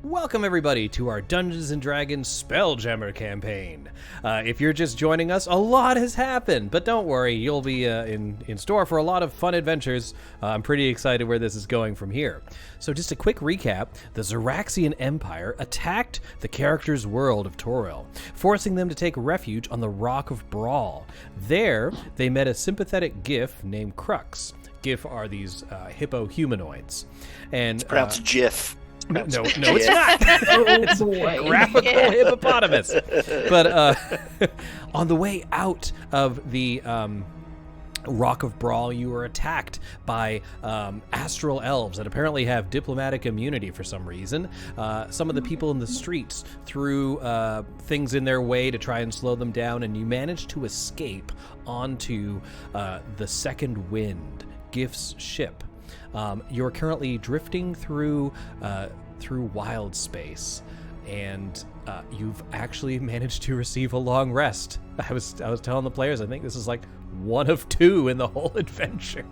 Welcome everybody to our Dungeons & Dragons Spelljammer campaign. If you're just joining us, a lot has happened, but don't worry, you'll be in store for a lot of fun adventures. I'm pretty excited where this is going from here. So just a quick recap, the Xaryxian Empire attacked the characters' world of Toril, forcing them to take refuge on the Rock of Brawl. There, they met a sympathetic Gif named Crux. Gif are these hippo humanoids. And it's pronounced GIF. No, it's not. It's a graphical hippopotamus. But on the way out of the Rock of Brawl, you were attacked by astral elves that apparently have diplomatic immunity for some reason. Some of the people in the streets threw things in their way to try and slow them down, and you managed to escape onto the Second Wind, Gif's ship. You're currently drifting through Wildspace, and you've actually managed to receive a long rest. I was telling the players, I think this is like one of two in the whole adventure.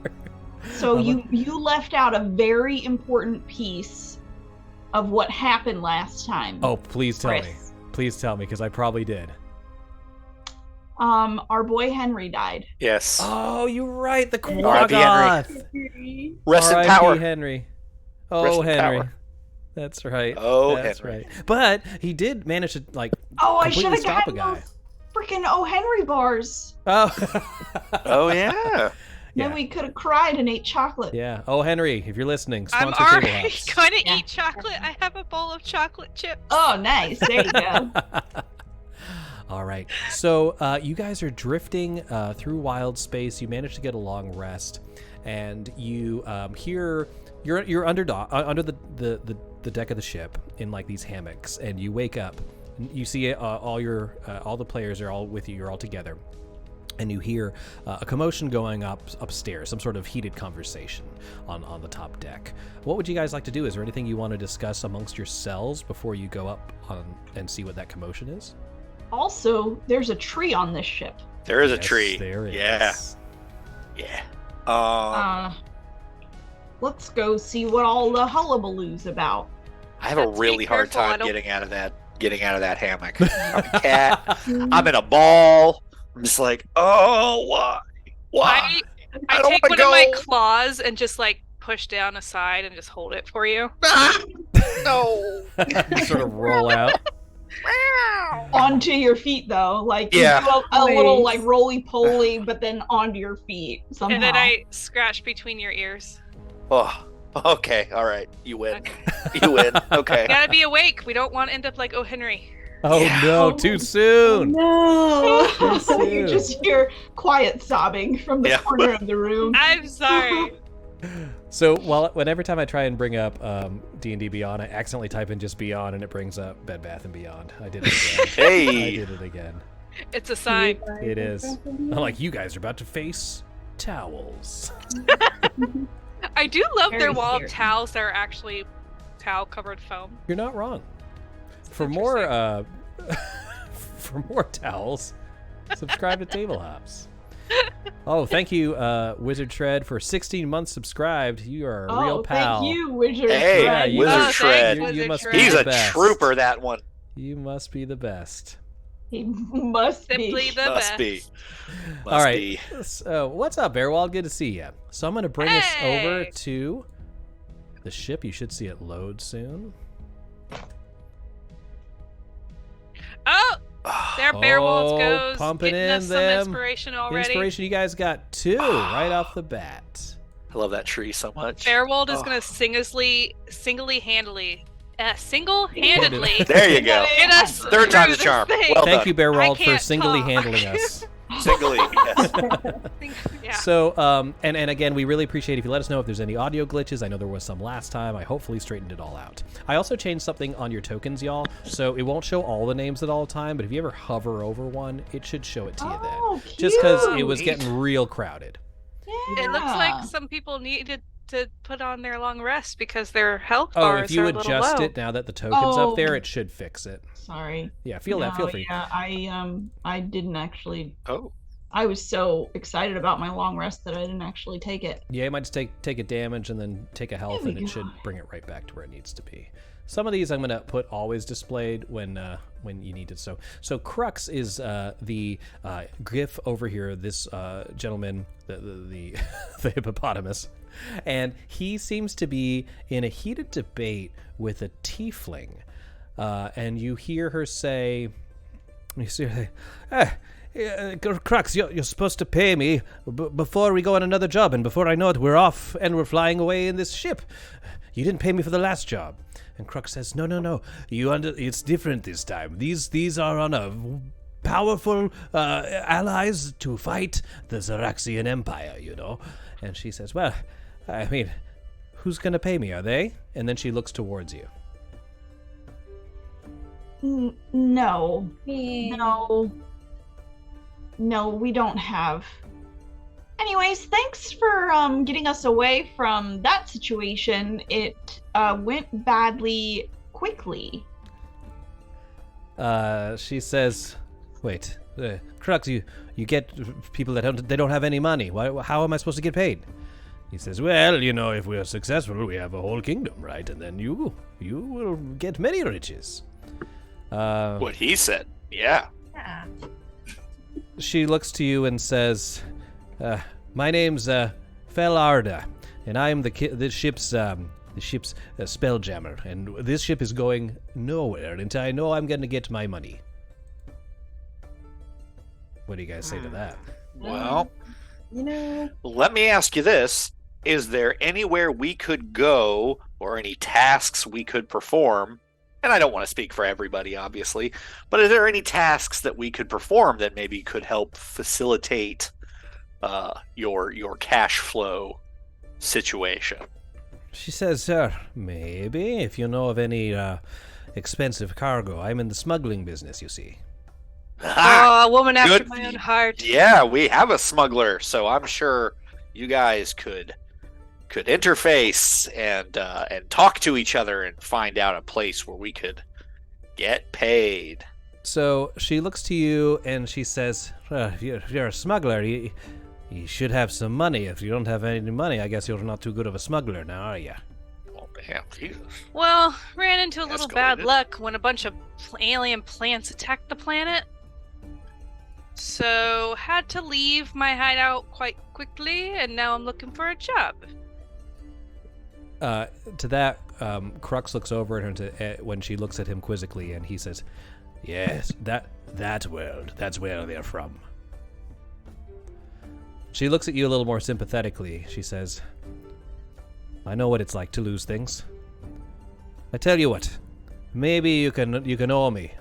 So you left out a very important piece of what happened last time. Oh, please tell me. Please tell me, because I probably did. Our boy Henry died. Yes. Oh, you're right. The R.I.P. Henry. Rest in power. Henry. Oh, Rest in Henry. power. That's right. Oh, that's Henry. right. But he did manage to I should completely have stop a gotten guy. those freaking O Henry bars. Oh. Oh yeah. Yeah. Then we could have cried and ate chocolate. Yeah. Oh, Henry, if you're listening, I'm sponsor already Table Hops. going to eat chocolate. I have a bowl of chocolate chips. Oh, nice. There you go. All right. So you guys are drifting through Wildspace. You managed to get a long rest, and you hear you're under the deck of the ship in like these hammocks, and you wake up. You see all the players are all with you. You're all together. And you hear a commotion going upstairs, some sort of heated conversation on the top deck. What would you guys like to do? Is there anything you want to discuss amongst yourselves before you go up and see what that commotion is? Also, there's a tree on this ship. There is a Yes, tree. there is. Yeah. Let's go see what all the hullabaloo's about. I have a Let's be really hard careful, time I don't- getting out of that hammock. I'm a cat. I'm in a ball. I'm just like, oh, why? Why? I don't take wanna one of my go. claws and just like push down aside and just hold it for you. No. You sort of roll out. Onto your feet, though. Like, Yeah. you do a little, like, roly-poly, but then onto your feet somehow. And then I scratch between your ears. Oh, okay. All right. You win. You win. Okay. You gotta be awake. We don't want to end up like O. Henry. Oh Yeah. no, too soon. No! Too You soon. just hear quiet sobbing from the Yeah. corner of the room. I'm sorry. So whenever time I try and bring up D&D Beyond, I accidentally type in just Beyond, and it brings up Bed Bath & Beyond. I did it again. I Hey. did it again. It's a sign. It is. I'm like, you guys are about to face towels. I do love Very their wall scary. of towels that are actually towel-covered foam. You're not wrong. It's For more for more towels, subscribe to Table Hops. Oh, thank you, Wizard Shred, for 16 months subscribed. You are a real pal. Thank you, Wizard. Hey, Fred. you- Wizard Oh, thanks, Shred. You Wizard must Shred. be He's the a best. trooper, that one. You must be the best. He must Simply be. the Must best. be. Must All right. be. So, what's up, Bearwald? Good to see you. So I'm going to bring us over Hey! to the ship. You should see it load soon. Oh, there Bearwolves goes. pumping getting in us some them. inspiration already. Inspiration, you guys got 2 right off the bat. I love that tree so much. Bearwold is Oh. gonna single-handedly There you go. get us Third through time's a this charm. thing. Well Thank done. you, Bearwald, for can't singly talk. handling us. Singly, yes. Yeah. So, and again, we really appreciate if you let us know if there's any audio glitches. I know there was some last time. I hopefully straightened it all out. I also changed something on your tokens, y'all, so it won't show all the names at all time, but if you ever hover over one, it should show it to you then. Oh, Just because it cute. was getting real crowded. It looks like some people needed to put on their long rest because their health Oh, bars if you are a little adjust low. it now that the token's Oh. up there, it should fix it. Sorry. Yeah, feel free. Yeah, I didn't actually. Oh. I was so excited about my long rest that I didn't actually take it. Yeah, you might just take a damage and then take a health, There we and it go. should bring it right back to where it needs to be. some of these I'm gonna put always displayed when you need it. So Crux is the Griff over here. This gentleman, the the hippopotamus, and he seems to be in a heated debate with a tiefling, and you hear her say, Crux, you're supposed to pay me before we go on another job, and before I know it, we're off and we're flying away in this ship. You didn't pay me for the last job. And Crux says, no. It's different this time. These are on a powerful allies to fight the Xaryxian Empire, you know. And she says, well, I mean, who's going to pay me? Are they? And then she looks towards you. No, we don't have. Anyways, thanks for getting us away from that situation. It went badly quickly. She says, wait, Crux, you get people that don't have any money. How am I supposed to get paid? He says, well, you know, if we are successful, we have a whole kingdom, right? And then you will get many riches. What he said, yeah. She looks to you and says, my name's Fellarda, and I am the ship's Spelljammer, and this ship is going nowhere until I know I'm going to get my money. What do you guys say to that? Well, let me ask you this. Is there anywhere we could go or any tasks we could perform? And I don't want to speak for everybody, obviously, but are there any tasks that we could perform that maybe could help facilitate your cash flow situation? She says, sir, maybe, if you know of any expensive cargo. I'm in the smuggling business, you see. Oh, a woman after my own heart. Yeah, we have a smuggler, so I'm sure you guys could interface and talk to each other and find out a place where we could get paid. So she looks to you and she says, you're a smuggler. You should have some money. If you don't have any money, I guess you're not too good of a smuggler now, are you? Oh, damn, Jesus. Well, ran into a little bad Escalated. luck when a bunch of alien plants attacked the planet. So, had to leave my hideout quite quickly, and now I'm looking for a job. To that, Crux looks over at her when she looks at him quizzically, and he says, yes, that world, that's where they're from. She looks at you a little more sympathetically. She says, I know what it's like to lose things. I tell you what, maybe you can owe me.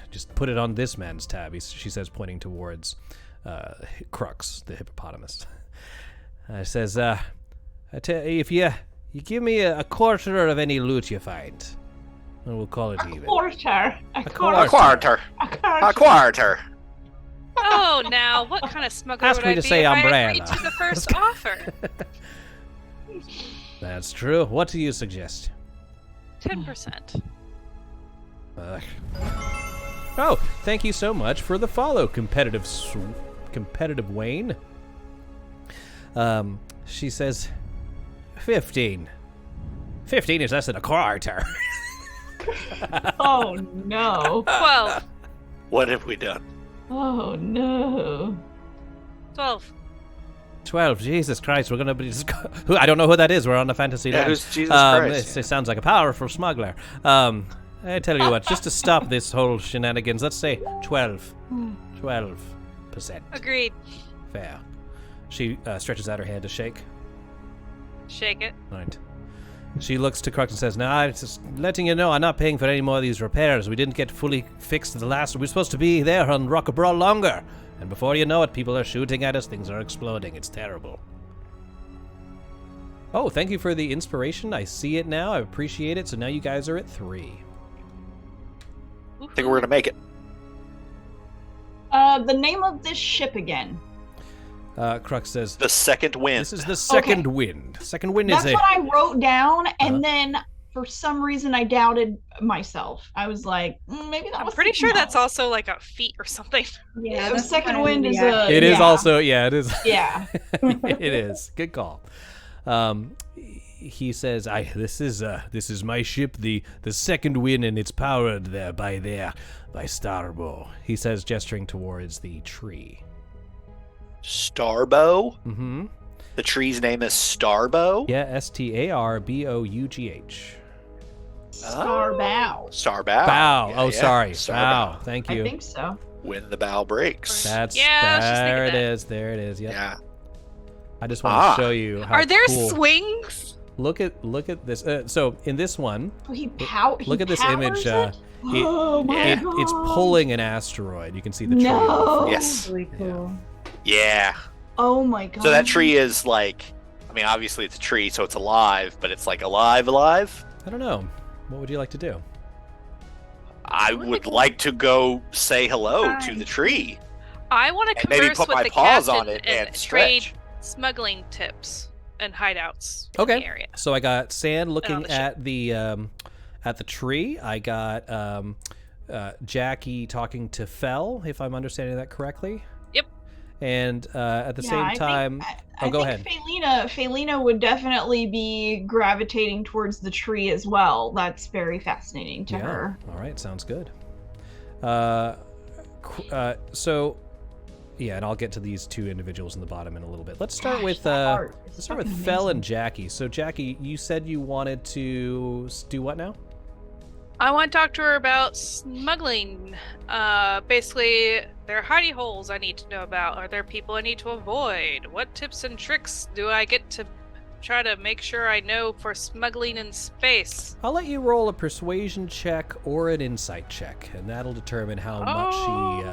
Just put it on this man's tab, she says, pointing towards Crux, the hippopotamus. Says, if you give me a quarter of any loot you find, and we'll call it even. A quarter. Oh, now, what kind of smuggler Ask would me I to be say if I umbrella. agreed to the first offer? That's true. What do you suggest? 10%. Oh, thank you so much for the follow, competitive Wayne. She says, 15. 15 is less than a quarter. Oh no. 12. What have we done? Oh no. 12. 12. Jesus Christ, we're gonna be. I don't know who that is. We're on a fantasy. Yeah, land. who's Jesus Christ? It sounds like a powerful smuggler. I tell you what, just to stop this whole shenanigans, let's say 12. 12%. Agreed. Fair. She stretches out her hand to shake. Shake it. Right. She looks to Crux and says, "Now, I'm just letting you know I'm not paying for any more of these repairs. We didn't get fully fixed the last. We're supposed to be there on Rockabroad longer. And before you know it, people are shooting at us. Things are exploding. It's terrible." Oh, thank you for the inspiration. I see it now. I appreciate it. So now you guys are at 3. I think we're gonna make it. The name of this ship again. Crux says, The second wind. "This is the second wind. Second wind That's is what I wrote down, and Uh-huh. then for some reason I doubted myself. I was like, maybe that I'm was pretty sure something that's else. also like a feat or something. Yeah, the that's second fine, wind is yeah. It is yeah. also, yeah, it is. Yeah. It is. Good call. he says, this is my ship, the second wind, and it's powered by Starbow. He says, gesturing towards the tree. Starbow? Mm-hmm. The tree's name is Starbow? Yeah, Starbough. Starbow. Starbow. Bow. Yeah, sorry. Starbow. Bow. Thank you. I think so. When the bow breaks. There it is. There it is. Yep. Yeah. I just want to show you how Are there cool. swings? Look at this. So in this one, Look at this image. Oh my god! It's pulling an asteroid. You can see the tree. No. Yes. Really cool. Yeah. Oh my god. So that tree is like, I mean, obviously it's a tree, so it's alive, but it's like alive? I don't know. What would you like to do? I would like to go say hello to the tree. I want to And maybe converse put with my the paws captain on it and trade stretch. smuggling tips and hideouts in Okay. the area. So I got Sand looking the at the tree. I got Jackie talking to Fell, if I'm understanding that correctly. Yep. And at the same time, go ahead. Felina would definitely be gravitating towards the tree as well. That's very fascinating to her. All right, sounds good. So, yeah, and I'll get to these two individuals in the bottom in a little bit. Let's start with Fell and Jackie. So, Jackie, you said you wanted to do what now? I want to talk to her about smuggling. Basically, there are hidey holes I need to know about. Are there people I need to avoid? What tips and tricks do I get to try to make sure I know for smuggling in space? I'll let you roll a persuasion check or an insight check, and that'll determine how much she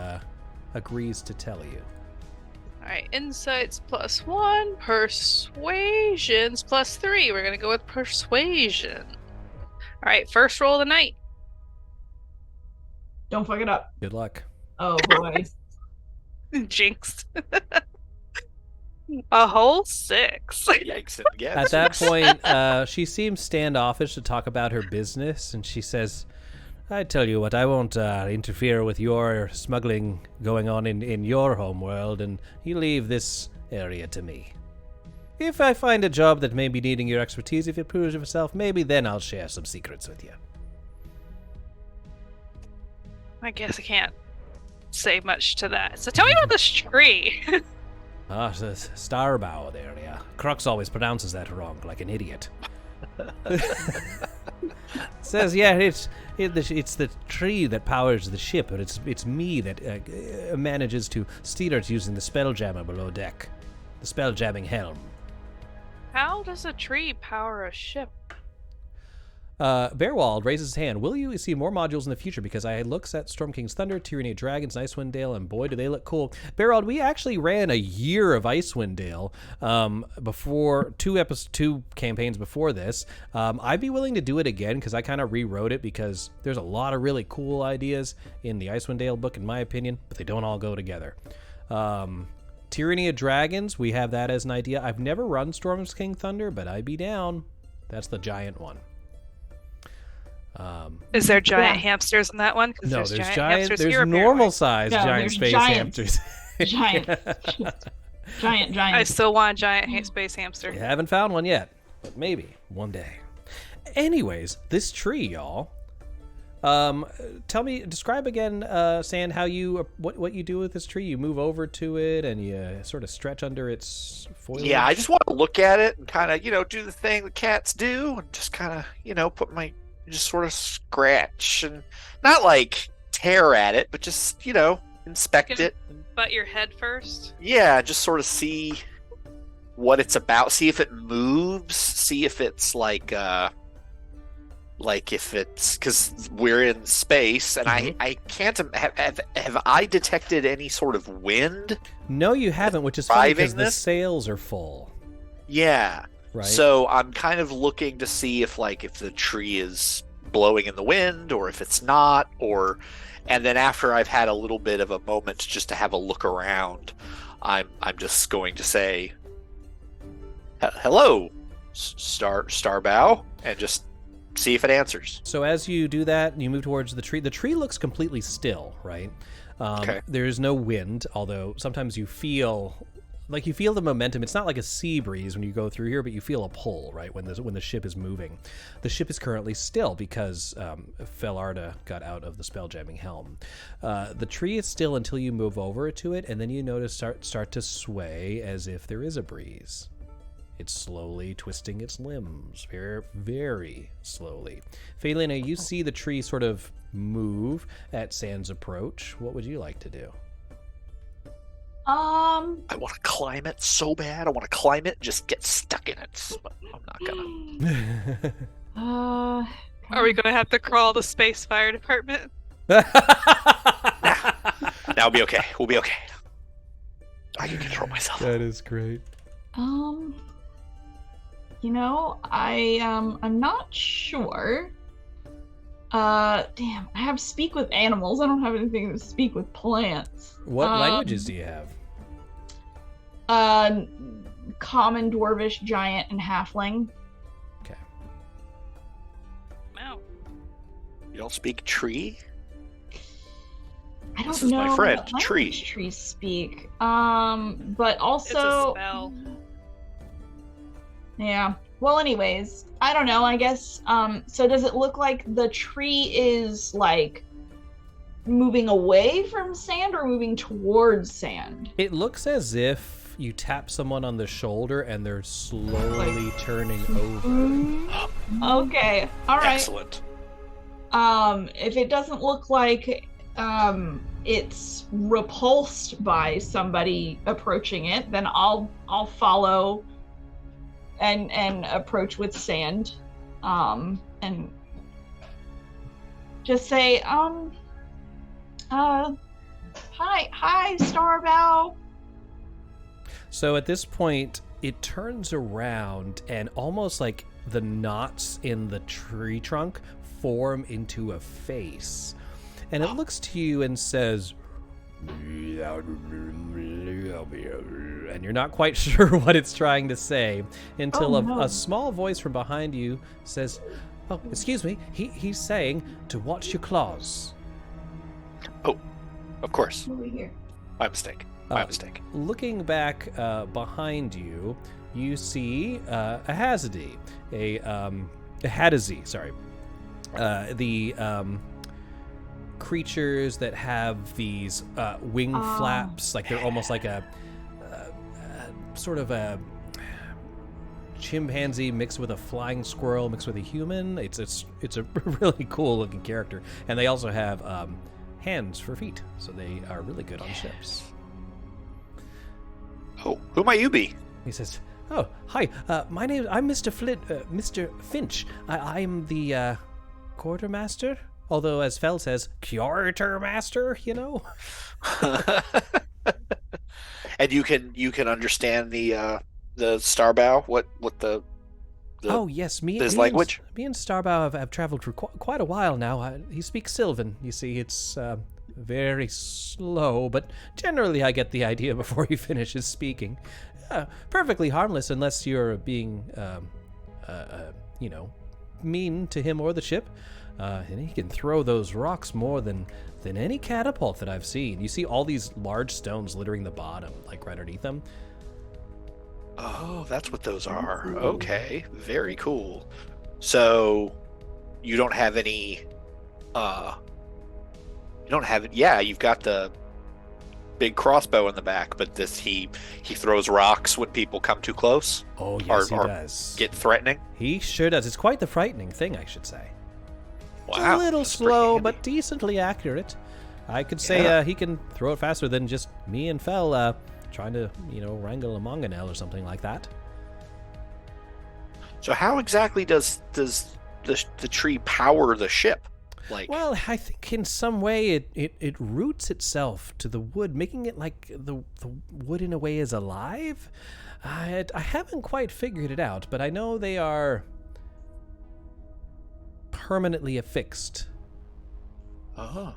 agrees to tell you. Alright, insights +1, persuasions +3. We're gonna go with persuasion. Alright, first roll of the night. Don't fuck it up. Good luck. Oh boy. Jinxed. A whole 6. Yikes again. At that point, she seems standoffish to talk about her business, and she says, I tell you what, I won't interfere with your smuggling going on in your homeworld, and you leave this area to me. If I find a job that may be needing your expertise, if it proves yourself, maybe then I'll share some secrets with you. I guess I can't say much to that. So tell me about this tree. The Starbow there, yeah. Crux always pronounces that wrong, like an idiot. Says, yeah, it's the tree that powers the ship, but it's me that manages to steer it using the Spelljammer below deck. The Spelljamming helm. How does a tree power a ship? Bearwald raises his hand. Will you see more modules in the future? Because I looks at Storm King's Thunder, Tyranny of Dragons, and Icewind Dale, and boy, do they look cool. Bearwald, we actually ran a year of Icewind Dale before two campaigns before this. I'd be willing to do it again because I kind of rewrote it because there's a lot of really cool ideas in the Icewind Dale book, in my opinion, but they don't all go together. Tyranny of Dragons, we have that as an idea. I've never run Storm King Thunder, but I'd be down. That's the giant one. Is there giant hamsters in that one? No, there's giant. There's normal size giant space hamsters. Giant. giant. I still want a giant space hamster. You haven't found one yet, but maybe one day. Anyways, this tree, y'all. Describe again, Sand, how what you do with this tree. You move over to it and you sort of stretch under its foliage. Yeah, I just want to look at it and kind of, do the thing that cats do and just kind of, put my, just sort of scratch and not like tear at it, but just, inspect it. Butt your head first? Yeah, just sort of see what it's about. See if it moves. See if it's like if it's, because we're in space and I can't have I detected any sort of wind? No, you haven't, which is funny because the sails are full. Yeah. Right. So I'm kind of looking to see if the tree is blowing in the wind or if it's not, and then after I've had a little bit of a moment just to have a look around, I'm just going to say, "Hello, Starbow," and just see if it answers. So as you do that, you move towards the tree. The tree looks completely still, right? Okay. There's no wind, although sometimes you feel like you feel the momentum. It's not like a sea breeze when you go through here, but you feel a pull, right, when the ship is moving. The ship is currently still because Fellarda got out of the spelljamming helm. The tree is still until you move over to it, and then you notice start to sway as if there is a breeze. It's slowly twisting its limbs, very, very slowly. Felina, you see the tree sort of move at Sand's approach. What would you like to do? I want to climb it so bad. I want to climb it and just get stuck in it. But I'm not gonna. Are we gonna have to crawl the space fire department? Nah, we'll be okay. We'll be okay. I can control myself. That is great. You know, I'm not sure. Damn, I have speak with animals. I don't have anything to speak with plants. What languages do you have? Common, Dwarvish, Giant, and Halfling. Okay. Wow. You don't speak tree? I don't This is know my friend, what Tree. language trees speak. But also... It's a spell. Yeah. Well, anyways, I don't know, I guess, so does it look like the tree is, like, moving away from sand or moving towards sand? It looks as if you tap someone on the shoulder and they're slowly turning over. Okay, alright. Excellent. If it doesn't look like, it's repulsed by somebody approaching it, then I'll follow and approach with sand, and just say, hi, Starbow. So at this point, it turns around and almost like the knots in the tree trunk form into a face. And it looks to you and says, and you're not quite sure what it's trying to say until a small voice from behind you says, oh, excuse me, he's saying to watch your claws. Oh, of course. Over here. My mistake. My mistake. Looking back behind you, you see a Hazazi, a Hadazi, sorry. The creatures that have these wing flaps, like they're almost like a sort of a chimpanzee mixed with a flying squirrel mixed with a human. It's a really cool looking character, and they also have hands for feet, so they are really good on ships. Oh, who might you be? He says, "Oh, hi. I'm Mr. Mr. Finch. I'm the quartermaster. Although, as Fel says, quartermaster. You know." And you can understand the Starbow. What the oh yes, his language. Me and Starbow have traveled for quite a while now. He speaks Sylvan. You see, it's very slow, but generally I get the idea before he finishes speaking. Perfectly harmless unless you're being, mean to him or the ship. And he can throw those rocks more than any catapult that I've seen. You see all these large stones littering the bottom, like right underneath them. Oh, that's what those are. Okay, very cool. So, you don't have any. You don't have it. Yeah, you've got the big crossbow in the back, but he throws rocks when people come too close. Oh yes, he does. Get threatening. He sure does. It's quite the frightening thing, I should say. Wow, it's a little slow, but decently accurate. I could say he can throw it faster than just me and Fel trying to, wrangle a mangonel or something like that. So how exactly does the tree power the ship? Like, well, I think in some way it roots itself to the wood, making it like the wood in a way is alive. I haven't quite figured it out, but I know they are permanently affixed. oh,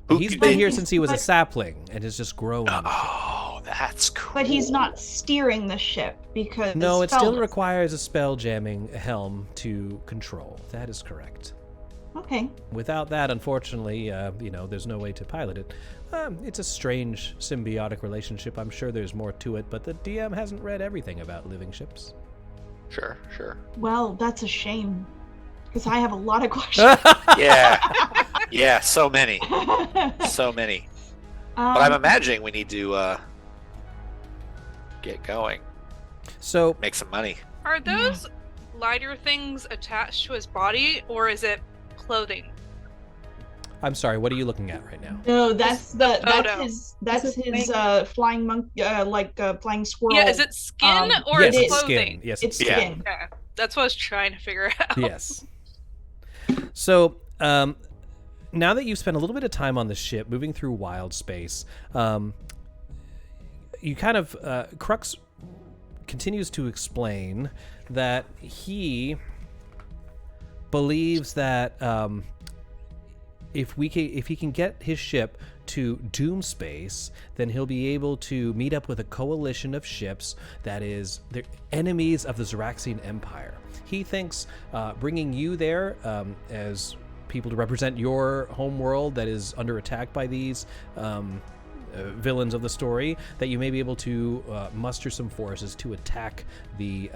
He's been here since he was a sapling and has just grown. Oh, that's cool. But he's not steering the ship because... No, it still requires a spell jamming helm to control. That is correct. Okay. Without that, unfortunately, there's no way to pilot it. It's a strange symbiotic relationship. I'm sure there's more to it, but the DM hasn't read everything about living ships. Sure. Well, that's a shame. Because I have a lot of questions. Yeah, so many. But I'm imagining we need to get going. So make some money. Are those lighter things attached to his body, or is it clothing? I'm sorry, what are you looking at right now? No, that's his flying monkey, flying squirrel. Yeah, is it skin or yes, is it's clothing? Skin. Yes, it's skin. Okay. That's what I was trying to figure out. Yes. So, now that you've spent a little bit of time on the ship, moving through Wildspace, you kind of Crux continues to explain that he believes that if he can get his ship to Doomspace, then he'll be able to meet up with a coalition of ships that is the enemies of the Xaryxian Empire. He thinks bringing you there as people to represent your home world that is under attack by these villains of the story, that you may be able to muster some forces to attack the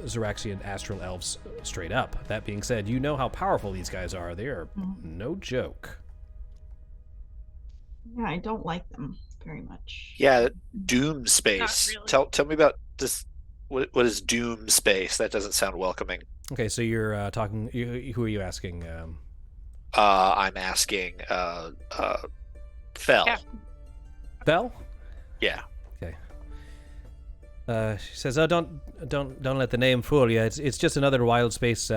Xaryxian astral elves straight up. That being said, you know how powerful these guys are. They are no joke. Yeah, I don't like them very much. Yeah, Doomspace. Really. Tell me about this. What is Doomspace? That doesn't sound welcoming. Okay, so you're talking. Who are you asking? I'm asking Fel. Yeah. Belle? Yeah. She says, "Oh, don't let the name fool you. It's just another Wildspace,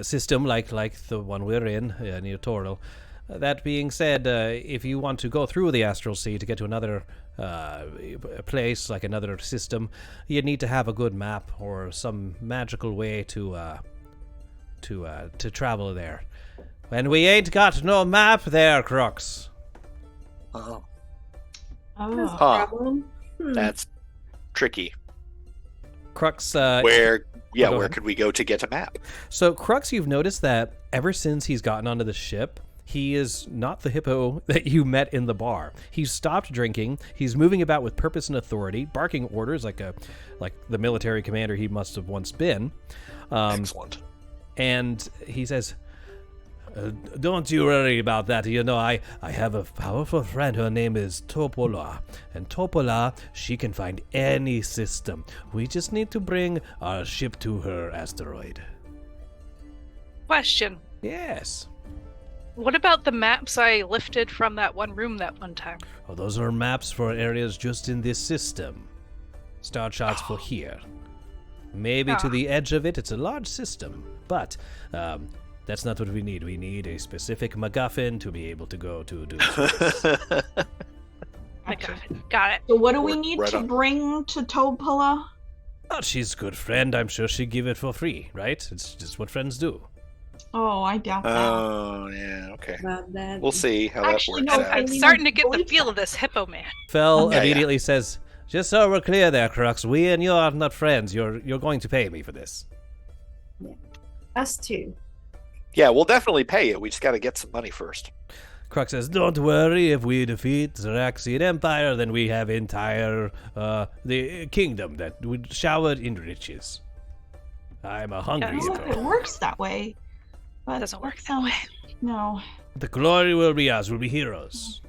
system like the one we're in near Topolah. That being said, if you want to go through the astral sea to get to another place, like another system, you need to have a good map or some magical way to travel there. And we ain't got no map there, Crux." Oh. Oh. That's tricky. Crux, where ahead. could we go to get a map? So, Crux, you've noticed that ever since he's gotten onto the ship, he is not the hippo that you met in the bar. He's stopped drinking. He's moving about with purpose and authority, barking orders like the military commander he must have once been. Excellent. And he says, "Don't you worry about that. You know, I have a powerful friend. Her name is Topolah. And Topolah, she can find any system. We just need to bring our ship to her asteroid." Question. Yes. What about the maps I lifted from that one room that one time? Well, those are maps for areas just in this system. Star charts for here. Maybe to the edge of it. It's a large system. But that's not what we need. We need a specific MacGuffin to be able to go to Doomspace. Got it. So what do we need to bring to Topolah? Oh, she's a good friend. I'm sure she'd give it for free, right? It's just what friends do. Oh, I doubt that. Oh, yeah, okay. We'll see how Actually, that works no, out. I'm starting to get the feel of this hippo man. Fel immediately says, "Just so we're clear there, Crux, we and you are not friends. You're going to pay me for this." Yeah. Us too. Yeah, we'll definitely pay you. We just got to get some money first. Crux says, "Don't worry. If we defeat the Xaryxian Empire, then we have entire the kingdom that would shower in riches. I'm a hungry I don't know if hippo. it works that way. But It doesn't work that way. No. The glory will be ours. We'll be heroes.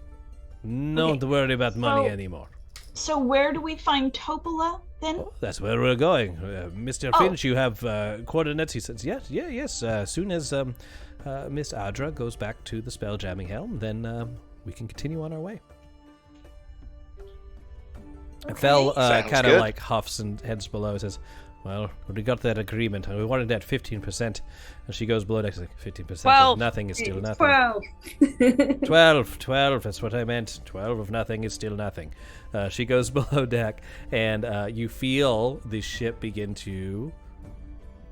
Don't worry about money anymore." So where do we find Topolah then? Oh, that's where we're going. Mr. Finch, you have coordinates? He says, yes. As soon as Miss Adra goes back to the Spelljamming Helm, then we can continue on our way. Fel kind of like huffs and heads below and says, "Well, we got that agreement, and we wanted that 15%. And she goes below next, like, 15% of nothing is still nothing. 12, that's what I meant. 12 of nothing is still nothing. She goes below deck, and you feel the ship begin to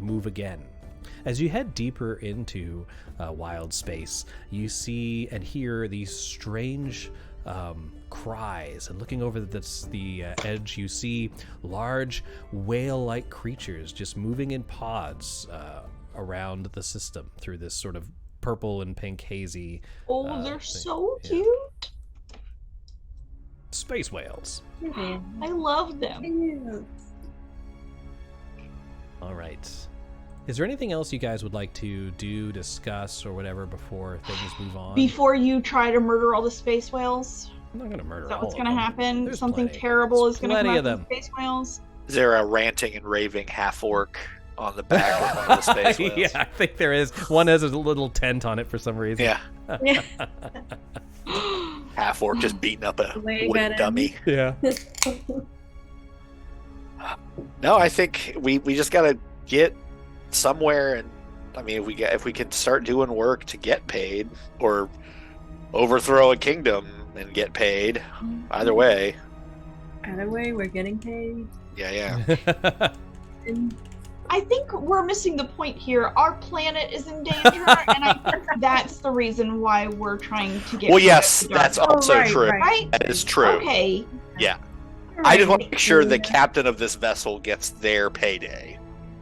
move again. As you head deeper into Wildspace, you see and hear these strange cries, and looking over the edge, you see large whale-like creatures just moving in pods around the system through this sort of purple and pink hazy. Oh, they're thing. so Yeah. cute. Space whales. I love them. All right. Is there anything else you guys would like to do, discuss, or whatever before things move on? Before you try to murder all the space whales, I'm not going to murder is that all what's of going to them. happen? There's Something plenty. terrible There's is going to come plenty out of of the space whales? Is there a ranting and raving half orc on the back of one of the space whales? Yeah, I think there is. One has a little tent on it for some reason. Yeah. Half orc just beating up a Wave wooden at him. dummy. Yeah. No, I think we just gotta get somewhere, and I mean, if we can start doing work to get paid, or overthrow a kingdom and get paid, either way. Either way, we're getting paid. Yeah. I think we're missing the point here. Our planet is in danger, and I think that's the reason why we're trying to get. Well, rid yes, of the dark that's side. also right, true. right. Right? That is true. Okay. Yeah. I just want to make sure the captain of this vessel gets their payday.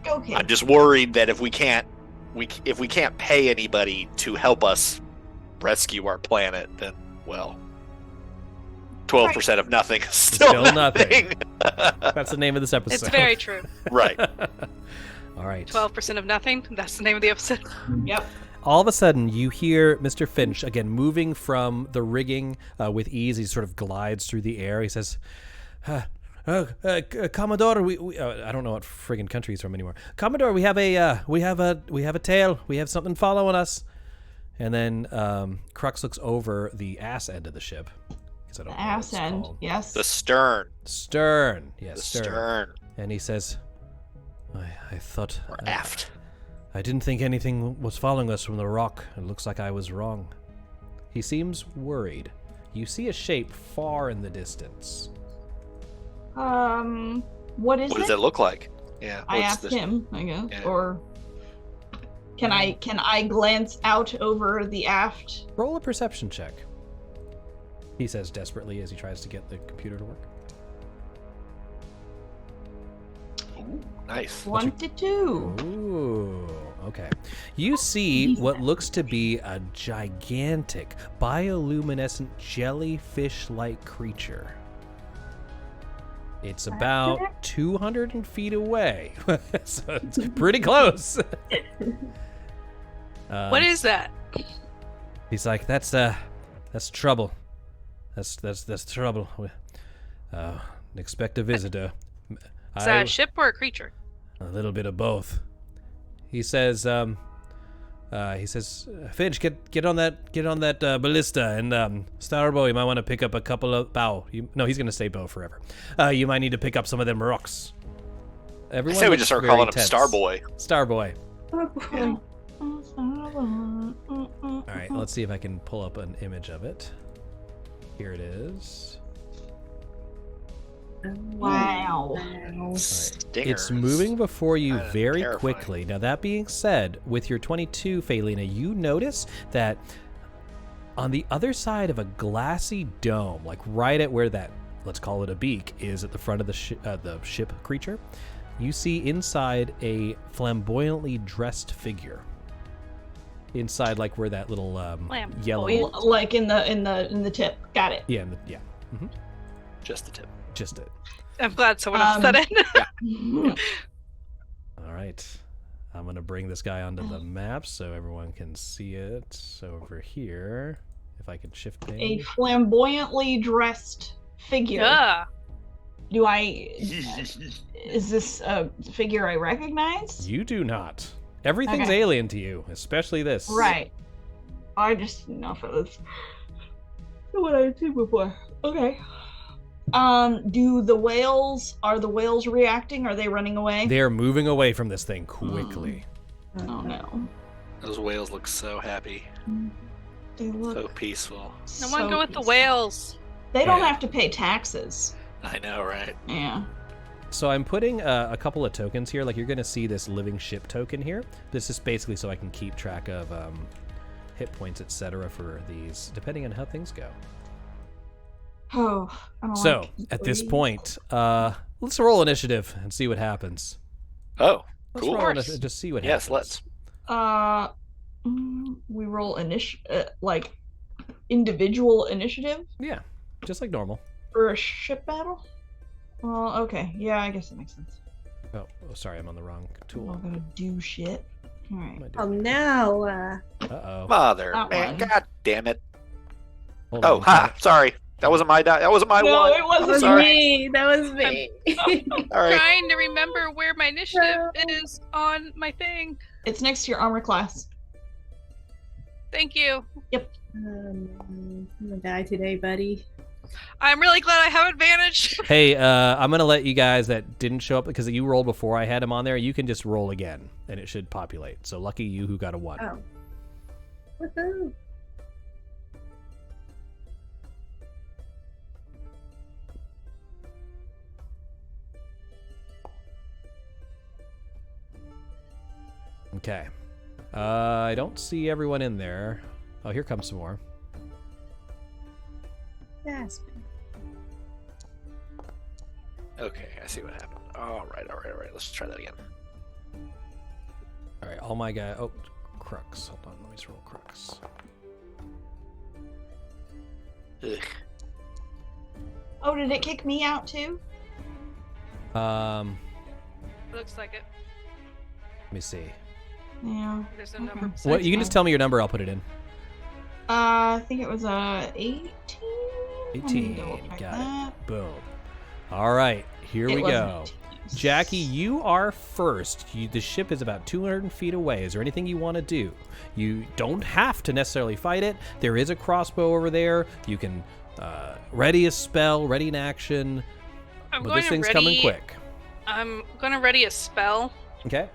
Okay. I'm just worried that if we can't pay anybody to help us rescue our planet, then 12% of nothing is still nothing. That's the name of this episode. It's very true. Right. All right. 12% of nothing. That's the name of the episode. Yep. All of a sudden, you hear Mr. Finch, again, moving from the rigging with ease. He sort of glides through the air. He says, Commodore, we I don't know what friggin' country he's from anymore. Commodore, we have a tail. We have something following us. And then Crux looks over the ass end of the ship. I don't know what Ass it's end. called. Yes. The stern. Stern. Yes, The stern. stern. And he says, I thought... Or aft. I didn't think anything was following us from the rock. It looks like I was wrong. He seems worried. You see a shape far in the distance. What is What it? does it look like? Yeah. I what's asked the- him, I guess. Yeah. Or can I glance out over the aft? Roll a perception check. He says desperately as he tries to get the computer to work. Ooh, nice. 1 to 2. Ooh, okay. You see what looks to be a gigantic, bioluminescent, jellyfish-like creature. It's about 200 feet away, so it's pretty close. What is that? He's like, that's trouble. That's trouble. Expect a visitor. Is that a ship or a creature? A little bit of both. He says, Finch, get on that ballista, and Starboy, you might want to pick up a couple of bow. No, he's gonna stay bow forever. You might need to pick up some of them rocks. I Everyone say we looks just start very calling him tense. Starboy. Starboy. Oh, All right, let's see if I can pull up an image of it. Here it is. Wow. Stinger. It's moving before you very terrifying. quickly. Now, that being said, with your 22, Phalina, you notice that on the other side of a glassy dome, like right at where that, let's call it a beak, is at the front of the ship creature, you see inside a flamboyantly dressed figure. Inside, like where that little yellow, Like in the tip. Got it. yeah, Just the tip. just it. I'm glad someone else said it. All right. I'm going to bring this guy onto the map so everyone can see it. So over here, if I can shift A things. flamboyantly dressed figure. Yeah. Is this a figure I recognize? You do not. Everything's Okay. alien to you, especially this. Right. I just didn't know if it was what I'd seen before. Okay. Are the whales reacting? Are they running away? They're moving away from this thing quickly. Oh no. Those whales look so happy. They look So peaceful. No one so go with the peaceful. whales. They don't Yeah. have to pay taxes. I know, right? Yeah. So I'm putting a couple of tokens here. Like, you're going to see this living ship token here. This is basically so I can keep track of hit points, etc. for these, depending on how things go. Oh. I don't So, like at this these. point, let's roll initiative and see what happens. Oh, Let's cool. roll just see what Yes, happens. let's. We roll like individual initiative Yeah, just like normal. for a ship battle. Well, okay, yeah, I guess that makes sense. Oh, sorry, I'm on the wrong I'm not tool. gonna do shit. All right. Oh no! Uh-oh. Mother, That man, one. god damn it. Hold Oh, on. ha, sorry. That wasn't my die. That wasn't my No, one. it That wasn't was Sorry. me. That was me. Sorry. Trying to remember where my initiative is on my thing. It's next to your armor class. Thank you. I'm gonna die today, buddy. I'm really glad I have advantage. Hey, I'm gonna let you guys that didn't show up because you rolled before I had him on there. You can just roll again, and it should populate. So lucky you who got a 1. Oh. Woohoo! Okay. I don't see everyone in there. Oh, here comes some more. Yes. Okay, I see what happened. All right. Let's try that again. All right, all my guys. Oh, crux. Hold on, let me just roll crux. Ugh. Oh, did it kick me out too? Looks like it. Let me see. Yeah. There's a Okay. number. What? You can just tell me your number. I'll put it in. I think it was 18. 18. Got it. Boom. All right, here we go. Jackie, you are first. The ship is about 200 feet away. Is there anything you want to do? You don't have to necessarily fight it. There is a crossbow over there. You can ready a spell, ready an action. But this thing's coming quick. I'm going to ready a spell. Okay.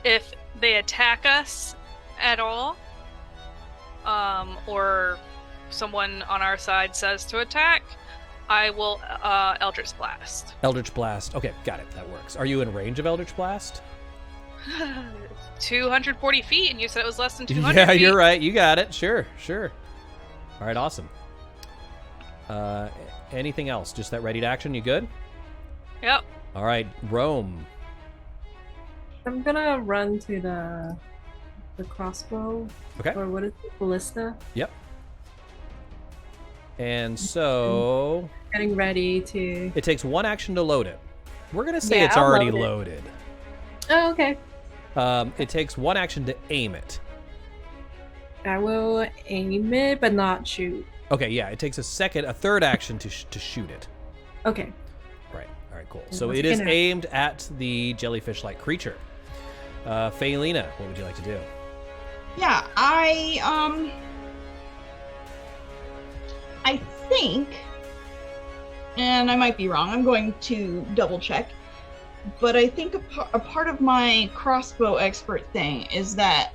If they attack us at all, or someone on our side says to attack, I will Eldritch Blast. Eldritch Blast. Okay, got it. That works. Are you in range of Eldritch Blast? 240 feet, and you said it was less than 200 Yeah, feet. you're right. You got it. Sure. All right, awesome. Anything else? Just that ready to action? You good? Yep. All right, Rome. I'm gonna run to the crossbow. Okay. Or what is it? Ballista. Yep. And so Getting ready to. it takes 1 action to load it. We're gonna say Yeah, it's I'll already load it. loaded. Oh, okay. It takes 1 action to aim it. I will aim it, but not shoot. Okay, yeah, it takes a third action to shoot it. Okay. Right. All right, cool. And So what's it is gonna- aimed at the jellyfish-like creature. Phaelina, what would you like to do? Yeah, I think, and I might be wrong, I'm going to double check, but I think a part of my crossbow expert thing is that,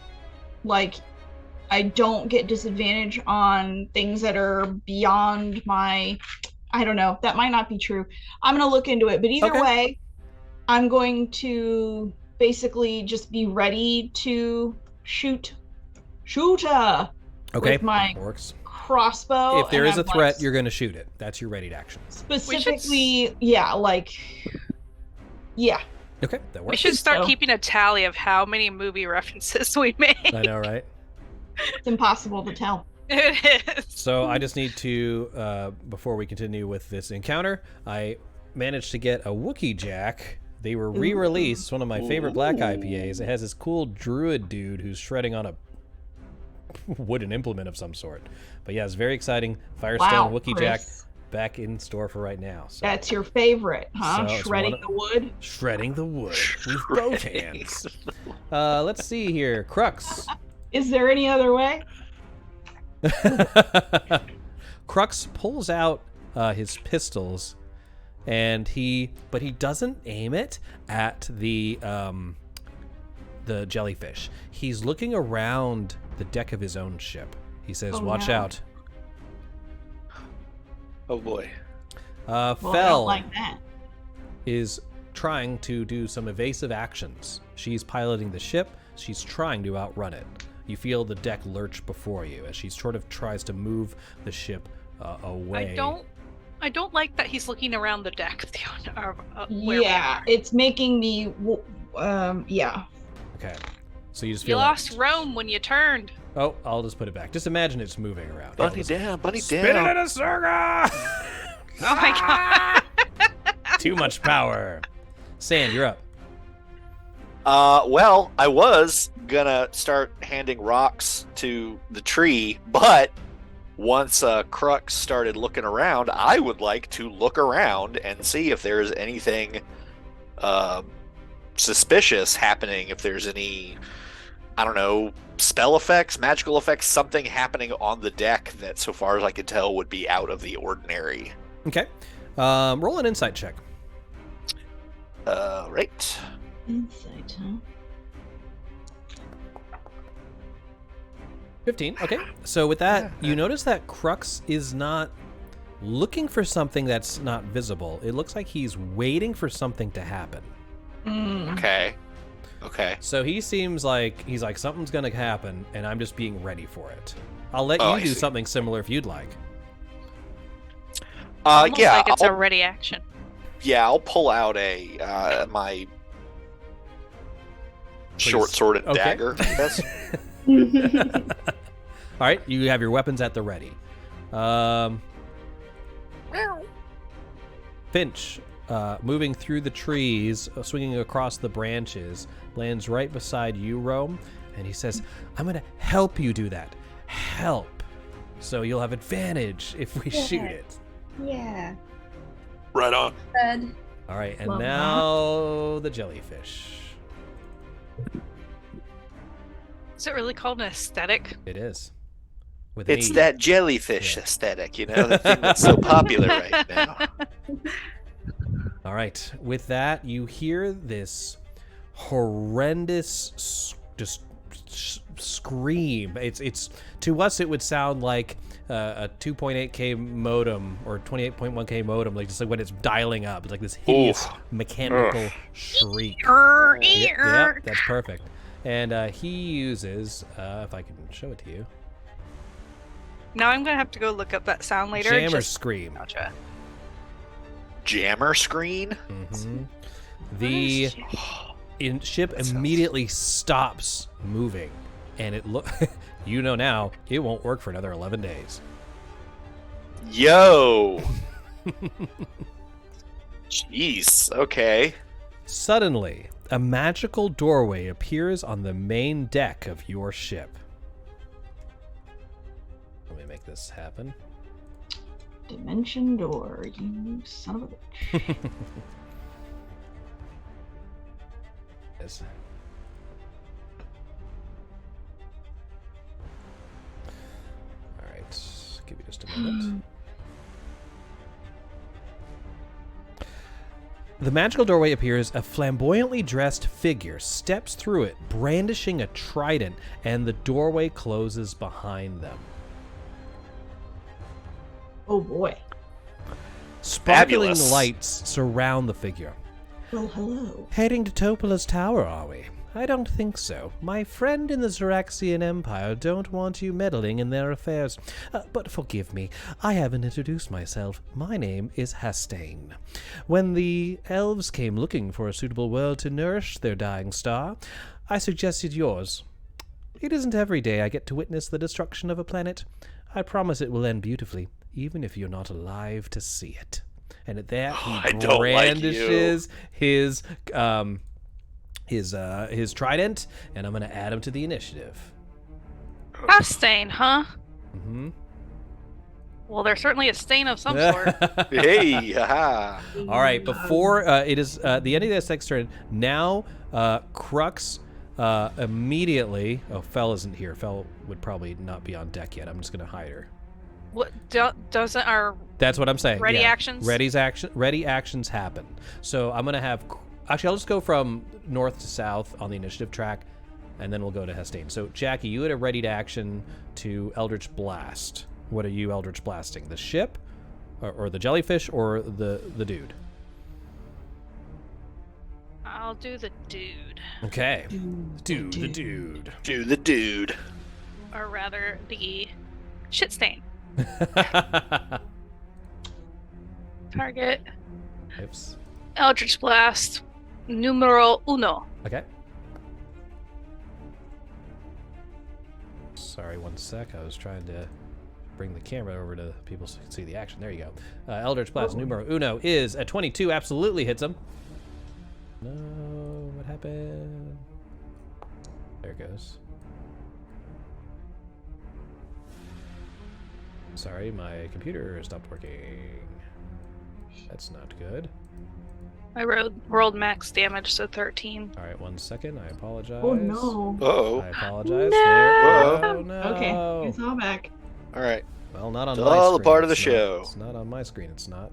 like, I don't get disadvantage on things that are beyond my, I don't know, that might not be true. I'm going to look into it, but either Okay. way, I'm going to basically just be ready to shoot Okay, with my works. crossbow. If there and is a I'm, threat, like, you're going to shoot it. That's your ready to action. specifically, yeah, like, yeah. Okay, that works. We should start So- keeping a tally of how many movie references we make. I know, right? It's impossible to tell. It is. So I just need to, before we continue with this encounter, I managed to get a Wookiee Jack. They were re-released. It's one of my favorite black IPAs. It has this cool druid dude who's shredding on a wooden implement of some sort. But yeah, it's very exciting. Firestone Wow, Wookiee Jack Chris. back in store for right now. So That's your favorite, huh? So it's Shredding one of- the wood. shredding the wood with both hands. Let's see here. Crux. Is there any other way? Crux pulls out his pistols, and he doesn't aim it at the jellyfish. He's looking around the deck of his own ship. He says, Oh, "Watch no. out." Oh boy. Well, I Fell don't like that. is trying to do some evasive actions. She's piloting the ship. She's trying to outrun it. You feel the deck lurch before you as she sort of tries to move the ship away. I don't like that he's looking around the deck. Where we Yeah, are. it's making me Yeah. Okay. So you just You feel lost Rome when you turned. Oh, I'll just put it back. Just imagine it's moving around. Bunny down, bunny Spin down. it in a circle! Oh my god. Too much power. Sand, you're up. Well, I was gonna start handing rocks to the tree, but once Crux started looking around, I would like to look around and see if there's anything suspicious happening, if there's any, I don't know, spell effects, magical effects, something happening on the deck that, so far as I can tell, would be out of the ordinary. Okay. Roll an insight check. Right. Insight, huh? 15. Okay. So with that, you notice that Crux is not looking for something that's not visible. It looks like he's waiting for something to happen. Okay. So he seems like he's like, something's going to happen, and I'm just being ready for it. I'll let Oh, you I do see. something similar if you'd like. Almost Yeah. like it's a ready action. Yeah, I'll pull out my short-sworded Okay. dagger. Yes. All right, you have your weapons at the ready. Finch, moving through the trees, swinging across the branches, lands right beside you, Rome, and he says, I'm going to help you do that. Help. So you'll have advantage if we shoot it. Yeah. Right on. Good. All right, and Love now the jellyfish. Is it really called an aesthetic? It is. With an It's E. that jellyfish Yeah. aesthetic, the thing that's so popular right now. All right. With that, you hear this horrendous scream. It's to us it would sound like a 2.8K modem or 28.1K modem, like just like when it's dialing up. It's like this hideous mechanical shriek. Yeah, that's perfect. And he uses, if I can show it to you, Now I'm gonna have to go look up that sound later. Jammer scream. Gotcha. Jammer screen? Mhm. The ship immediately stops moving, and it you know now it won't work for another 11 days. Yo! Jeez, okay. Suddenly, a magical doorway appears on the main deck of your ship. Let me make this happen. Dimension door, you son of a bitch. Yes. All right, give me just a moment. The magical doorway appears. A flamboyantly dressed figure steps through it, brandishing a trident, and the doorway closes behind them. Oh boy. Sparkling Fabulous. lights surround the figure. Well, hello. Heading to Topolah's tower, are we? I don't think so. My friend in the Xaryxian Empire don't want you meddling in their affairs. But forgive me, I haven't introduced myself. My name is Hastane. When the elves came looking for a suitable world to nourish their dying star, I suggested yours. It isn't every day I get to witness the destruction of a planet. I promise it will end beautifully, even if you're not alive to see it. And at that, I he don't like you. brandishes his trident, and I'm going to add him to the initiative. A stain, huh? Mm-hmm. Well, there's certainly a stain of some sort. Hey, haha. All right, before it is the end of this next turn, now Crux immediately... Oh, Fel isn't here. Fel would probably not be on deck yet. I'm just going to hide her. What doesn't our That's what I'm saying. ready yeah. actions? Ready actions happen. So I'm going to have... Actually, I'll just go from north to south on the initiative track, and then we'll go to Hastane. So, Jackie, you had a ready to action to Eldritch Blast. What are you Eldritch Blasting? The ship? Or the jellyfish? Or the dude? I'll do the dude. Okay. The dude. Do the dude. Or rather, the shit stain. Target. Oops. Eldritch Blast. Numero uno. Okay. Sorry, one sec. I was trying to bring the camera over to people so you can see the action. There you go. Eldritch Blast numero uno is a 22. Absolutely hits him. No, what happened? There it goes. Sorry, my computer stopped working. That's not good. I rolled max damage, so 13. All right, 1 second. I apologize. Oh no. Uh-oh. I apologize. No. Oh no. Okay, it's all back. All right. Well, not on It's my screen. all a part of the It's not- show. It's not on my screen. It's not.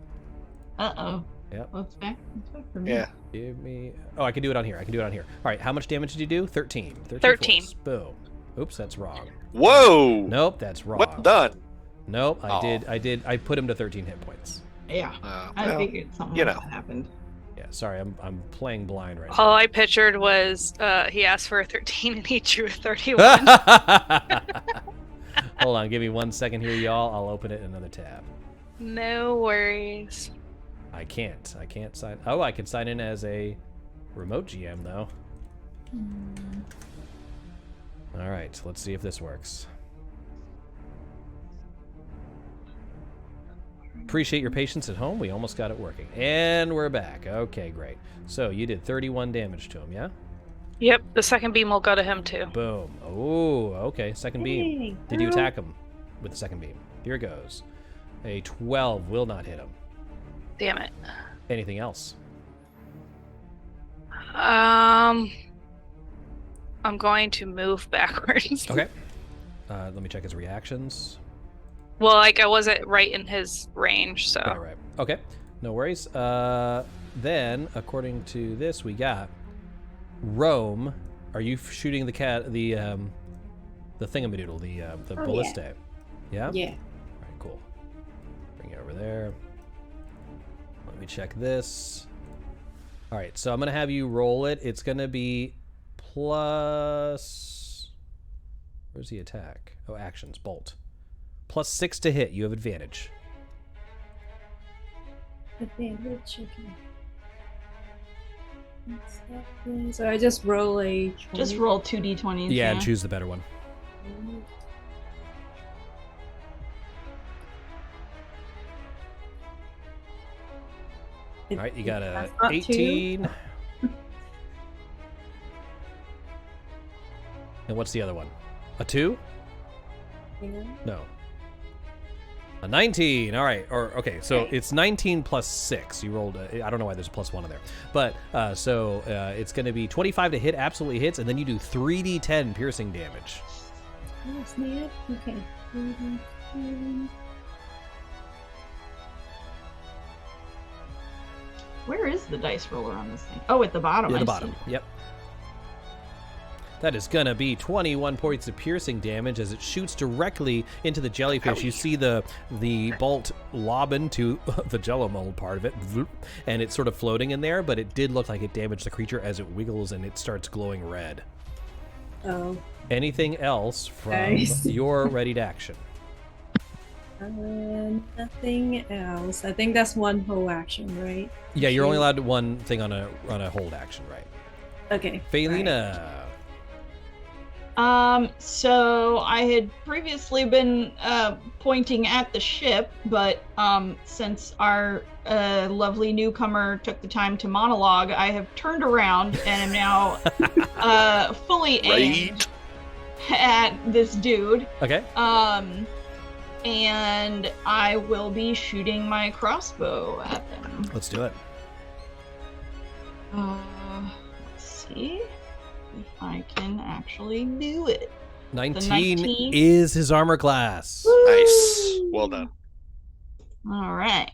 Uh-oh. Yep. Well, it's back. It's back for me. Yeah. Give me. Oh, I can do it on here. I can do it on here. All right. How much damage did you do? 13. 13. force. Boom. Oops, that's wrong. Whoa. Nope, that's wrong. What done? Nope, I Oh. did. I put him to 13 hit points. Yeah. I Well, figured something you like know. that happened. Yeah. Sorry, I'm playing blind right All I pictured was he asked for a 13 and he drew a 31. now. Hold on. Give me 1 second here, y'all. I'll open it in another tab. No worries. I can't sign. Oh, I can sign in as a remote GM though. All right, let's see if this works. Appreciate your patience at home. We almost got it working. And we're back. Okay, great. So you did 31 damage to him, yeah? Yep, the second beam will go to him too. Boom. Oh, okay. Second beam. Hey, Did you girl. attack him with the second beam? Here goes. A 12 will not hit him. Damn it. Anything else? I'm going to move backwards. Okay. Let me check his reactions. Well, like I wasn't right in his range, so. Right. Okay. No worries. Then, according to this, we got Rome. Are you shooting the thingamadoodle, the Oh, ballista? Yeah. Yeah. All right. Cool. Bring it over there. Let me check this. All right. So I'm gonna have you roll it. It's gonna be plus. Where's the attack? Oh, actions. Bolt. +6 to hit. You have advantage. Advantage. Okay. So I just roll a. 20. Just roll 2d20s. Yeah, and choose the better one. All right, you got a That's not 18. And what's the other one? A 2? No. A 19. All right. Or okay. So Okay. it's 19 plus 6. You rolled. I don't know why there's a +1 in there, but so it's going to be 25 to hit. Absolutely hits, and then you do 3d10 piercing damage. That's neat. Okay. Where is the dice roller on this thing? Oh, at the bottom. Yeah, I the see. bottom. Yep. That is going to be 21 points of piercing damage as it shoots directly into the jellyfish. You see the bolt lob into the jello mold part of it, and it's sort of floating in there, but it did look like it damaged the creature as it wiggles and it starts glowing red. Oh. Anything else from Nice. your readied action? Nothing else. I think that's one whole action, right? Yeah, you're only allowed one thing on a hold action, right? Okay. Phaelina. So I had previously been pointing at the ship, but since our lovely newcomer took the time to monologue, I have turned around and am now fully aimed at this dude. Okay. And I will be shooting my crossbow at them. Let's do it. Let's see if I can actually do it. 19 19? is his armor class. Nice. Well done. All right.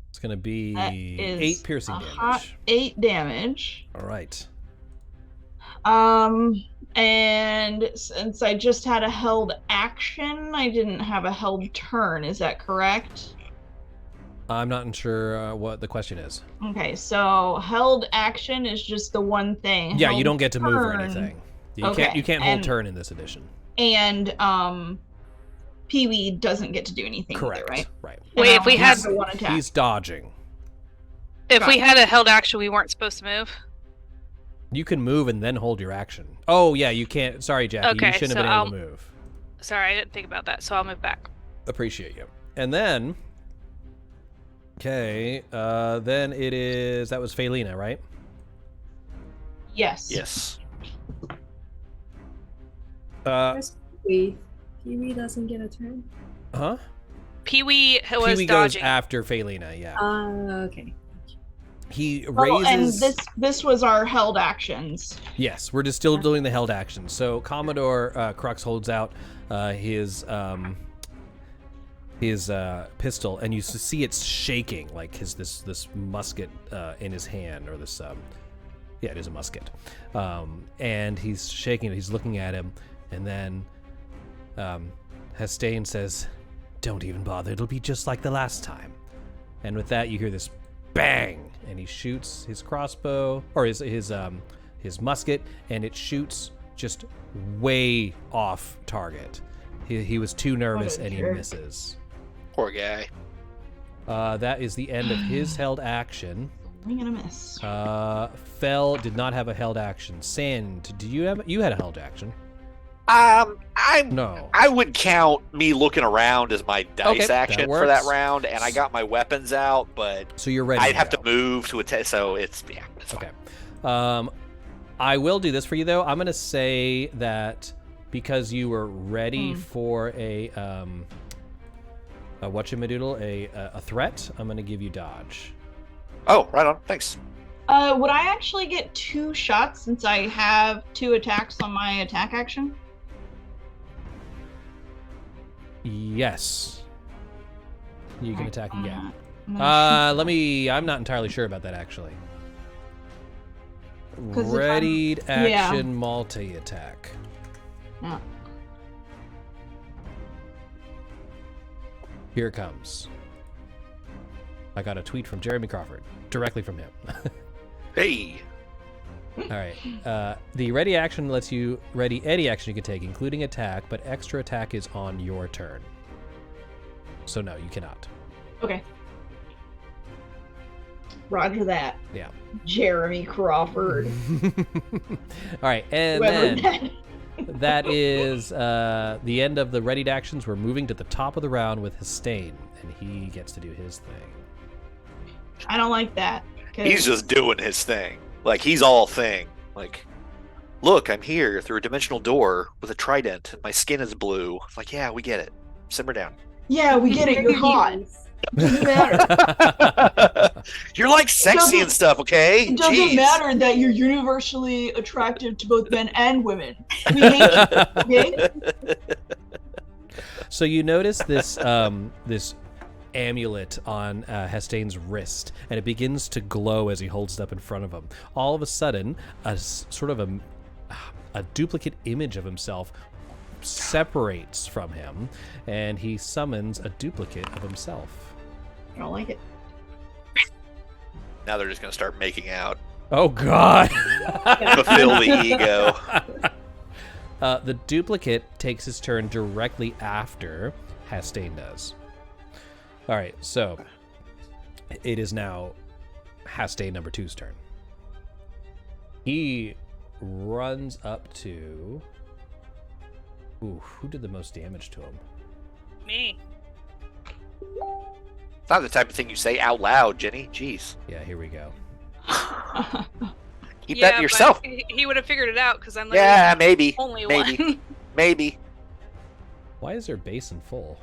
It's going to be That is 8 piercing a damage. hot 8 damage. All right. And since I just had a held action, I didn't have a held turn. Is that correct? I'm not sure what the question is. Okay, so held action is just the one thing. Yeah, you Held don't get to move or turn- anything. You Okay, can't hold and- turn in this edition. And Pee-wee doesn't get to do anything Correct. either, right? Right. And Wait, I if we only had- have the one attack. He's dodging. If we had a held action, we weren't supposed to move. You can move and then hold your action. Oh, yeah, you can't. Sorry, Jackie. Okay, you shouldn't so have been able to move. Sorry, I didn't think about that, so I'll move back. Appreciate you. And then... Okay, then it is... That was Felina, right? Yes. Yes. Pee-wee doesn't get a turn. Huh? Pee-wee was Pee-wee goes dodging. after Felina, yeah. Okay. He Oh, raises... and this was our held actions. Yes, we're just still doing the held action. So Commodore Crux holds out his pistol, and you see it's shaking, like this musket in his hand, or this yeah, it is a musket, and he's shaking it. He's looking at him, and then Hastane says, "Don't even bother. It'll be just like the last time." And with that, you hear this bang, and he shoots his crossbow or his musket, and it shoots just way off target. He was too nervous, and he misses. Poor guy. That is the end of his held action. I'm gonna miss. Fell did not have a held action. Sand, did you had a held action? No. I would count me looking around as my dice Okay, action that for that works. round, and I got my weapons out, but So you're ready. I'd have go. to move to attack. So it's it's Okay. fine. I will do this for you though. I'm gonna say that because you were ready for a whatchamadoodle, a threat, I'm gonna give you dodge. Oh, right on. Thanks. Would I actually get 2 shots since I have 2 attacks on my attack action? Yes. You can attack again. I'm gonna I'm not entirely sure about that actually. 'Cause if I'm- Readied yeah. action multi-attack. Yeah. Here it comes. I got a tweet from Jeremy Crawford, directly from him. Hey. All right. The ready action lets you ready any action you can take, including attack, but extra attack is on your turn. So no, you cannot. Okay. Roger that. Yeah. Jeremy Crawford. All right, and Whoever then that- that is the end of the readied actions. We're moving to the top of the round with Hastane, and he gets to do his thing. I don't like that. 'cause- He's just doing his thing. Like, he's all thing. Like, look, I'm here through a dimensional door with a trident, and my skin is blue. It's like, yeah, we get it. Simmer down. Yeah, we get it. You're hot. Doesn't matter. You're like sexy and stuff, okay? It doesn't Jeez. matter that you're universally attractive to both men and women. We hate you, okay? So you notice this this amulet on Hastane's wrist, and it begins to glow as he holds it up in front of him. All of a sudden, sort of a duplicate image of himself separates from him, and he summons a duplicate of himself. I don't like it. Now they're just going to start making out. Oh God! Fulfill the ego. The duplicate takes his turn directly after Hastane does. All right, so it is now Hastane number 2's turn. He runs up to... Ooh, who did the most damage to him? Me. It's not the type of thing you say out loud, Jenny. Jeez. Yeah, here we go. Keep that to yourself. But he would have figured it out because I'm like Yeah, maybe. only Maybe. one. Maybe. Why is there bass in full?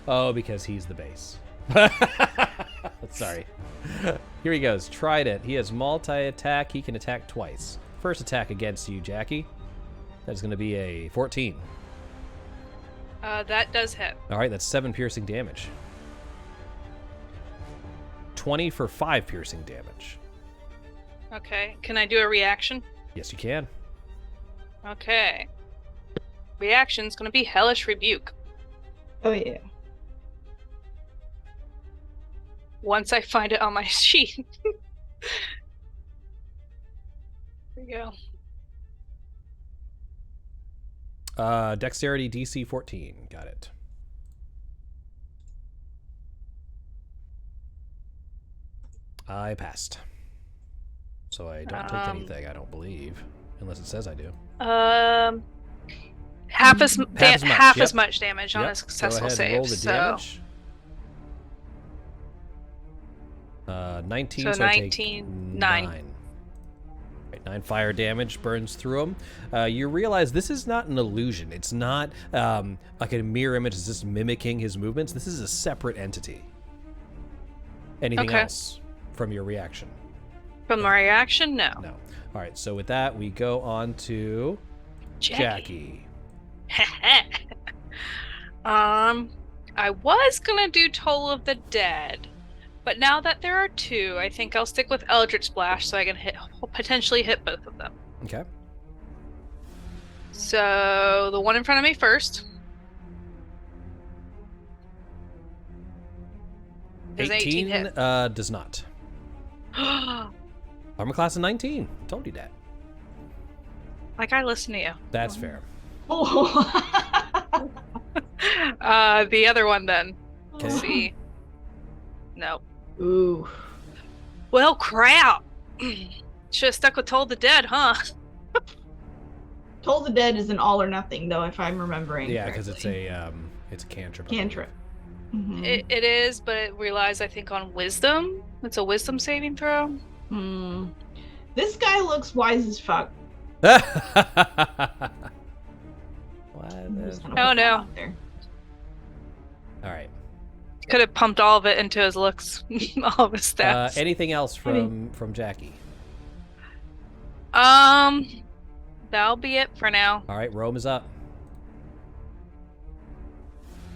Oh, because he's the bass. Sorry. Here he goes. Trident. He has multi-attack. He can attack twice. First attack against you, Jackie. That's going to be a 14. That does hit. All right, that's 7 piercing damage. 20 for 5 piercing damage. Okay. Can I do a reaction? Yes, you can. Okay. Reaction's gonna be Hellish Rebuke. Oh yeah. Once I find it on my sheet. There we go. Dexterity DC 14. Got it. I passed. so I don't take anything. I don't believe, unless it says I do. Half as Yep. much damage on a successful Go ahead save. and roll the so damage. 19. So So I 19, take 9. 9. Right, 9 fire damage burns through him. You realize this is not an illusion. It's not like a mirror image. It's just mimicking his movements. This is a separate entity. Anything else from your reaction? From my reaction, no. No. All right. So with that, we go on to Jackie. I was gonna do Toll of the Dead, but now that there are 2, I think I'll stick with Eldritch Splash so I can potentially hit both of them. Okay. So the one in front of me first. Does 18 hit? Does not. Armor class of 19. Told you that. Like I listen to you. That's fair. The other one then. Okay. Let's see. No. Ooh. Well, crap. Should have stuck with Toll the Dead, huh? Toll the Dead is an all or nothing, though, if I'm remembering. Yeah, because correctly. it's a cantrip. Cantrip. Mm-hmm. It is, but it relies, I think, on wisdom. It's a wisdom saving throw. This guy looks wise as fuck. Oh no. All right. Could have pumped all of it into his looks, all of his stats. Anything else from Jackie? That'll be it for now. All right, Rome is up.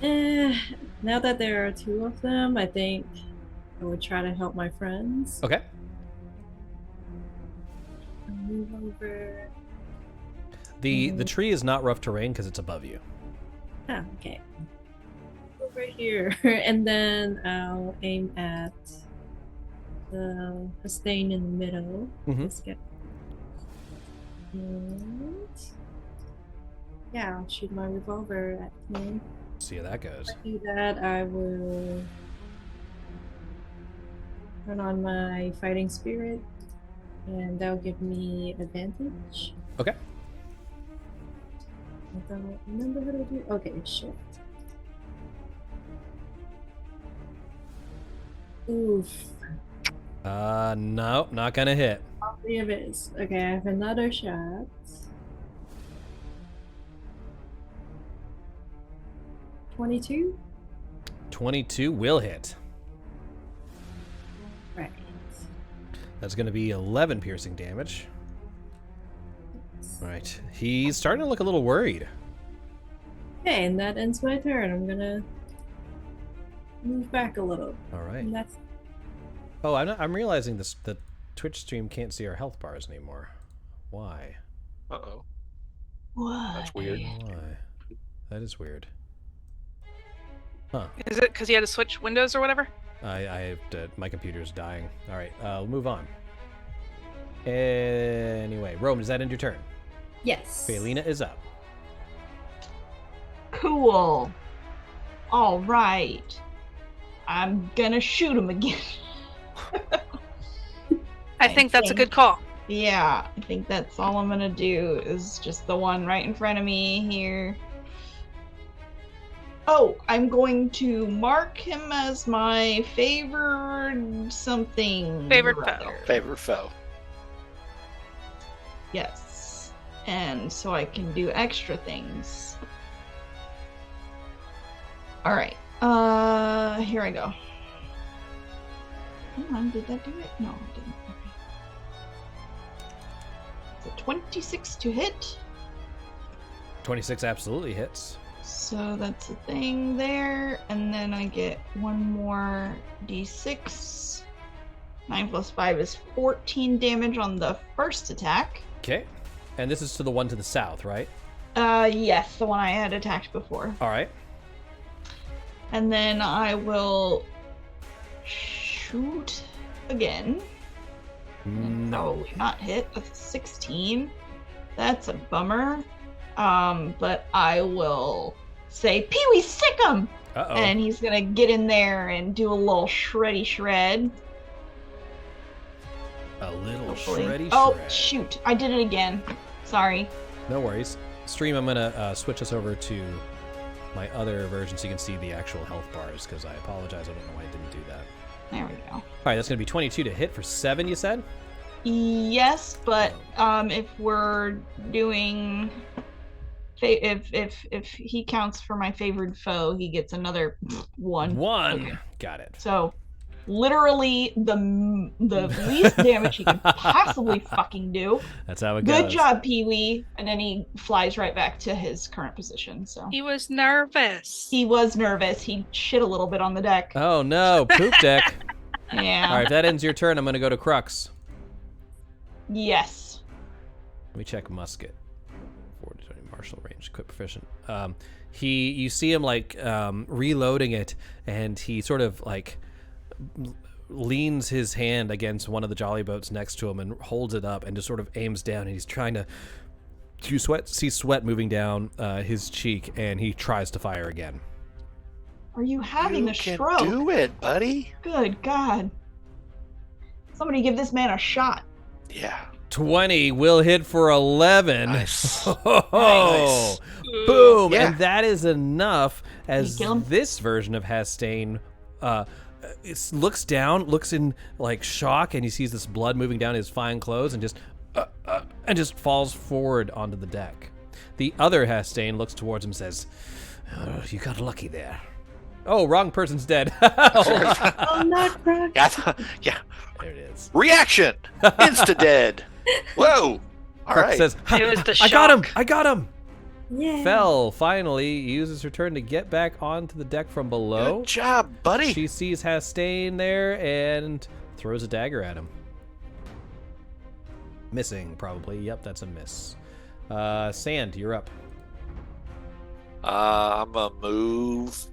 Now that there are 2 of them, I think I would try to help my friends. Okay. Move over. The tree is not rough terrain because it's above you. Oh, okay. Over here, and then I'll aim at the stain in the middle. Mm-hmm. Let's get. And yeah, I'll shoot my revolver at him. See how that goes. If I do that, I will turn on my fighting spirit, and that'll give me advantage. Okay. I don't remember what I do. Okay, shit. Oof. No, not gonna hit. All 3 of it. Okay, I have another shot. $22? 22 will hit. Right. That's gonna be 11 piercing damage. All right. He's starting to look a little worried. Okay, and that ends my turn. I'm gonna move back a little. All right. And that's Oh, I'm realizing this. The Twitch stream can't see our health bars anymore. Why? Uh-oh. What? That's weird. Why? That is weird. Huh. Is it because you had to switch windows or whatever? I have to, my computer's dying. All right, we'll move on. Anyway, Rome, does that end your turn? yes. Faelina is up. Cool. All right. I'm gonna shoot him again. I think that's a good call. Yeah, I think that's all I'm gonna do is just the one right in front of me here. Oh, I'm going to mark him as my favored something. Favored or foe. other. Favorite foe. Yes. And so I can do extra things. Alright. Here I go. Come on, did that do it? No, it didn't. Okay. So 26 to hit. 26 absolutely hits. So that's a thing there. And then I get one more d6. 9 plus 5 is 14 damage on the first attack. Okay. And this is to the one to the south, right? Yes, the one I had attacked before. All right. And then I will shoot again. No. Probably not hit. That's 16. That's a bummer. But I will say, Pee-wee, sick him! Uh-oh. And he's gonna get in there and do a little shreddy shred. A little Hopefully. shreddy Oh, shred. shoot. I did it again. Sorry. No worries. Stream, I'm going to switch us over to my other version so you can see the actual health bars, because I apologize. I don't know why I didn't do that. There we go. All right, that's going to be 22 to hit for 7, you said? Yes, but if we're doing... If he counts for my favored foe, he gets another 1. 1. Okay. Got it. So, literally the least damage he could possibly fucking do. That's how it goes. Good job, Pee-wee. And then he flies right back to his current position. So He was nervous. he was nervous. He shit a little bit on the deck. Oh, no. Poop deck. Yeah. All right, if that ends your turn, I'm going to go to Crux. Yes. Let me check musket. 40 martial range, equip proficient. You see him like reloading it, and he sort of like leans his hand against one of the jolly boats next to him and holds it up and just sort of aims down, and he's trying to see sweat moving down his cheek, and he tries to fire again. Are you having a can stroke? do it, buddy. Good God. Somebody give this man a shot. Yeah. 20 will hit for 11. Nice. Oh, Nice. boom! Yeah. And that is enough. As kill him? this version of Hastane looks down, looks in like shock, and he sees this blood moving down his fine clothes, and just falls forward onto the deck. The other Hastane looks towards him and says, "Oh, you got lucky there." Oh, wrong person's dead. Oh, not Brock. Yeah. There it is. Reaction. Insta dead. Whoa. All Crux right. says, It was the I got him! shock. I got him! Yeah. Fell finally uses her turn to get back onto the deck from below. Good job, buddy. She sees Hastane there and throws a dagger at him. Missing, probably. Yep, that's a miss. Sand, you're up. I'm gonna move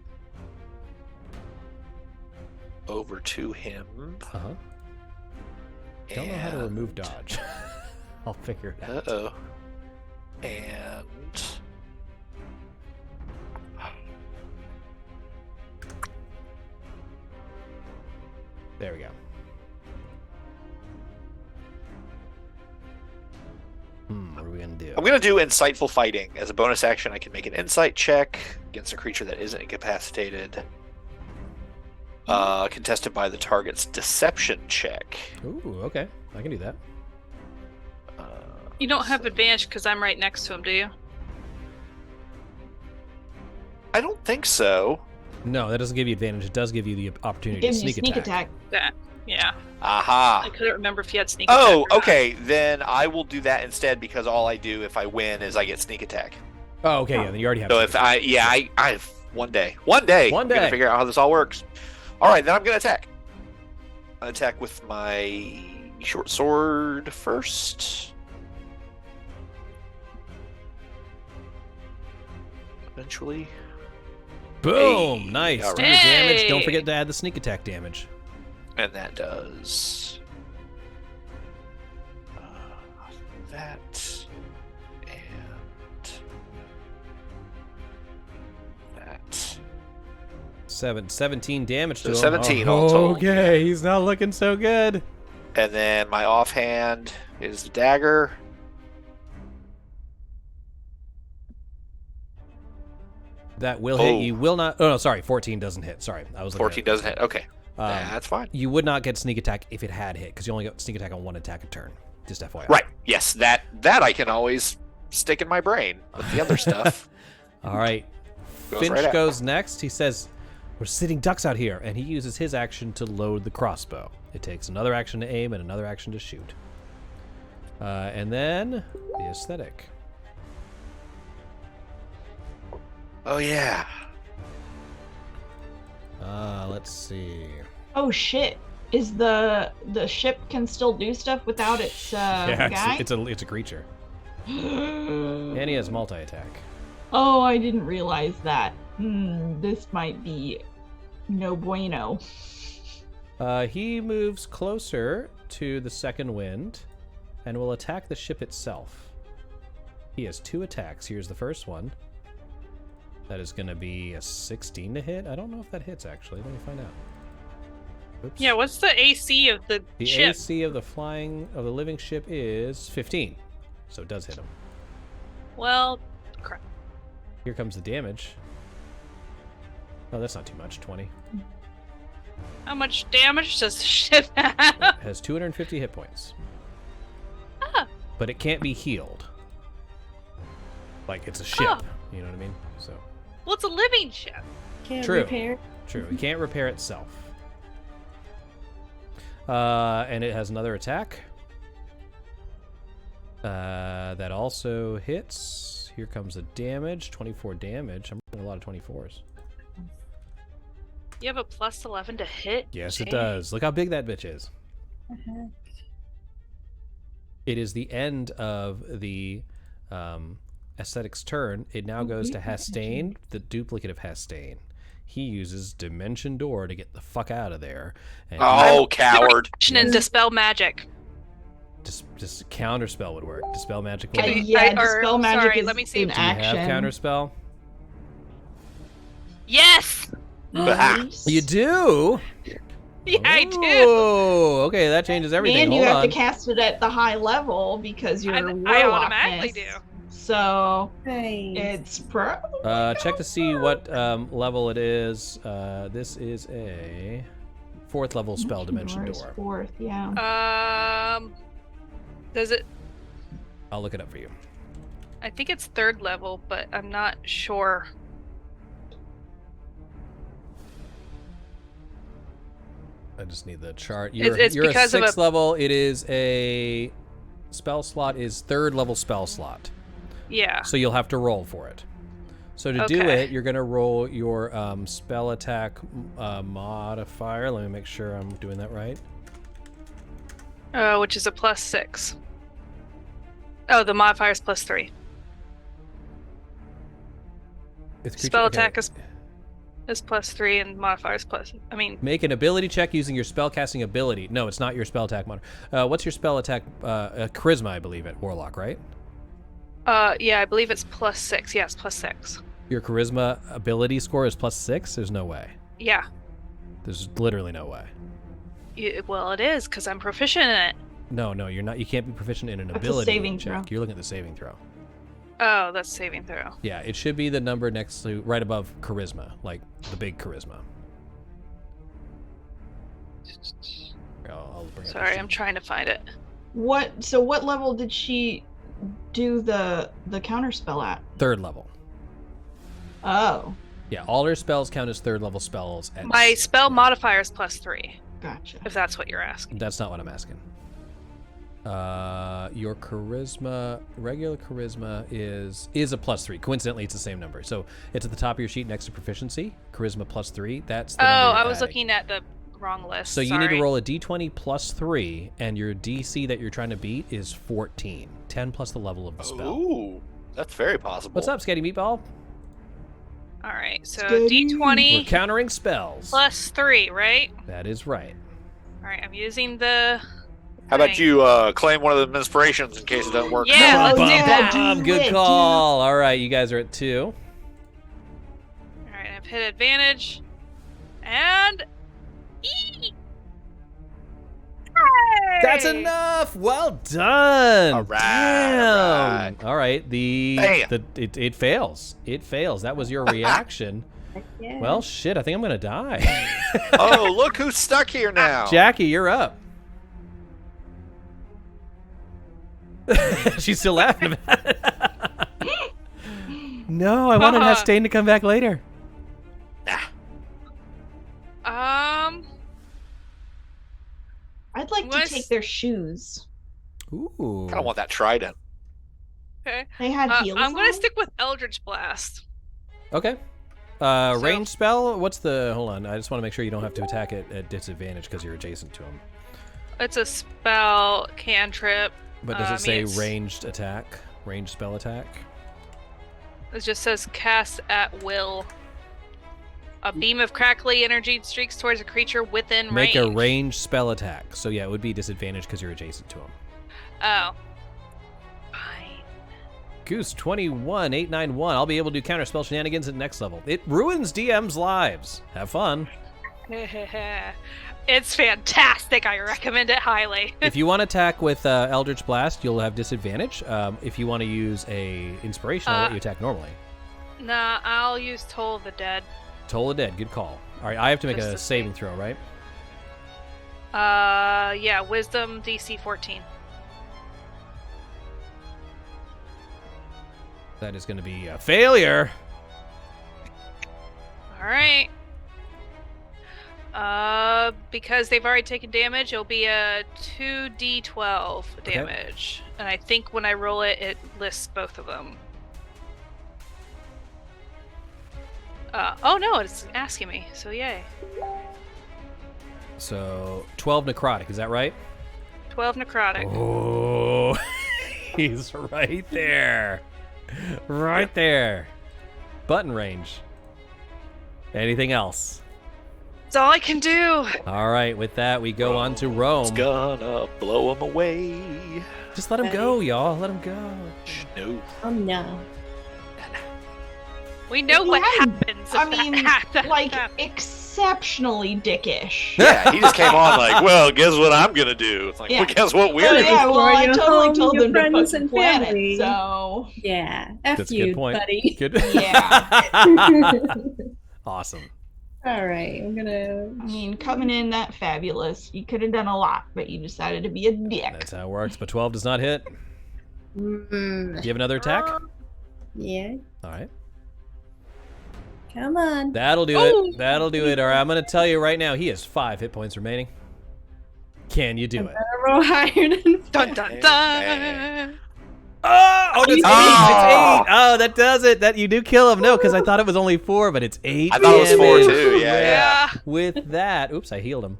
over to him. Uh-huh. Don't know how to remove dodge. I'll figure it out. Uh-oh. And There we go. What are we going to do? I'm gonna do insightful fighting. As a bonus action, I can make an insight check against a creature that isn't incapacitated. Contested by the target's deception check. Ooh, okay. I can do that. You don't have advantage because I'm right next to him, do you? I don't think so. No, that doesn't give you advantage. It does give you the opportunity Gives to you sneak attack. Yeah. Aha. I couldn't remember if you had sneak Oh, attack or not. okay. Then I will do that instead because all I do if I win is I get sneak attack. Oh, okay, yeah, then you already have So sneak if attack. I have one day. One day. I'm gonna figure out how this all works. All right, then I'm gonna attack. I attack with my short sword first. Eventually. Boom! Hey, Nice. all Do right. your damage. Don't Hey! forget to add the sneak attack damage. And that does that and that. 17 damage to So him. 17 all told. Okay, he's not looking so good. And then my offhand is the dagger. That will hit. Oh. You will not. Oh no, sorry. 14 doesn't hit. Sorry, I was looking 14 doesn't hit. Okay. at- That's fine. You would not get sneak attack if it had hit, because you only get sneak attack on one attack a turn. Just FYI. Right. Yes, that I can always stick in my brain with the other stuff. All right. Goes Finch right out. goes next. He says, "We're sitting ducks out here," and he uses his action to load the crossbow. It takes another action to aim and another action to shoot. And then the aesthetic. Oh yeah. Let's see. Oh shit! Is the ship can still do stuff without its Yeah, guy? it's a creature, and he has multi-attack. Oh, I didn't realize that. This might be no bueno. He moves closer to the second wind and will attack the ship itself. He has 2 attacks. Here's the first one. That is going to be a 16 to hit. I don't know if that hits, actually. Let me find out. Oops. Yeah, what's the AC of the The ship? AC of the living ship is 15, so it does hit him. Well, crap. Here comes the damage. Oh, that's not too much. 20. How much damage does the ship It have? has 250 hit points. Ah. But it can't be healed. Like it's a ship. Oh. You know what I mean? So. Well, it's a living ship. Can't True. repair. True. It can't repair itself. And it has another attack. That also hits. Here comes the damage. 24 damage. I'm rolling a lot of 24s. You have a plus 11 to hit? Yes, it Dang. does. Look how big that bitch is. Uh-huh. It is the end of the aesthetic's turn. It now goes to Hastane, the duplicate of Hastane. He uses Dimension Door to get the fuck out of there. And Oh, coward. And dispel magic. just counterspell would work. Dispel magic would work. Okay. Yeah, or- dispel magic sorry, is let me see. in Do Do you action. have counterspell? Yes! Nice. You do? Yeah, I do. Oh, okay, that changes everything. And you Hold have on. to cast it at the high level because you're I automatically do. So Nice. it's pro. Check to see what level it is. This is a 4th level spell, Dimension is Door. 4th, yeah. Does it? I'll look it up for you. I think it's 3rd level, but I'm not sure. I just need the chart. It's You're a because of 6th level. It is a spell slot is 3rd level spell slot. Yeah. So you'll have to roll for it. So to do Okay. it, you're going to roll your spell attack modifier. Let me make sure I'm doing that right. Which is a plus 6. Oh, the modifier is plus 3. It's creature- Spell okay. attack is plus 3 and modifier is plus. I mean, Make an ability check using your spellcasting ability. No, it's not your spell attack modifier. What's your spell attack? Charisma, I believe, at Warlock, right? yeah, I believe it's plus 6. Yes, plus 6. Your charisma ability score is plus 6? There's no way. Yeah. There's literally no way. Well, it is because I'm proficient in it. No, you're not. You can't be proficient in an That's a ability saving check. throw. You're looking at the saving throw. Oh, that's saving throw. Yeah, it should be the number next to, right above charisma, like the big charisma. I'll bring up the Sorry, sheet. I'm trying to find it. So what level did she do the counter spell at? 3rd level. Oh, Yeah, all her spells count as 3rd level spells. My spell modifier is plus 3, gotcha. if that's what you're asking. That's not what I'm asking. Your charisma, regular charisma is a plus 3. Coincidentally, it's the same number. So it's at the top of your sheet next to proficiency. Charisma plus 3. That's the Oh, number I you're was adding. looking at the wrong list. So you need to Sorry. roll a d20 plus 3, and your DC that you're trying to beat is 14. 10 plus the level of the spell. Ooh, that's very possible. What's up, Scatty Meatball? All right, so Steady. We're D20 countering spells. plus 3, right? That is right. All right, I'm using the. How about thing. you claim one of the inspirations in case it doesn't work? Yeah, let's Oh, do yeah, that. do Good it, call. All right, you guys are at 2. All right, I've hit advantage, and. Eee! That's Hey! enough. Well done. All right, Damn. all right. It fails. It fails. That was your reaction. Yeah. Well, shit. I think I'm gonna die. Oh, look who's stuck here now. Jackie, you're up. She's still laughing about it. No, I wanted Hastane to come back later. I'd like to Was- take their shoes. Ooh. I don't want that trident. Okay. They had heels. I'm gonna on? stick with Eldritch Blast. Okay. Range spell. What's the? Hold on. I just want to make sure you don't have to attack it at disadvantage because you're adjacent to him. It's a spell cantrip. But does I it say mean, it's- ranged attack? Ranged spell attack? It just says cast at will. A beam of crackly energy streaks towards a creature within Make range. a ranged spell attack. So yeah, it would be disadvantage because you're adjacent to him. Oh. Fine. Goose 21891. I'll be able to do counter spell shenanigans at next level. It ruins DM's lives. Have fun. It's fantastic. I recommend it highly. If you want to attack with Eldritch Blast, you'll have disadvantage. If you want to use a inspiration, I'll let you attack normally. Nah, I'll use Toll of the Dead. Toll of the Dead, good call. All right, I have to make Just a to saving see. throw, right? Yeah, Wisdom DC 14. That is going to be a failure. All right. Because they've already taken damage, it'll be a 2d12 damage. And I think when I roll it, it lists both of them. Oh no, it's asking me, so yay. So 12 necrotic, is that right? 12 necrotic. Oh, he's right there. Right there. Button range. Anything else? That's all I can do. All right, with that, we go on to Rome. It's gonna blow him away. Just let him go, y'all. Let him go. No. Oh no. We know what happens. I mean, like, happens. exceptionally dickish. Yeah, he just came on like, well, guess what I'm gonna do? It's like, Yeah. well, guess what we're Oh, doing? yeah, well, I Your totally home, told your them to fuck friends the and planet, family. so... Yeah. F That's a you, good point. buddy. Good. Yeah. Awesome. All right, I'm gonna. I mean, coming in that fabulous, you could have done a lot, but you decided to be a dick. That's how it works, but 12 does not hit. Do you have another attack? Yeah. All right. Come on. That'll do it. That'll do it. All right, I'm going to tell you right now, he has 5 hit points remaining. Can you do it? Better roll higher than Dun dun dun. Oh, it's 8. Oh! It's 8. Oh, that does it. That you do kill him. No, because I thought it was only 4, but it's 8. I thought it was 4 damage. too. Yeah. With that, oops, I healed him.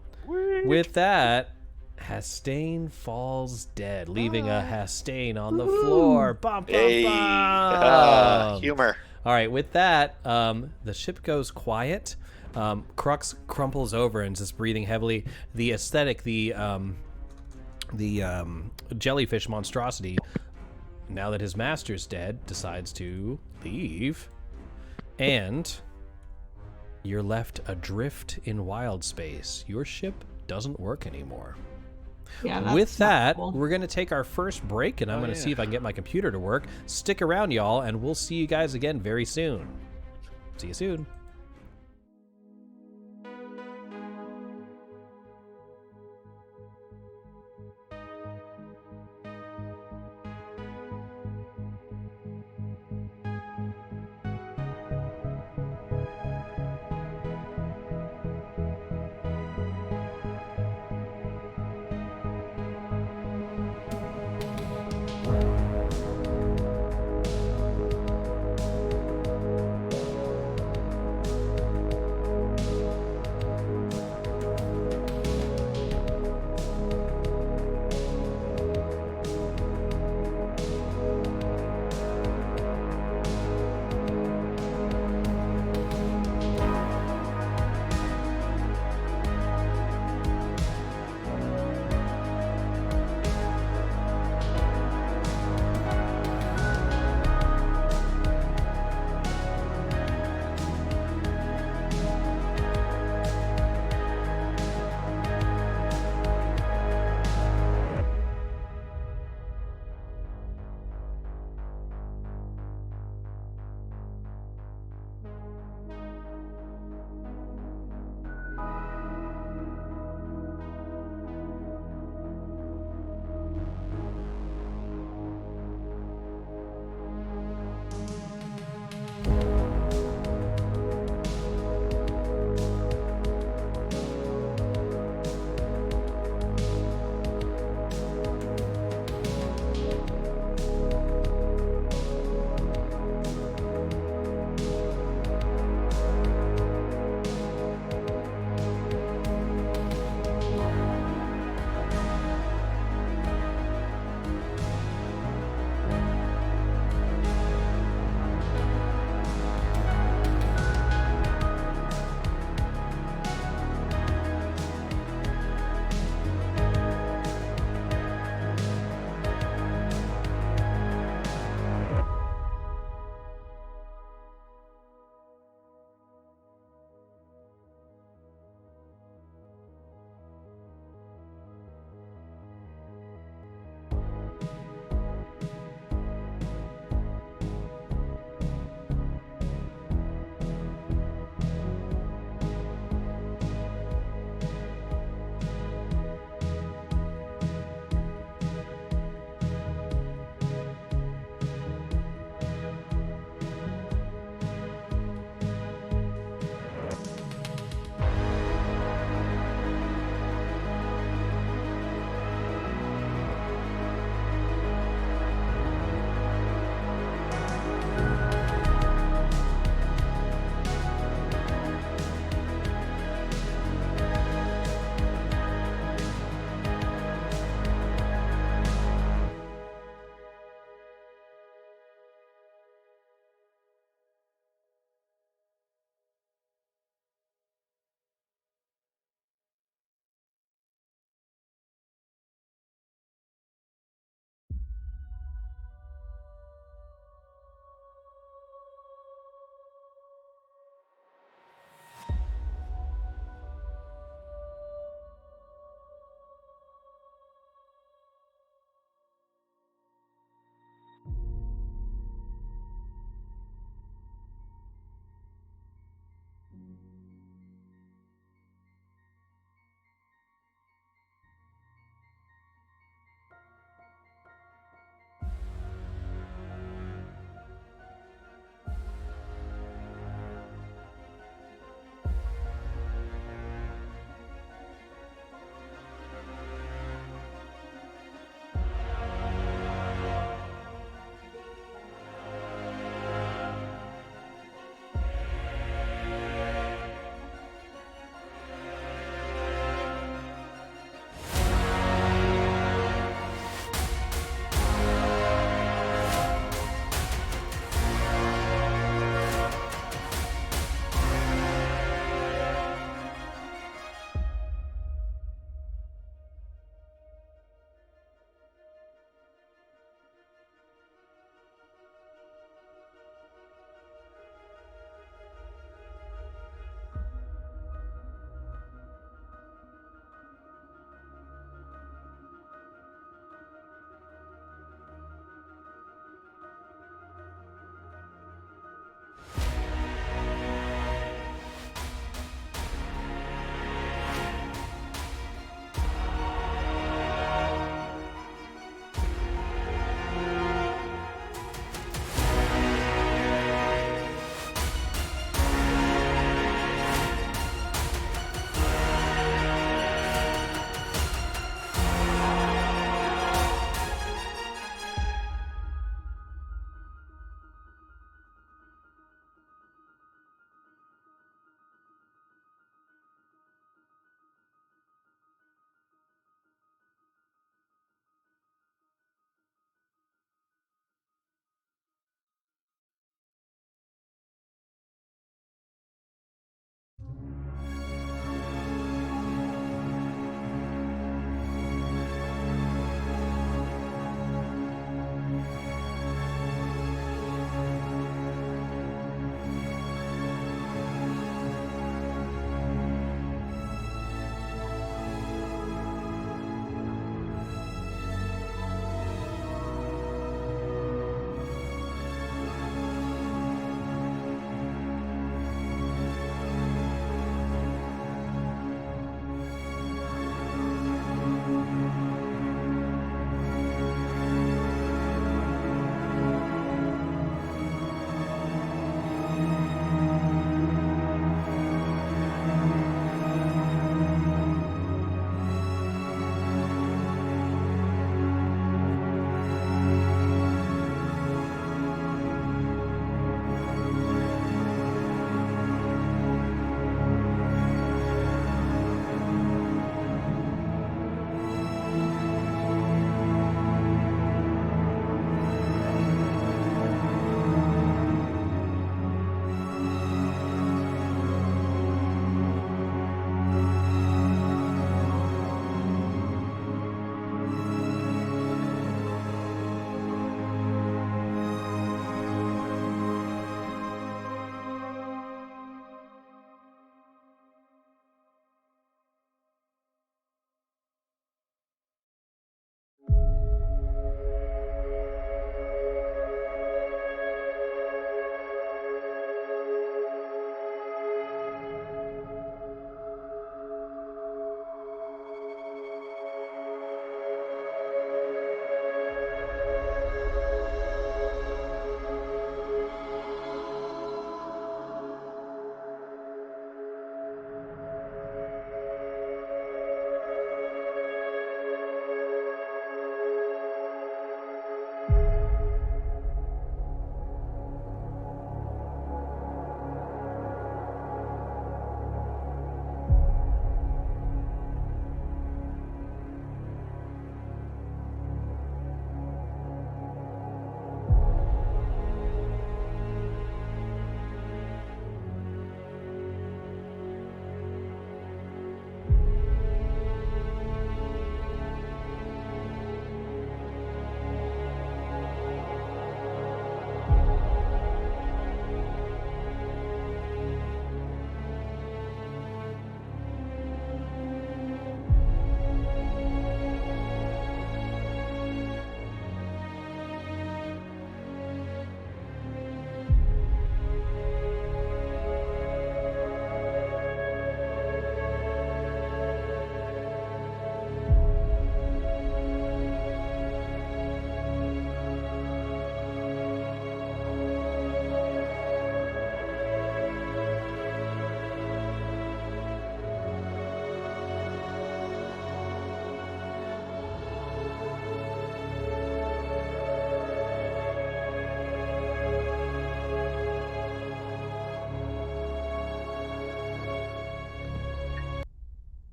With that, Hastane falls dead, leaving a Hastane on the floor. Bum, bum, Hey. bum. Humor. All right, with that, the ship goes quiet. Crux crumples over and is just breathing heavily. The aesthetic, the jellyfish monstrosity, now that his master's dead, decides to leave. And you're left adrift in Wildspace. Your ship doesn't work anymore. Yeah, that's With not that, cool. we're going to take our first break, and I'm going to see if I can get my computer to work. Stick around, y'all, and we'll see you guys again very soon. See you soon.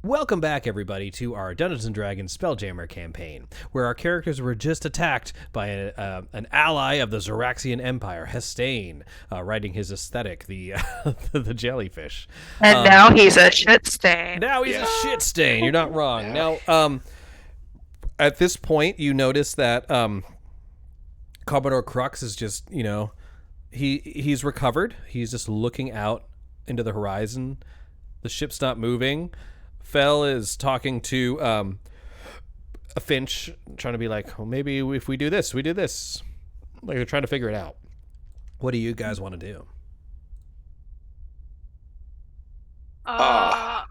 Welcome back, everybody, to our Dungeons & Dragons Spelljammer campaign, where our characters were just attacked by an ally of the Xaryxian Empire, Hestane, riding his aesthetic, the the jellyfish. And now he's a shit stain. Now he's a shit stain. You're not wrong. Now, at this point, you notice that Commodore Crux is just, he's recovered. He's just looking out into the horizon. The ship's not moving. Fell is talking to a Finch, trying to be like, well, maybe if we do this, we do this. Like, they're trying to figure it out. What do you guys want to do? I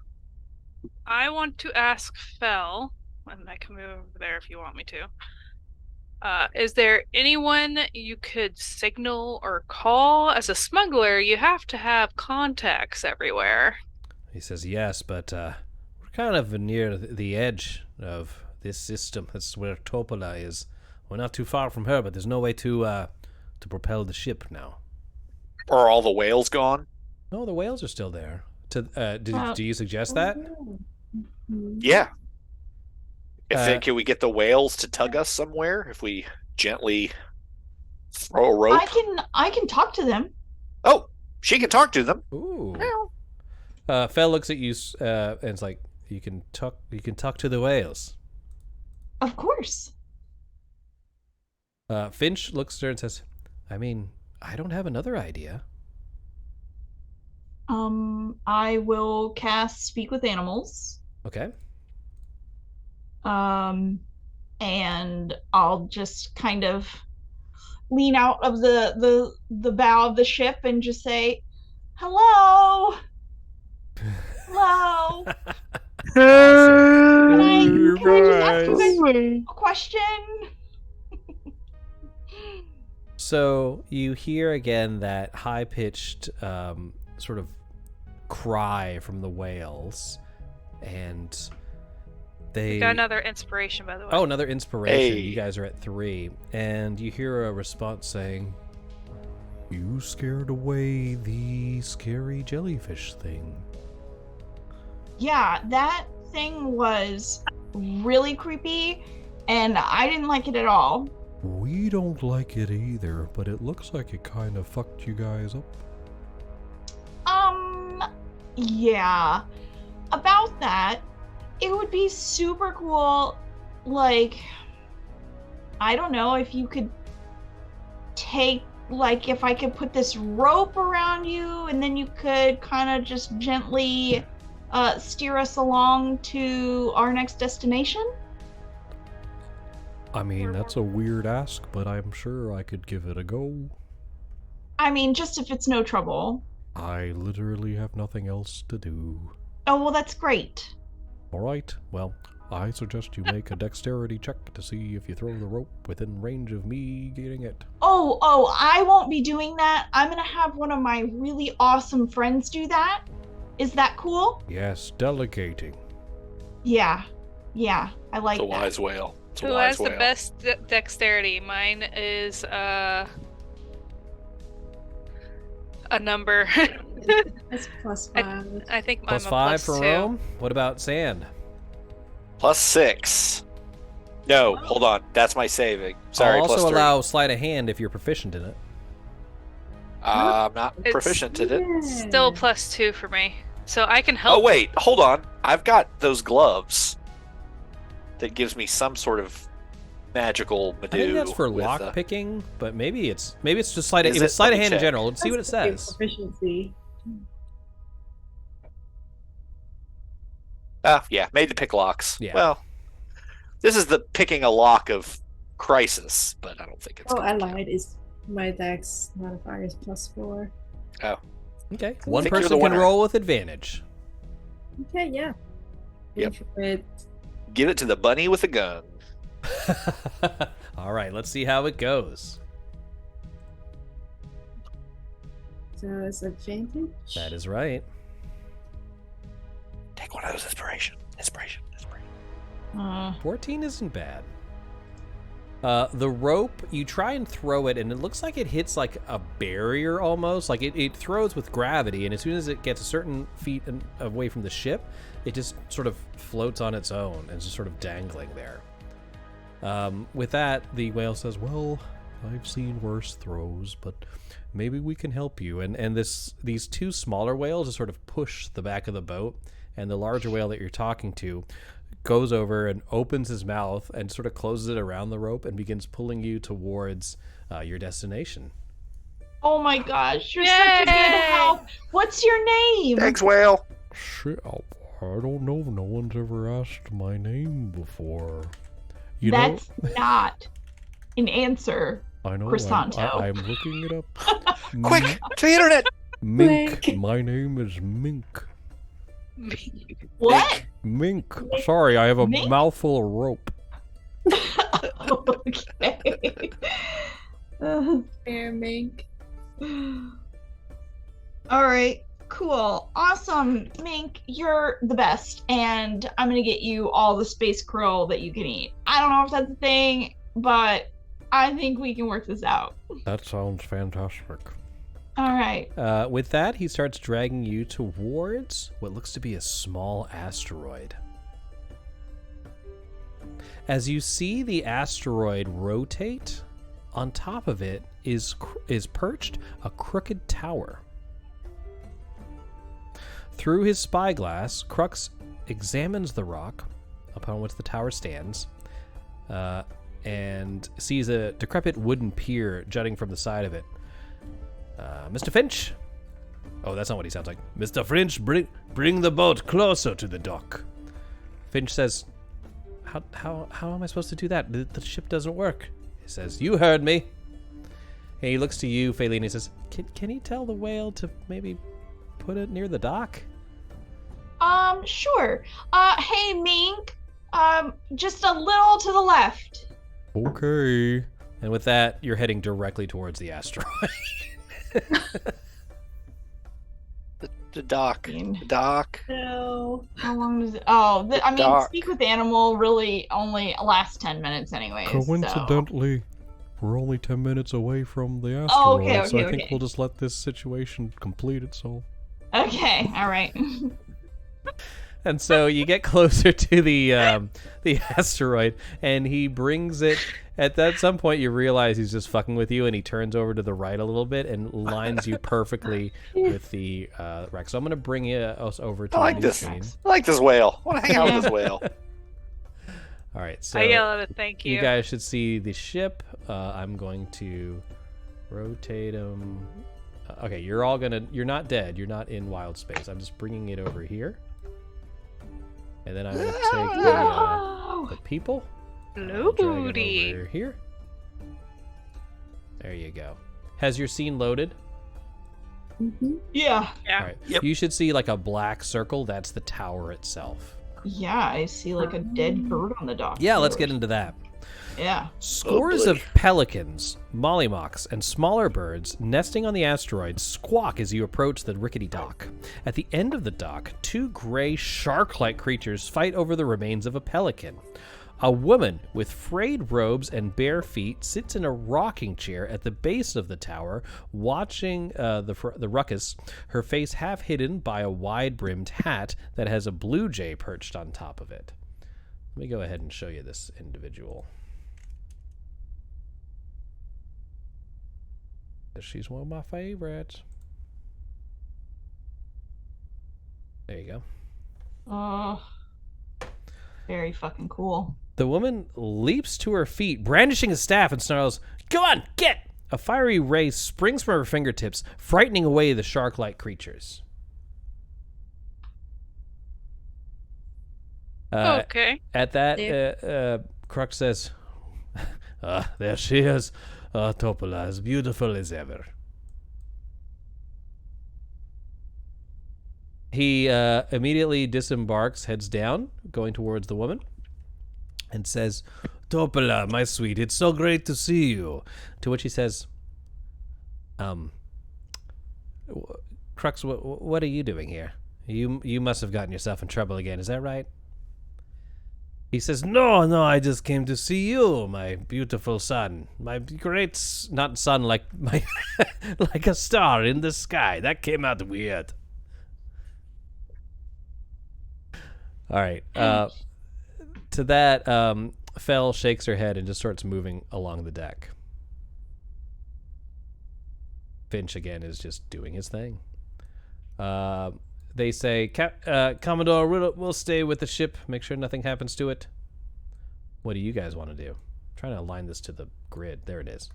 want to ask Fell, and I can move over there if you want me to. Is there anyone you could signal or call? As a smuggler, you have to have contacts everywhere. He says yes, but we're kind of near the edge of this system. That's where Topolah is. We're not too far from her, but there's no way to propel the ship now. Are all the whales gone? No, the whales are still there. Do you suggest that? Yeah. Can we get the whales to tug us somewhere if we gently throw a rope? I can talk to them. Oh, she can talk to them. Ooh. Fell looks at you and it's like, you can talk to the whales. Of course. Finch looks at her and says, I mean, I don't have another idea. I will cast Speak with Animals. Okay. And I'll just kind of lean out of the bow of the ship and just say, hello. Hello. Can I just ask you guys a question? So you hear again that high-pitched sort of cry from the whales, and they got another inspiration, by the way. Oh, another inspiration. Hey. You guys are at 3, and you hear a response saying, "You scared away the scary jellyfish thing." Yeah, that thing was really creepy, and I didn't like it at all. We don't like it either, but it looks like it kind of fucked you guys up. Yeah. About that, it would be super cool, like, I don't know, if you could if I could put this rope around you, and then you could kind of just gently steer us along to our next destination? I mean, that's a weird ask, but I'm sure I could give it a go. I mean, just if it's no trouble. I literally have nothing else to do. Oh, well, that's great. All right, well, I suggest you make a dexterity check to see if you throw the rope within range of me getting it. Oh, I won't be doing that. I'm going to have one of my really awesome friends do that. Is that cool? Yes, delegating. Yeah, I like It's a that. wise whale. Who has the best dexterity? Mine is a number. That's +5. I think mine +5 for +2. Rome? What about Sand? +6. No, hold on. That's my saving. Sorry, I'll also +3. allow sleight of hand if you're proficient in it. I'm not It's proficient in it. Still +2 for me. So I can help. Oh, wait. Hold on. I've got those gloves that gives me some sort of magical I think that's for with, lock picking, but maybe it's just sleight of Is if it? it's sleight Let of me hand in check. general. Let's see what it That's says. Proficiency. Yeah, made to pick locks. Yeah. Well, this is the picking a lock of crisis, but I don't think it's. Oh, gonna I count. lied. Is my dex modifier is +4. Okay. One think you're person the can winner. roll with advantage. Okay, yeah. Yep. It, Give it to the bunny with a gun. All right, let's see how it goes. so it's advantage. That is right. Take one of those inspiration. 14 isn't bad. The rope, you try and throw it, and it looks like it hits like a barrier almost. Like it throws with gravity, and as soon as it gets a certain feet away from the ship, it just sort of floats on its own and just sort of dangling there. With that, the whale says, well, I've seen worse throws, but maybe we can help you. And these two smaller whales just sort of push the back of the boat, and the larger whale that you're talking to goes over and opens his mouth and sort of closes it around the rope and begins pulling you towards your destination. Oh my gosh, you're such a good help. What's your name? Thanks, whale. Shit, I don't know. No one's ever asked my name before. That's not an answer. I know. Croissanto. I'm looking it up. Quick, to the internet. Mink. My name is Mink. What? Mink. Sorry, I have a Mink? mouthful of rope. Okay. Fair mink. All right. Cool. Awesome. Mink, you're the best. And I'm going to get you all the space krill that you can eat. I don't know if that's a thing, but I think we can work this out. That sounds fantastic. All right. With that, he starts dragging you towards what looks to be a small asteroid. As you see the asteroid rotate, on top of it is perched a crooked tower. Through his spyglass, Crux examines the rock upon which the tower stands, and sees a decrepit wooden pier jutting from the side of it. Mr. Finch? Oh, that's not what he sounds like. Mr. Finch, bring the boat closer to the dock. Finch says, How am I supposed to do that? The ship doesn't work. He says, you heard me. And he looks to you, Faylene, and he says, can you tell the whale to maybe put it near the dock? Sure. Hey, Mink. Just a little to the left. Okay. And with that, you're heading directly towards the asteroid. The dock. The dock. No. How long does it? Oh, I mean, dock. Speak with Animal really only lasts 10 minutes anyways. Coincidentally, we're only 10 minutes away from the asteroid, Oh, okay, so I okay, think okay. we'll just let this situation complete itself. Okay, all right. And so you get closer to the asteroid, and he brings it. At some point, you realize he's just fucking with you, and he turns over to the right a little bit and lines you perfectly with the wreck. So I'm going to bring us over to I like the this. screen. I like this whale. I want to hang out with this whale. All right, so I yell at it, thank you. you guys should see the ship. I'm going to rotate him. Okay, you're not dead. You're not in Wildspace. I'm just bringing it over here. And then I'm going to take the people. Drag it Loody. over here. There you go. Has your scene loaded? Mm-hmm. Yeah. Yeah. All right. Yep. You should see like a black circle. That's the tower itself. Yeah, I see like a dead bird on the dock. Yeah, let's get into that. Yeah. Scores boy. of pelicans, mollymocks, and smaller birds nesting on the asteroid squawk as you approach the rickety dock. At the end of the dock, two gray shark-like creatures fight over the remains of a pelican. A woman with frayed robes and bare feet sits in a rocking chair at the base of the tower, watching the ruckus, her face half hidden by a wide-brimmed hat that has a blue jay perched on top of it. Let me go ahead and show you this individual. She's one of my favorites. There you go. Oh, very fucking cool. The woman leaps to her feet, brandishing a staff, and snarls, "Go on, get!" A fiery ray springs from her fingertips, frightening away the shark-like creatures. Okay. At that, Crux says, there she is. Topolah, as beautiful as ever. He immediately disembarks, heads down, going towards the woman, and says, "Topolah, my sweet, it's so great to see you." To which he says, Crux, what are you doing here? You must have gotten yourself in trouble again, is that right? He says, no, I just came to see you, my beautiful son. My great, not son, like my, like a star in the sky. That came out weird. All right. To that, Fel shakes her head and just starts moving along the deck. Finch, again, is just doing his thing. They say, Commodore, we'll stay with the ship, make sure nothing happens to it. What do you guys want to do? I'm trying to align this to the grid. There it is.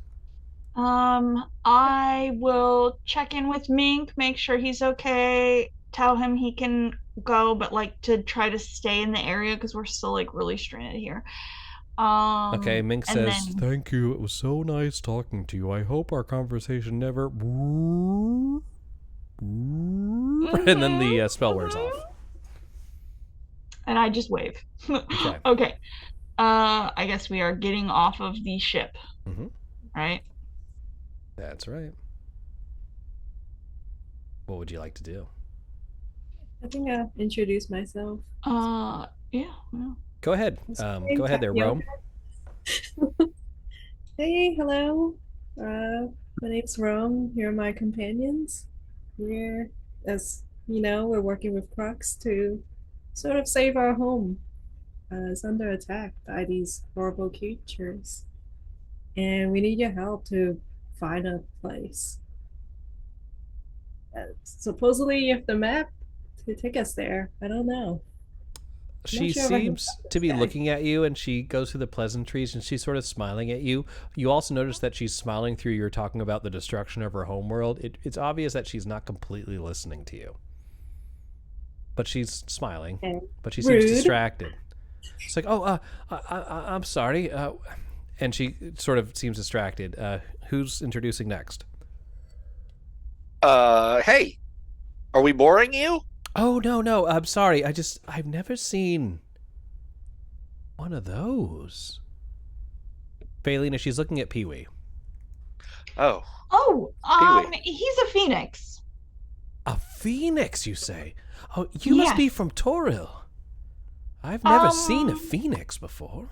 I will check in with Mink, make sure he's okay, tell him he can go, but like to try to stay in the area because we're still like really stranded here. Okay, Mink says, thank you. It was so nice talking to you. I hope our conversation never... And then the spell wears off. And I just wave. Okay. Okay. I guess we are getting off of the ship. Mm-hmm. Right? That's right. What would you like to do? I think I'll introduce myself. Yeah. Go ahead. Go ahead there, Rome. Hey, hello. My name's Rome. Here are my companions. We're, as you know, we're working with Crux to sort of save our home. It's under attack by these horrible creatures. And we need your help to find a place. Supposedly you have the map to take us there. I don't know. She seems to be looking at you, and she goes through the pleasantries, and she's sort of smiling at you. You also notice that she's smiling through you're talking about the destruction of her homeworld. It's obvious that she's not completely listening to you. But she's smiling, Okay. but she seems distracted. It's like, I'm sorry. And she sort of seems distracted. Who's introducing next? Hey, are we boring you? Oh, no, I'm sorry. I've never seen one of those. Phaelina, she's looking at Pee-wee. Oh. Oh, he's a phoenix. A phoenix, you say? Oh, you must be from Toril. I've never seen a phoenix before.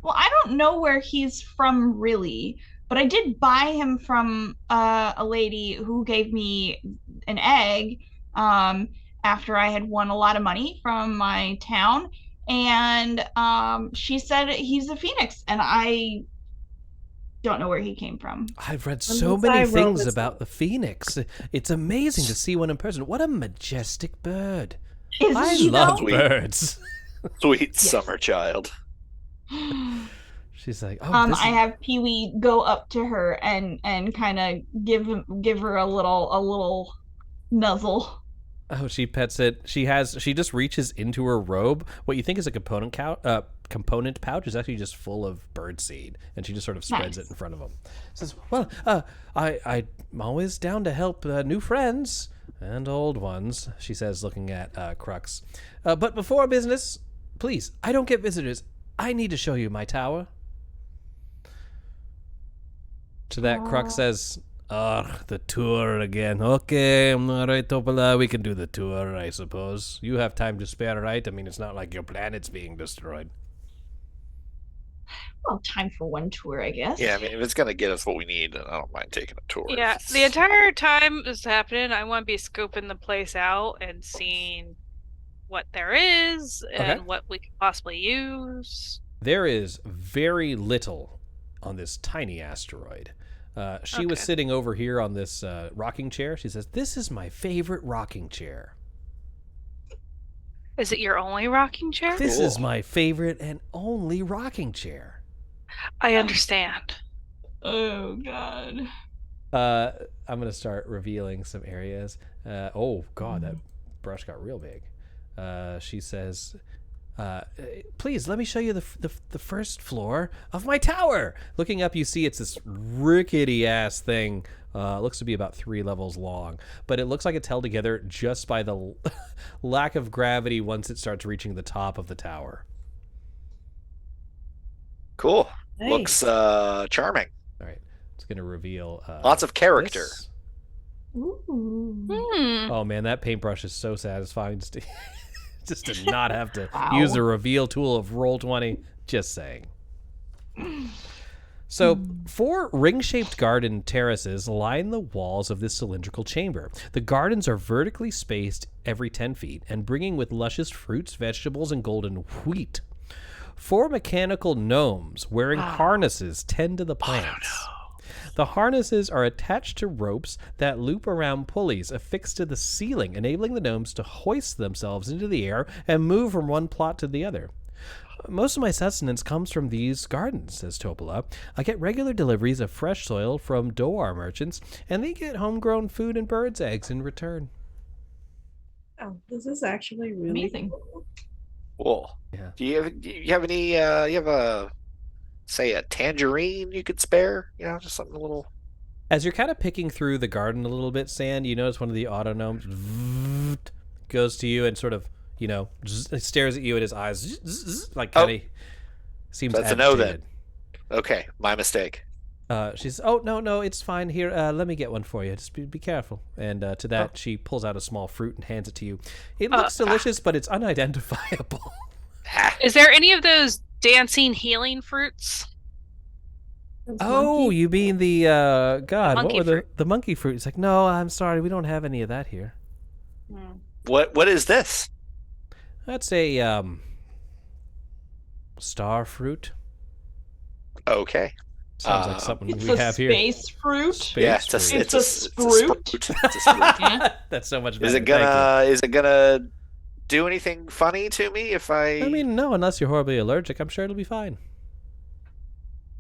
Well, I don't know where he's from really, but I did buy him from a lady who gave me an egg after I had won a lot of money from my town, and she said he's a phoenix, and I don't know where he came from. I've read so many things about the phoenix. It's amazing to see one in person. What a majestic bird. I love birds. Sweet summer child. She's like, I have Pee-wee go up to her and kind of give her a little nuzzle. Oh, she pets it. She just reaches into her robe. What you think is a component pouch is actually just full of birdseed, and she just sort of spreads it in front of him. Says, "Well, I'm always down to help new friends and old ones," she says, looking at Crux. But before business, please, I don't get visitors. I need to show you my tower. To that, Crux says, the tour again. Okay, all right, Topolah, we can do the tour, I suppose. You have time to spare, right? I mean, it's not like your planet's being destroyed. Well, time for one tour, I guess. Yeah, I mean, if it's going to get us what we need, then I don't mind taking a tour. Yeah, the entire time this is happening, I want to be scoping the place out and seeing what there is and what we could possibly use. There is very little on this tiny asteroid. She was sitting over here on this rocking chair. She says, "This is my favorite rocking chair." Is it your only rocking chair? This is my favorite and only rocking chair. I understand. Oh, God. I'm going to start revealing some areas. Oh, God, that brush got real big. She says, please let me show you the first floor of my tower. Looking up, you see it's this rickety ass thing. Looks to be about 3 levels long, but it looks like it's held together just by the lack of gravity once it starts reaching the top of the tower. Cool. Nice. Looks charming. All right, it's gonna reveal lots of character. Ooh. Oh man, that paintbrush is so satisfying to Just to not have to Wow. use the reveal tool of Roll20. Just saying. So, 4 ring-shaped garden terraces line the walls of this cylindrical chamber. The gardens are vertically spaced every 10 feet and bringing with luscious fruits, vegetables, and golden wheat. 4 mechanical gnomes wearing harnesses tend to the plants. The harnesses are attached to ropes that loop around pulleys affixed to the ceiling, enabling the gnomes to hoist themselves into the air and move from one plot to the other. Most of my sustenance comes from these gardens, says Topolah. I get regular deliveries of fresh soil from Doar merchants, and they get homegrown food and birds' eggs in return. Oh, this is actually really Amazing. Cool. Yeah. Do you have any? You have a tangerine you could spare? You know, just something a little. As you're kind of picking through the garden a little bit, Sand, you notice one of the auto gnomes goes to you and sort of, stares at you, and his eyes like kind of seems That's a no agitated. then. Okay, my mistake. She says, "Oh no, it's fine. Here, let me get one for you. Just be careful." And to that, she pulls out a small fruit and hands it to you. It looks delicious, but it's unidentifiable. Is there any of those dancing healing fruits? Oh, you mean the God? What monkey were the monkey fruit? It's like, no, I'm sorry, we don't have any of that here. What is this? That's a star fruit. Okay. Sounds like something It's we a have here. space fruit. Space Yeah, fruit. It's a fruit. It's a fruit. Yeah. That's so much better. Is it gonna do anything funny to me if I? I mean, no, unless you're horribly allergic, I'm sure it'll be fine.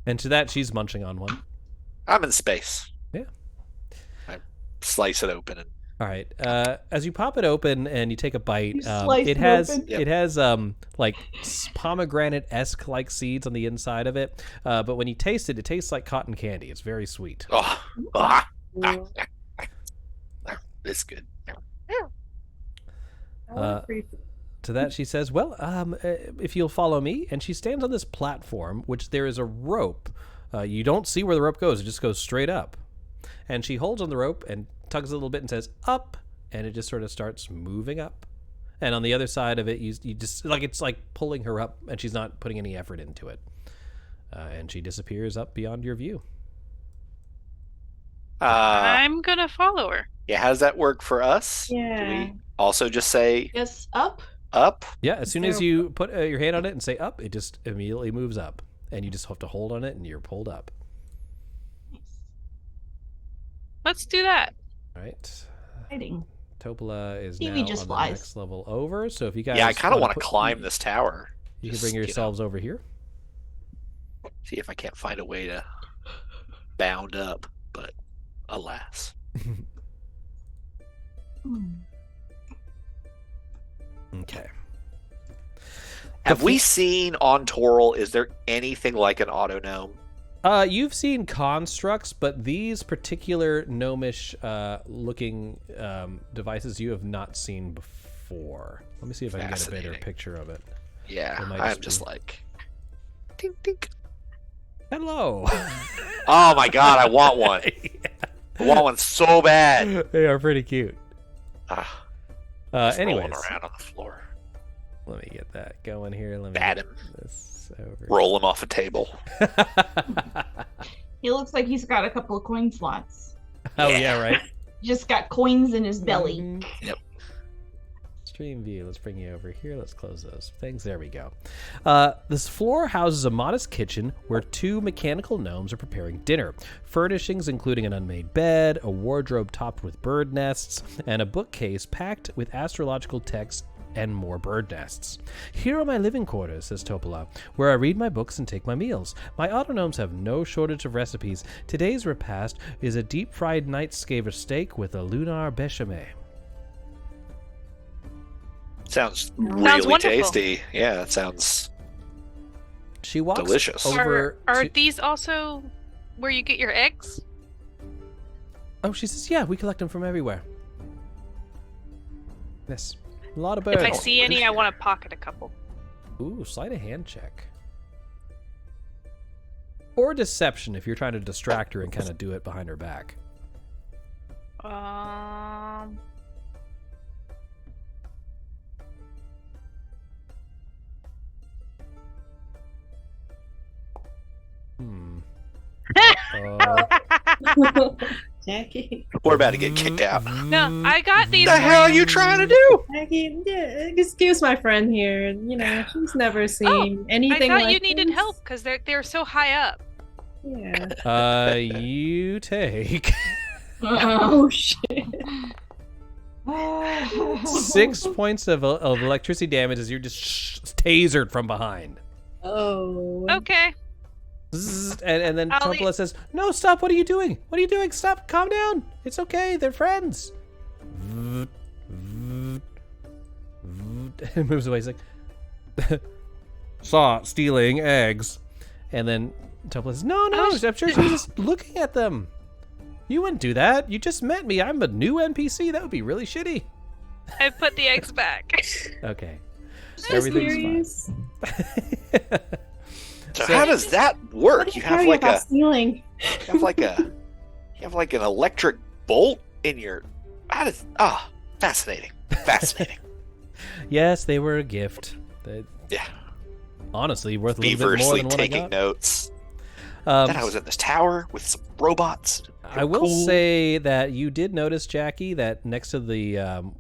And to that, she's munching on one. I'm in space. Yeah. I slice it open and. All right. As you pop it open and you take a bite, You slice it it has open? it has like pomegranate-esque like seeds on the inside of it. But when you taste it, it tastes like cotton candy. It's very sweet. It's good. I want free food. To that, she says, "Well, if you'll follow me," and she stands on this platform, which there is a rope. You don't see where the rope goes; it just goes straight up. And she holds on the rope and tugs a little bit and says, "Up," and it just sort of starts moving up. And on the other side of it, you just it's like pulling her up, and she's not putting any effort into it. And she disappears up beyond your view. I'm gonna follow her. Yeah, how does that work for us? Yeah. Do we also just say Yes, up. up? Yeah, as soon Is as there- you put your hand on it and say "up," it just immediately moves up, and you just have to hold on it, and you're pulled up. Let's do that. All right. Exciting. Topolah is Evie now just on the flies. next level over. So if you guys, Yeah, I kind of wanna want to climb this tower. You can Just, bring yourselves over here. See if I can't find a way to bound up, but alas. Okay. Have we seen on Toril, is there anything like an auto gnome? You've seen constructs, but these particular gnomish looking devices you have not seen before. Let me see if I can get a better Fascinating. picture of it. Yeah, It might I'm just just be- like, tink, tink. Hello. Oh my god, I want one. I want one so bad. They are pretty cute. Ah, just rolling Anyways, around on the floor. let me get that going here. Let me Bat get him. this over. Roll him off a table. He looks like he's got a couple of coin slots. Oh yeah, right. Just got coins in his belly. Mhm. Yep. Stream view. Let's bring you over here. Let's close those things. There we go. This floor houses a modest kitchen where 2 mechanical gnomes are preparing dinner. Furnishings including an unmade bed, a wardrobe topped with bird nests, and a bookcase packed with astrological texts and more bird nests. Here are my living quarters, says Topolah, where I read my books and take my meals. My autognomes have no shortage of recipes. Today's repast is a deep-fried night scavver steak with a lunar bechamel. Sounds really wonderful. tasty. Yeah, that sounds. She walks Delicious. over Are to- these also where you get your eggs? Oh, she says, yeah, we collect them from everywhere. Yes. A lot of birds. If I see any, I want to pocket a couple. Ooh, sleight of hand check. Or deception if you're trying to distract her and kind of do it behind her back. Jackie. We're about to get kicked out. No, I got these. What the hell are you trying to do? Jackie, yeah, excuse my friend here. You know, she's never seen anything I thought like you needed this. help because they're so high up. Yeah. You take Oh shit. 6 points of electricity damage as you're just tasered from behind. Oh. Okay. Zzz, and then I'll Topolah says, "No, stop! What are you doing? What are you doing? Stop! Calm down! It's okay. They're friends." And moves away. He's like, "Saw stealing eggs," and then Topolah says, "No, I'm sure she was just looking at them. You wouldn't do that. You just met me. I'm a new NPC. That would be really shitty." I put the eggs back. Okay, Everything's fine. So how does that work? You have like a stealing. you have like an electric bolt in your. How does fascinating. Yes, they were a gift. Yeah. Honestly, worth a little bit more Feverishly than what taking I got. notes. Then I was in this tower with some robots. I will say that you did notice, Jackie, that next to the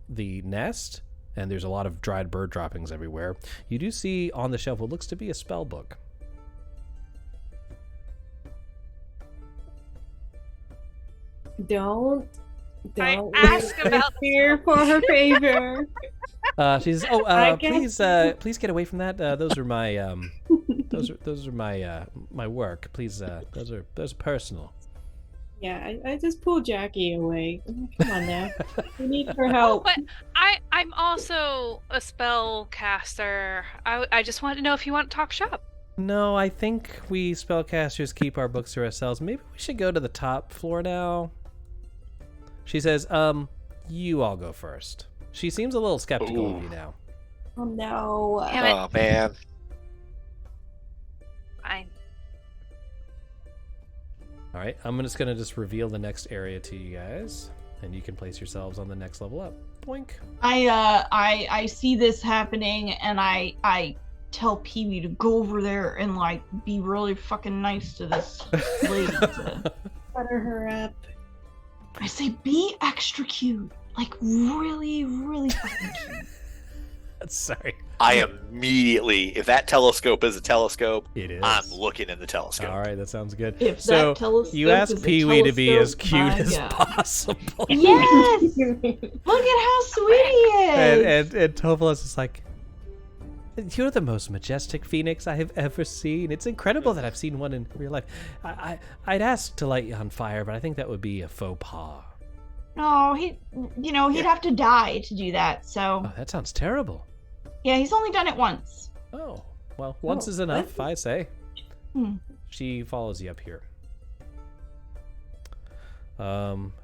nest, and there's a lot of dried bird droppings everywhere, you do see on the shelf what looks to be a spell book. Don't ask about fear for her favor. She says, please get away from that. Those are my those are my work. Please, those are personal. Yeah, I just pulled Jackie away. Come on now. We need her help. But I'm also a spell caster. I just wanted to know if you want to talk shop. No, I think we spellcasters keep our books to ourselves. Maybe we should go to the top floor now. She says, you all go first. She seems a little skeptical of you now. Oh no. Oh man. Fine. All right, I'm just gonna reveal the next area to you guys, and you can place yourselves on the next level up. Boink. I see this happening, and I tell Pee-wee to go over there and like be really fucking nice to this lady. Butter her up. I say be extra cute, like really, really fucking cute. Sorry. I immediately, if that telescope is a telescope, It is. I'm looking in the telescope. All right, that sounds good. If So that telescope you asked is a Pee-wee to be as telescope, cute my as God. possible. Yes! Look at how sweet he is. And Topolah's just like, you're the most majestic phoenix I have ever seen. It's incredible that I've seen one in real life. I'd ask to light you on fire, but I think that would be a faux pas. No, he'd have to die to do that. So Oh, that sounds terrible. yeah, he's only done it once. Oh, well, once is enough, I say. Hmm. She follows you up here.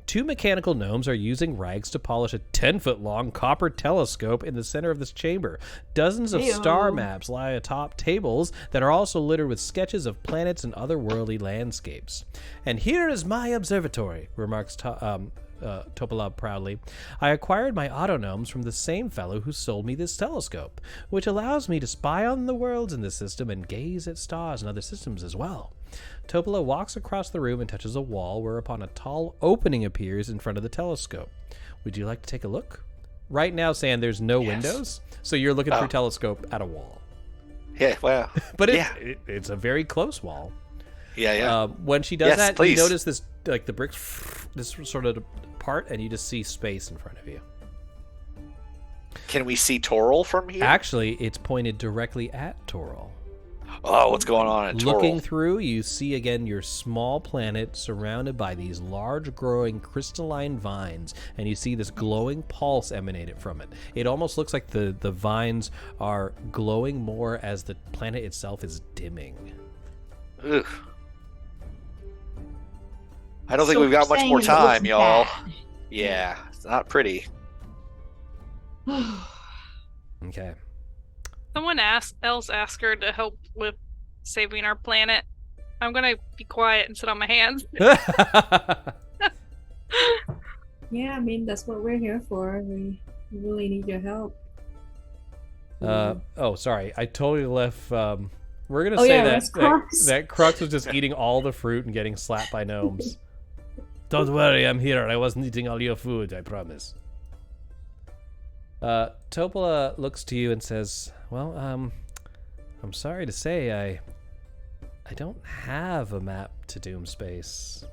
2 mechanical gnomes are using rags to polish a 10-foot-long copper telescope in the center of this chamber. Dozens of Ew. star maps lie atop tables that are also littered with sketches of planets and otherworldly landscapes. And here is my observatory, remarks Topolah proudly. I acquired my autognomes from the same fellow who sold me this telescope, which allows me to spy on the worlds in this system and gaze at stars in other systems as well. Topolah walks across the room and touches a wall, whereupon a tall opening appears in front of the telescope. Would you like to take a look? Right now, Sam, there's no windows, so you're looking through telescope at a wall. Yeah, well. But it's a very close wall. Yeah. When she does Yes, that, please. you notice this, like the bricks, this sort of part, and you just see space in front of you. Can we see Toril from here? Actually, it's pointed directly at Toril. Oh, what's going on at Toril? Looking through, you see again your small planet surrounded by these large growing crystalline vines, and you see this glowing pulse emanated from it. It almost looks like the vines are glowing more as the planet itself is dimming. Ugh. I don't think So we've got you're much more saying it looks time, y'all. bad. Yeah, it's not pretty. Okay. Someone else ask her to help with saving our planet. I'm gonna be quiet and sit on my hands. Yeah, I mean that's what we're here for. We really need your help. Oh, sorry. I totally left We're gonna Oh, say yeah, that that's Crux. that Crux was just eating all the fruit and getting slapped by gnomes. Don't worry, I'm here. I wasn't eating all your food, I promise. Topolah looks to you and says, "Well, I'm sorry to say, I don't have a map to Doomspace.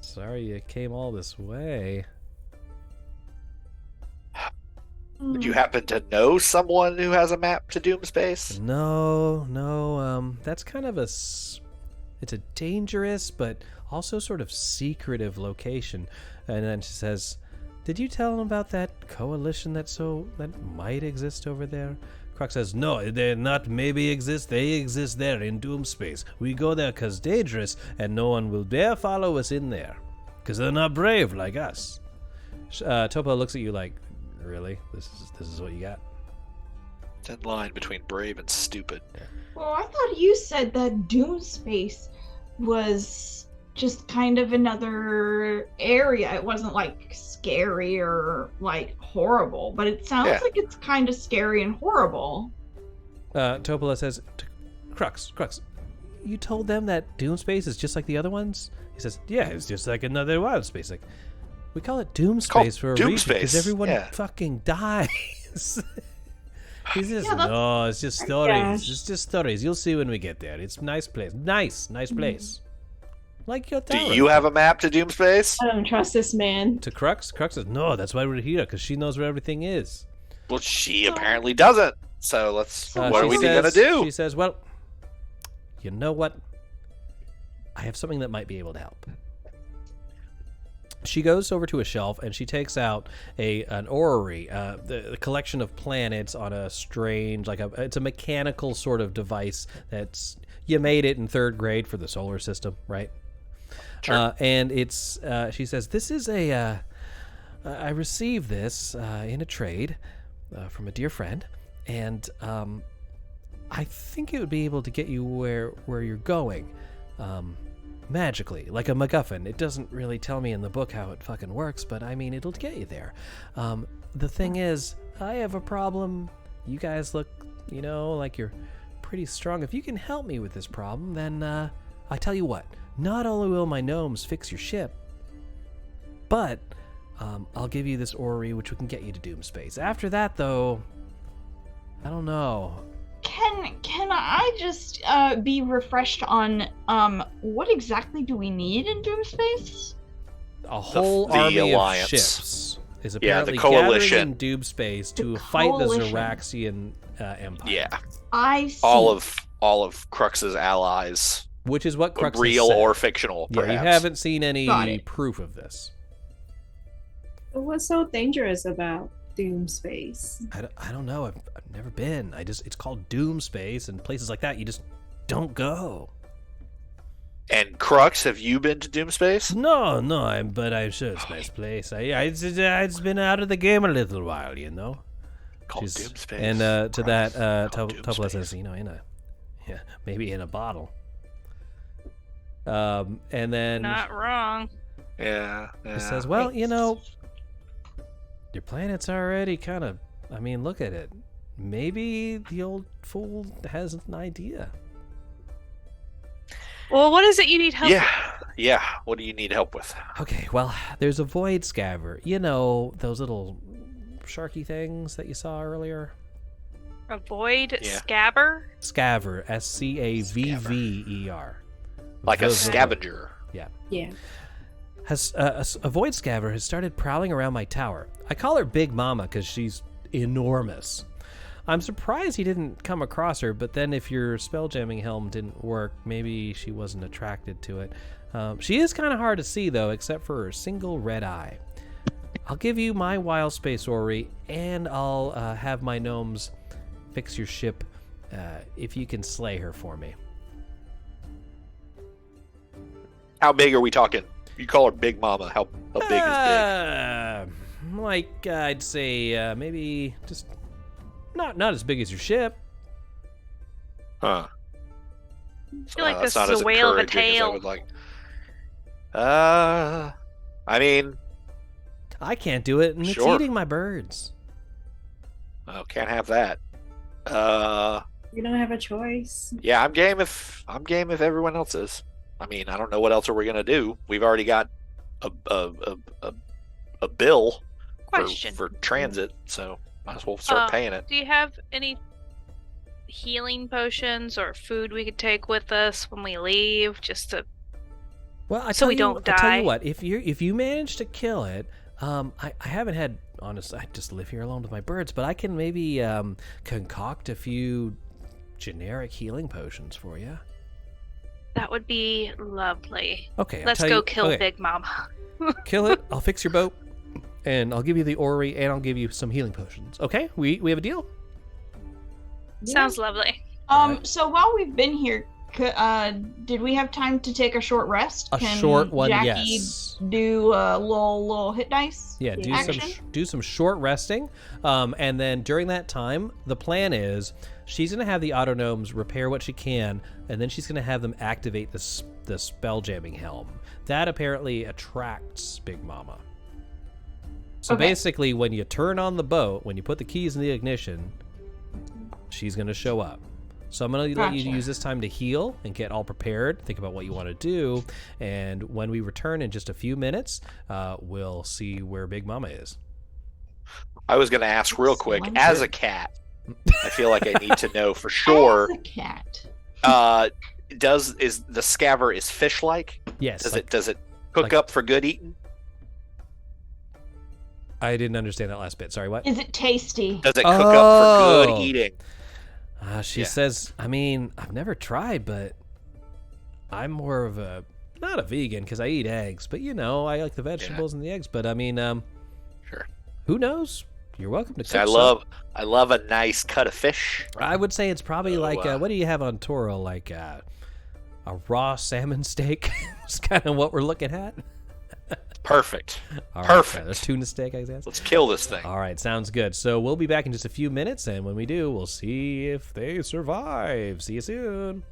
Sorry you came all this way." Would you happen to know someone who has a map to Doomspace? No, that's kind of it's a dangerous but also sort of secretive location. And then she says, "Did you tell him about that coalition that might exist over there?" Crux says, "No, they not maybe exist. They exist there in Doomspace. We go there 'cause dangerous, and no one will dare follow us in there, 'cause they're not brave like us." Topolah looks at you like, "Really? This is what you got?" Thin line between brave and stupid. Well, I thought you said that Doomspace was just kind of another area. It wasn't like scary or like horrible, but it sounds like it's kind of scary and horrible. Topolah says, Crux, you told them that Doomspace is just like the other ones?" He says, "Yeah, it's just like another Wildspace. Like, we call it Doomspace for a reason because everyone fucking dies." He says, "No, it's just stories. Gosh. It's just stories. You'll see when we get there. It's a nice place. Nice place. Like your tower." Do you have a map to Doomspace? I don't trust this man. To Crux says, "No, that's why we're here, because she knows where everything is." Well, she apparently doesn't. So what are she we says- gonna do? She says, "Well, you know what? I have something that might be able to help." She goes over to a shelf and she takes out an orrery, the collection of planets on a strange, it's a mechanical sort of device you made it in 3rd grade for the solar system, right? Sure. And it's, she says, "This is I received this in a trade from a dear friend, and I think it would be able to get you where you're going. Magically, like a MacGuffin. It doesn't really tell me in the book how it fucking works, but I mean, it'll get you there. The thing is, I have a problem. You guys look, like you're pretty strong. If you can help me with this problem, then I tell you what, not only will my gnomes fix your ship, but I'll give you this orrery, which we can get you to Doomspace. After that, though, I don't know." Can I just be refreshed on what exactly do we need in Doomspace? A whole the army alliance. of ships is the apparently coalition. gathering in Doomspace to The fight the coalition. Xaryxian Empire. Yeah, I see. all of Crux's allies, Which is what Crux real has said. or fictional. Yeah, Perhaps. you haven't seen Got any it. proof of this. What's so dangerous about Doomspace? I don't know. I've never been. It's called Doomspace, and places like that you just don't go. And Crux, have you been to Doomspace? No, but I'm sure it's a nice place. It's been out of the game a little while, Called Doomspace. And to that, Called Topolah Doomspace. says, maybe in a bottle. And then Not wrong. Yeah. he says, "Well, your planet's already kind of, look at it. Maybe the old fool has an idea." Well, what is it you need help with? Yeah. What do you need help with? Okay, well, there's a void scavver. Those little sharky things that you saw earlier? Avoid Yeah. scabber? Scavver, SCAVVER. Like a Those little- scavenger. Yeah. Yeah. Has a void scavver has started prowling around my tower. I call her Big Momma because she's enormous. I'm surprised he didn't come across her, but then if your spelljamming helm didn't work, maybe she wasn't attracted to it. She is kind of hard to see, though, except for her single red eye. I'll give you my Wildspace orrery, and I'll have my gnomes fix your ship if you can slay her for me. How big are we talking? You call her Big Momma. How big is Like, I'd say maybe just not as big as your ship. big? Huh. I feel like That's this not is as a whale of a encouraging as I tail. would like. I mean, I can't do it, and it's Sure. eating my birds. can't have that. We don't have a choice. Yeah, I'm game if everyone else is. I mean, I don't know what else are we gonna do. We've already got a bill Question. for transit, so might as well start paying it. Do you have any healing potions or food we could take with us when we leave, just to Well, so we don't die? I tell you what, if you manage to kill it, I haven't had, honestly, I just live here alone with my birds, but I can maybe concoct a few generic healing potions for you. That would be lovely. Okay, Let's go kill Big Momma. Kill it. I'll fix your boat, and I'll give you the orrery, and I'll give you some healing potions. Okay, we have a deal. Sounds lovely. So while we've been here, did we have time to take a short rest? A short one, Jackie yes. Do a little hit dice? Yeah, do some short resting, and then during that time, the plan is she's gonna have the autognomes repair what she can, and then she's gonna have them activate the spelljamming helm. That apparently attracts Big Momma. So basically, when you turn on the boat, when you put the keys in the ignition, she's gonna show up. So I'm going to let you use this time to heal and get all prepared. Think about what you want to do. And when we return in just a few minutes, we'll see where Big Momma is. I was going to ask real quick, as a cat, I feel like I need to know for sure. As a cat. Is the scavver is fish-like? Yes. Does it cook up for good eating? I didn't understand that last bit. Sorry, what? Is it tasty? Does it cook up for good eating? She says, I mean, I've never tried, but I'm more of not a vegan because I eat eggs, but I like the vegetables and the eggs. But I mean, sure. Who knows? You're welcome to cook. I love a nice cut of fish. I would say it's probably what do you have on Toro? Like a raw salmon steak. It's kind of what we're looking at. Perfect. All right, Perfect. A tuna steak, I guess. Let's kill this thing. All right, sounds good. So we'll be back in just a few minutes, and when we do, we'll see if they survive. See you soon.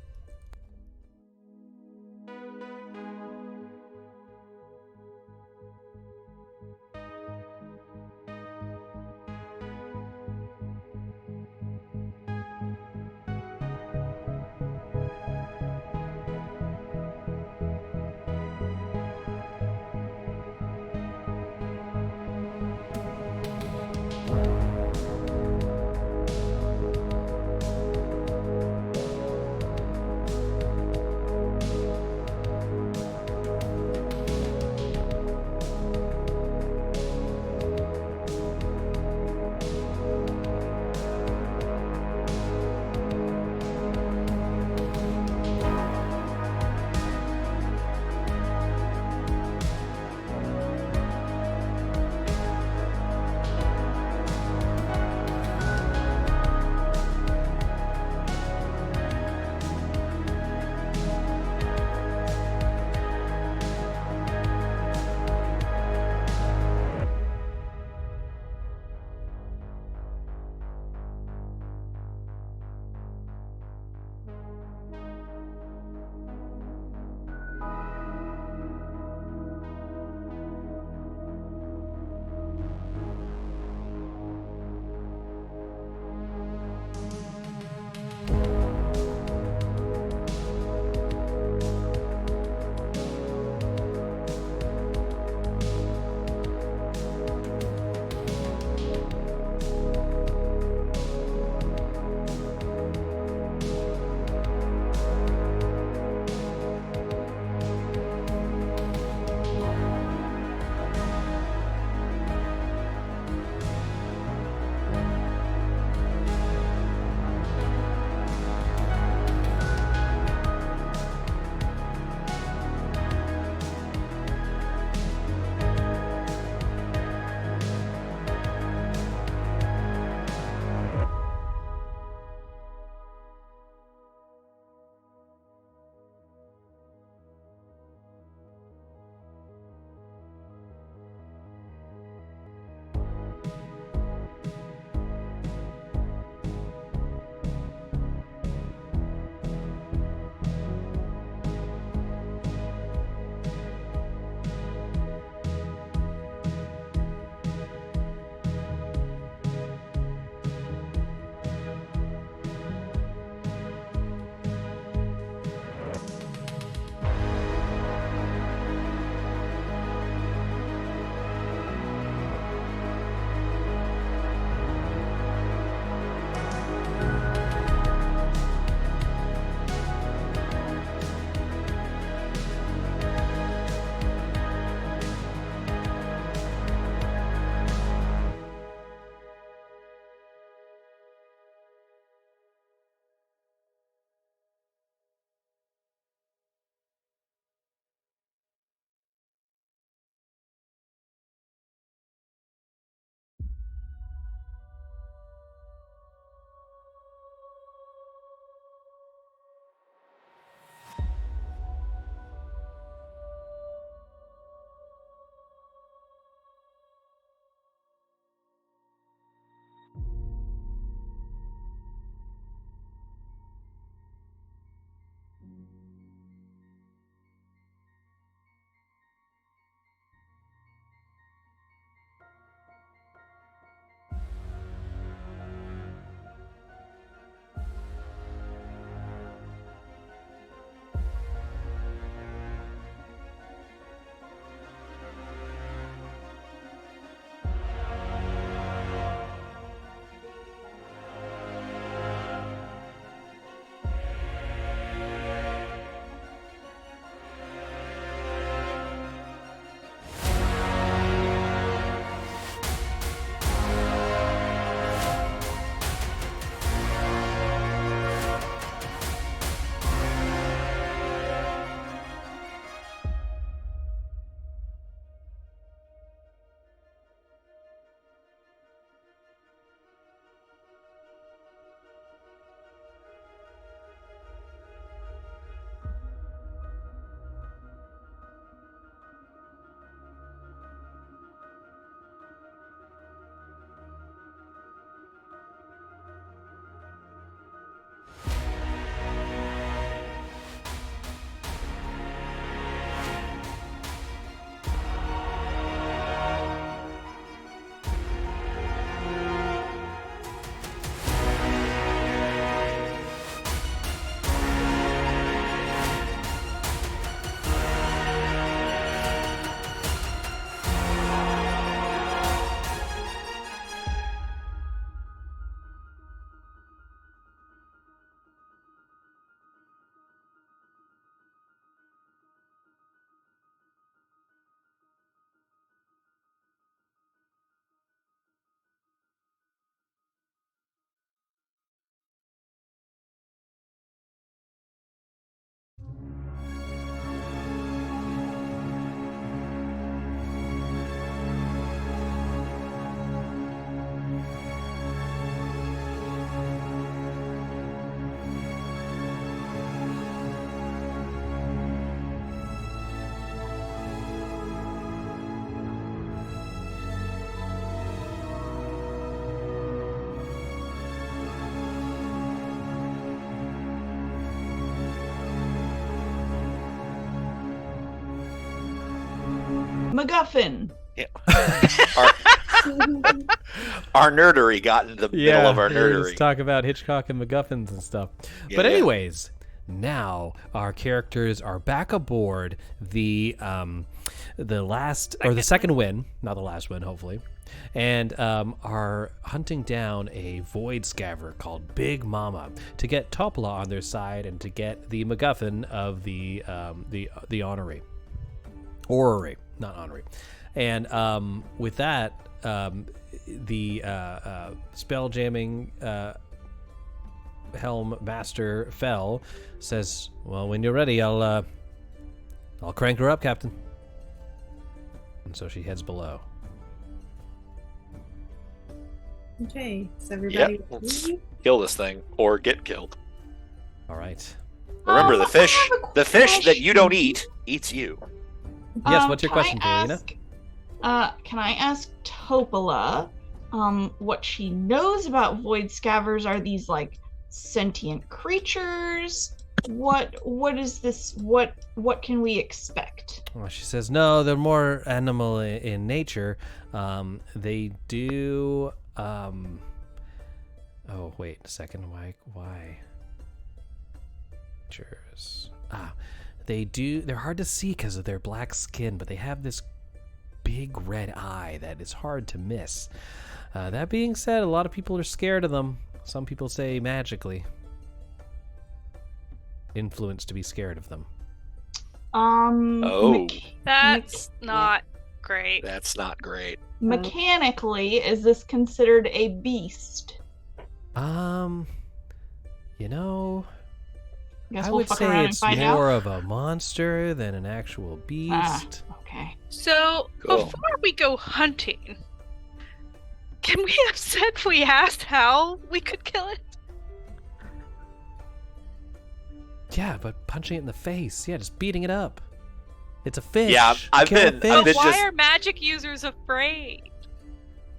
MacGuffin. Yeah. Our nerdery got in the middle of our nerdery. Let's talk about Hitchcock and MacGuffins and stuff. Yeah, But anyways, now our characters are back aboard the second win, not the last win, hopefully, and are hunting down a void scavver called Big Momma to get Topolah on their side and to get the MacGuffin of the orrery, not honorary. And with that, the spell jamming helm master Fel says, "Well, when you're ready, I'll crank her up, Captain." And so she heads below. Okay, is everybody Yep, let's ready? kill this thing or get killed. All right. Remember, the I fish, have a the fish that you don't question. eat, eats you. Yes. What's your Can I question, Paulina? Can I ask Topolah what she knows about void scavvers? Are these like sentient creatures? What is this? What can we expect? Well, she says, no, they're more animal in nature. They do. Oh, wait a second. Why? Creatures. They do. They're hard to see because of their black skin, but they have this big red eye that is hard to miss. That being said, a lot of people are scared of them. Some people say magically influenced to be scared of them. Oh. That's not great. That's not great. Mechanically, is this considered a beast? You know, Guess I we'll would fuck say around and it's find more out. of a monster than an actual beast. Okay. So, Cool. before we go hunting, can we have said we asked how we could kill it? Yeah, but punching it in the face. Yeah, just beating it up. It's a fish. Yeah, I've Kill a been- fish. I've But been why just- are magic users afraid?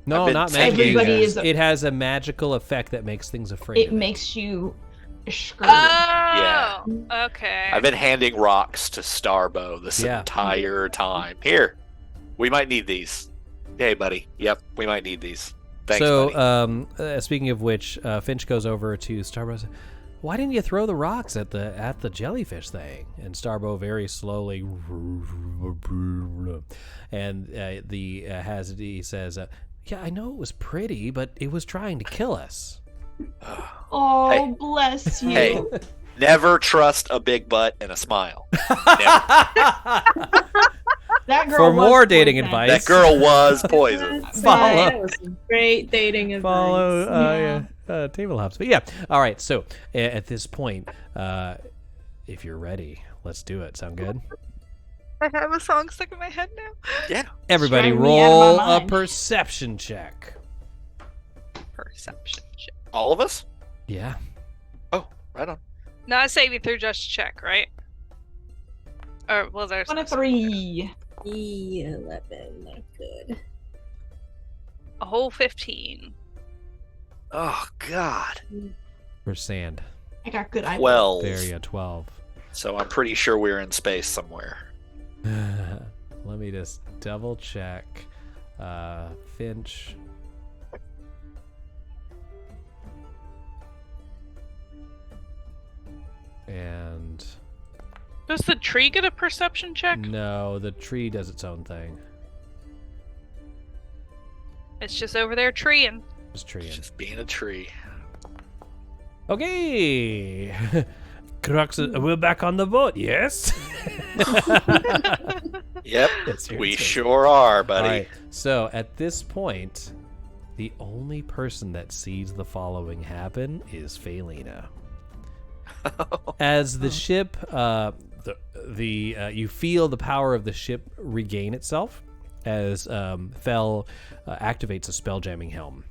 No, I've been not thinking- magic. Everybody users. is a- It has a magical effect that makes things afraid. It of makes you scurry. Oh, okay. I've been handing rocks to Starbow this Yeah. entire time. Here, we might need these. Hey, buddy. Yep, we might need these. Thanks, so, buddy. speaking of which, Finch goes over to Starbow and says, "Why didn't you throw the rocks at the jellyfish thing?" And Starbow very slowly, and he says, "Yeah, I know it was pretty, but it was trying to kill us." Oh, Hey. bless you. Hey, never trust a big butt and a smile. That girl For was more dating poison. advice, That girl was poisoned. Follow. That was some great dating advice. Follow table hops. But yeah, all right. So at this point, if you're ready, let's do it. Sound good? I have a song stuck in my head now. Yeah. Everybody, Driving me out of roll my a mind. perception check. Perception check. All of us? Yeah. Oh, right on. Not a saving through, just check, right? Or well, there's 1 of 3. 11, not good. a whole 15. Oh, God. For sand. I got good eyes. 12. There you go, 12. So I'm pretty sure we're in space somewhere. Let me just double check. Finch. And Does the tree get a perception check? no, the tree does its own thing. It's just over there treeing. Just treeing. Just being a tree. Okay. Crux, we're back on the boat, yes? Yep, Yes, here we it is. sure are, All buddy. right. So at this point, the only person that sees the following happen is Phaelina. As the ship, you feel the power of the ship regain itself as Fel activates a spelljamming helm.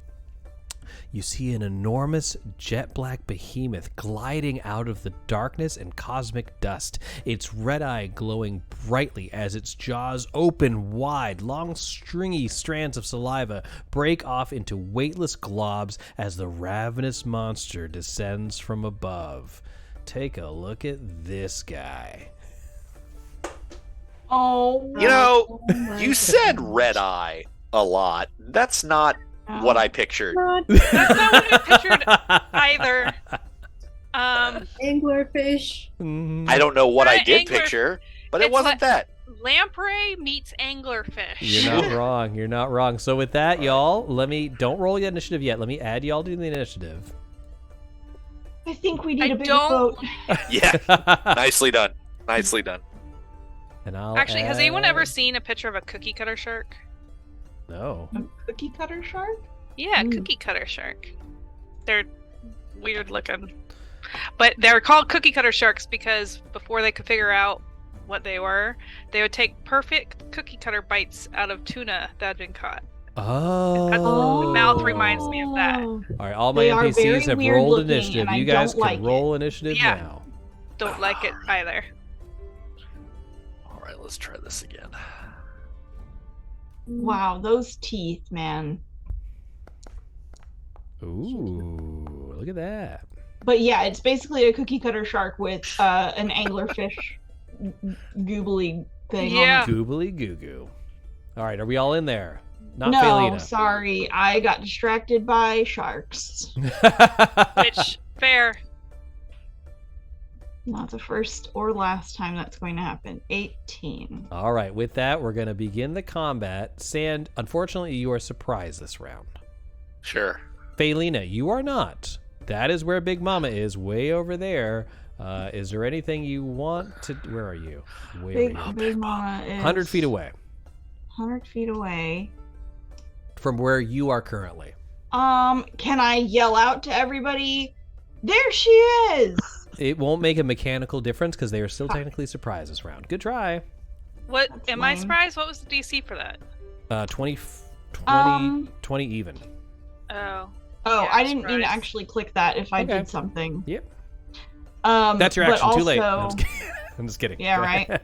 You see an enormous jet black behemoth gliding out of the darkness and cosmic dust, its red eye glowing brightly as its jaws open wide. Long stringy strands of saliva break off into weightless globs as the ravenous monster descends from above. Take a look at this guy. Oh. You know, my you said goodness. red eye a lot. That's not what I pictured. Not That's not what I pictured either. anglerfish. I don't know what I Not did angler- picture, but it it's wasn't that. Lamprey meets anglerfish. You're not wrong. You're not wrong. So with that, y'all, don't roll the initiative yet. Let me add y'all to the initiative. I think we need I a bigger don't- boat. Yeah, nicely done. Nicely done. And I'll Actually, has anyone ever add- seen a picture of a cookie cutter shark? No. A cookie cutter shark? Yeah, Mm. cookie cutter shark. They're weird looking. But they're called cookie cutter sharks because before they could figure out what they were, they would take perfect cookie cutter bites out of tuna that had been caught. Oh. The mouth reminds me of that. All right, all my They are NPCs very have weird rolled looking, initiative. and I You guys don't can like roll initiative Yeah. now. Don't like it either. All right, let's try this again. Wow, those teeth, man. Ooh, look at that. But yeah, it's basically a cookie cutter shark with an anglerfish goobly thing Yeah. on it. Goobly goo goo. All right, are we all in there? Not No, Felina. sorry. I got distracted by sharks. Which, fair. Not the first or last time that's going to happen. 18. All right, with that, we're going to begin the combat. Sand, unfortunately, you are surprised this round. Sure. Felina, you are not. That is where Big Mama is, way over there. Is there anything you want to... Where are you? Way over here. Big Momma is 100 feet away 100 feet away. from where you are currently. Can I yell out to everybody? There she is! It won't make a mechanical difference because they are still technically surprised this round. Good try. What That's am I lame. surprised? What was the DC for that? 20 Um, even. Oh. Oh, Yeah, I didn't mean to surprise. actually click that if I Okay. did something. Yep. That's That's your action. Too late. No, I'm Also, just kidding. I'm just kidding. Yeah, right.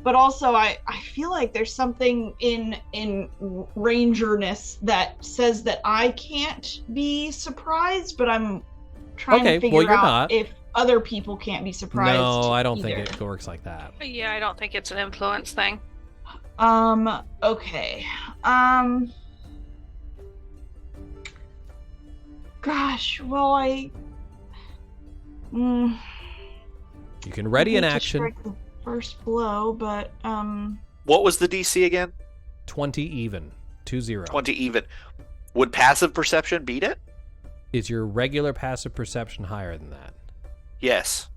but also, I feel like there's something in rangerness that says that I can't be surprised, but I'm trying Okay, to figure well, you're out not. if other people can't be surprised. No, I don't think either. it works like that. Yeah, I don't think it's an influence thing. Okay. Gosh, well, You can ready an hate to action. strike the first blow, but What was the DC again? 20 even. 2-0. 20 even. Would passive perception beat it? Is your regular passive perception higher than that? Yes.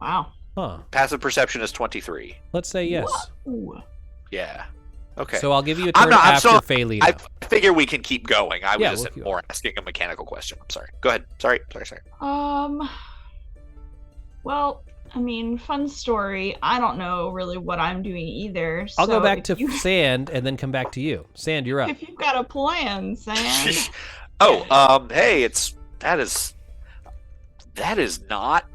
wow. Huh. Passive perception is 23. Let's say yes. Ooh. Yeah. Okay. So I'll give you a I'm turn not- I'm after so- Felina. I figure we can keep going. I was Yeah, just we'll keep more asking a mechanical question. I'm sorry. Go ahead. Sorry. Well, I mean, fun story. I don't know really what I'm doing either. I'll go so back if to you, Sand and then come back to you. Sand, you're up. if you've got a plan, Sam. Hey, that is not,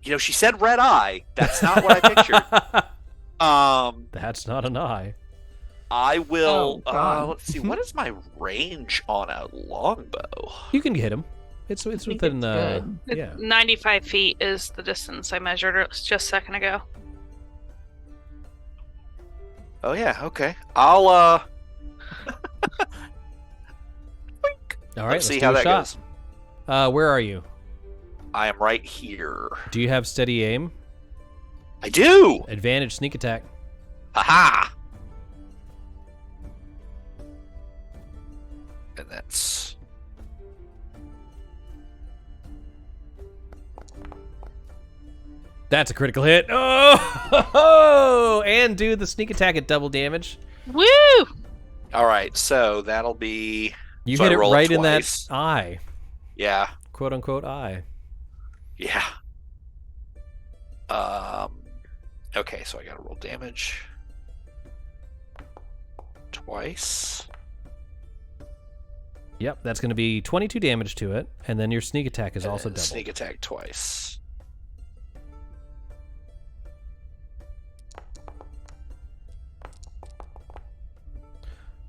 she said red eye. That's not what I pictured. That's not an eye. I will, Oh, God. let's see, what is my range on a longbow? You can hit him. It's think within it's good. yeah. 95 feet is the distance I measured just a second ago. Oh yeah, okay. I'll All right, let's see do how a that shot. goes. Where are you? I am right here. Do you have steady aim? I do. Advantage sneak attack. Haha. And that's That's a critical hit. Oh, and do the sneak attack at double damage. Woo! all right. So that'll be You So hit I it roll it right in that twice. eye, yeah. quote unquote eye. Yeah. Okay, so I gotta roll damage twice. Yep, that's going to be 22 damage to it, and then your sneak attack is and also then double. Sneak attack twice.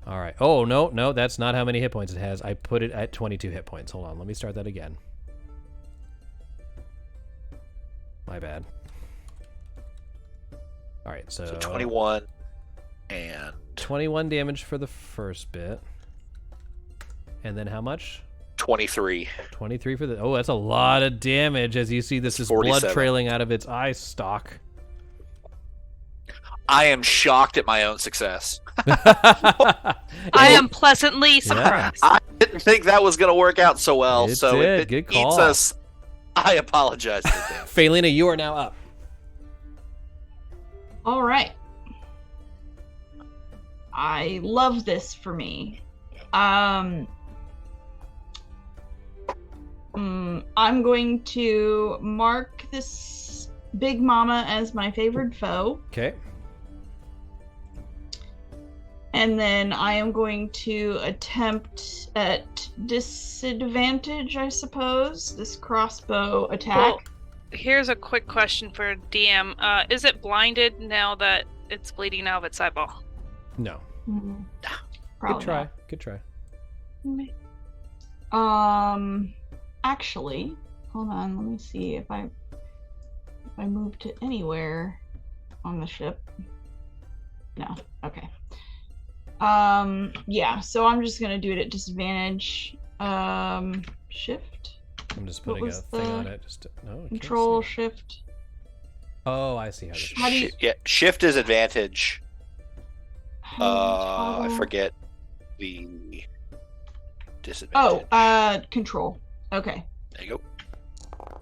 All right. Oh, no, that's not how many hit points it has. I put it at 22 hit points. Hold on, let me start that again. My bad. All right, so 21 and 21 damage for the first bit. And then how much? 23. 23 for the... Oh, that's a lot of damage as you see this is blood 47. trailing out of its eye stalk. I am shocked at my own success. I am pleasantly surprised. I didn't think that was going to work out so well. It so did. if it Good eats call. us, I apologize. In advance. Phelina, you are now up. All right. I love this for me. I'm going to mark this Big Momma as my favorite foe. Okay. And then I am going to attempt at disadvantage, I suppose, this crossbow attack. Well, here's a quick question for DM. Is it blinded now that it's bleeding out of its eyeball? No. Probably Good try. not. Good try. Actually, hold on. Let me see if I move to anywhere on the ship. No. Okay. Yeah. So I'm just gonna do it at disadvantage. Shift. I'm just What putting a was thing the on it. Just no. I can't Control see. Shift. Oh, I see how this. How do you- Yeah, shift is advantage. How do you I toggle? forget the disadvantage. Oh, control. Okay. There you go.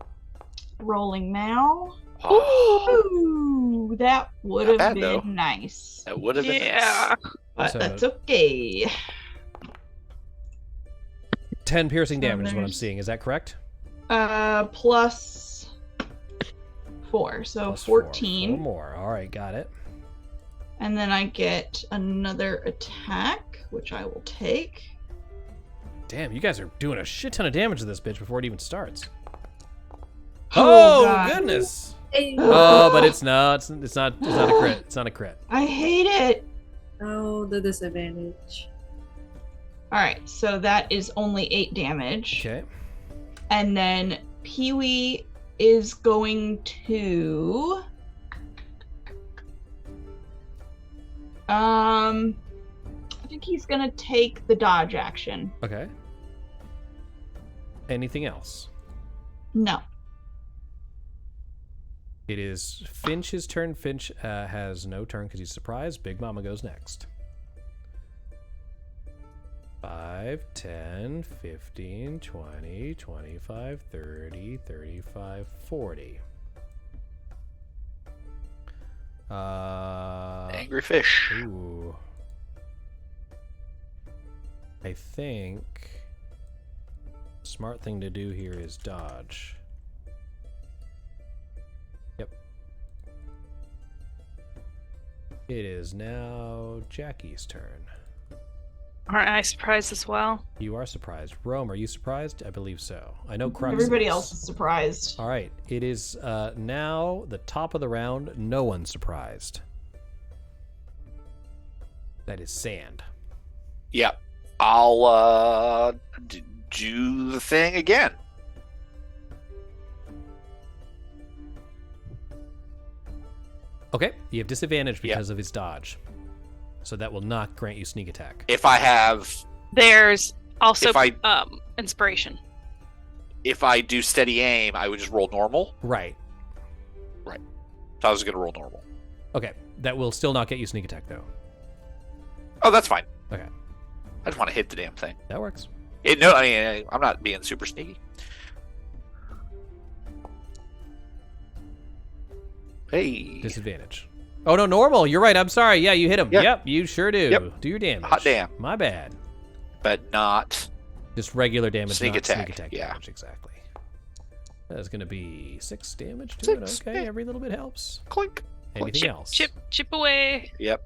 Rolling now. Oh, Ooh, that would Not have bad, been though. nice. that would have been Yeah. But So- that's okay. 10 piercing So damage is what I'm there's- seeing. Is that correct? Plus 4, so Plus 4. 14. 4 more. All right, got it. And then I get another attack, which I will take. Damn, you guys are doing a shit ton of damage to this bitch before it even starts. Oh, Oh, God. goodness. Hey. Oh, but it's not a crit. It's not a crit. I hate it. Oh, the disadvantage. Alright, so that is only 8 damage. Okay. And then Pee-wee is going to... I think he's gonna take the dodge action. Okay. Anything else? No. It is Finch's turn. Finch has no turn because he's surprised. Big Momma goes next. 5, 10, 15, 20, 25, 30, 35, 40. Angry fish. Ooh. I think smart thing to do here is dodge. Yep. It is now Jackie's turn. Aren't I surprised as well? You are surprised. Rome, are you surprised? I believe so. I know Crux Everybody is. else is surprised. All right. It is now the top of the round. No one's surprised. That is Sand. Yep. I'll do the thing again. Okay. You have disadvantage because of his dodge. So that will not grant you sneak attack. If I have, There's also If I- inspiration. if I do steady aim, I would just roll normal. Right. So I was going to roll normal. Okay. That will still not get you sneak attack, though. Oh, that's fine. Okay. I just want to hit the damn thing. That works. No, I mean, I'm not being super sneaky. Hey, Disadvantage. Oh, no, normal. You're right. I'm sorry. Yeah, you hit him. Yeah. Yep, you sure do. Yep. Do your damage. Hot damn. My bad. but not. Just regular damage, Sneak not attack, sneak attack yeah. damage. Exactly. That's going to be 6 damage to it. 6, Okay, yeah. every little bit helps. Clink. Anything Chip, else? chip away. Yep.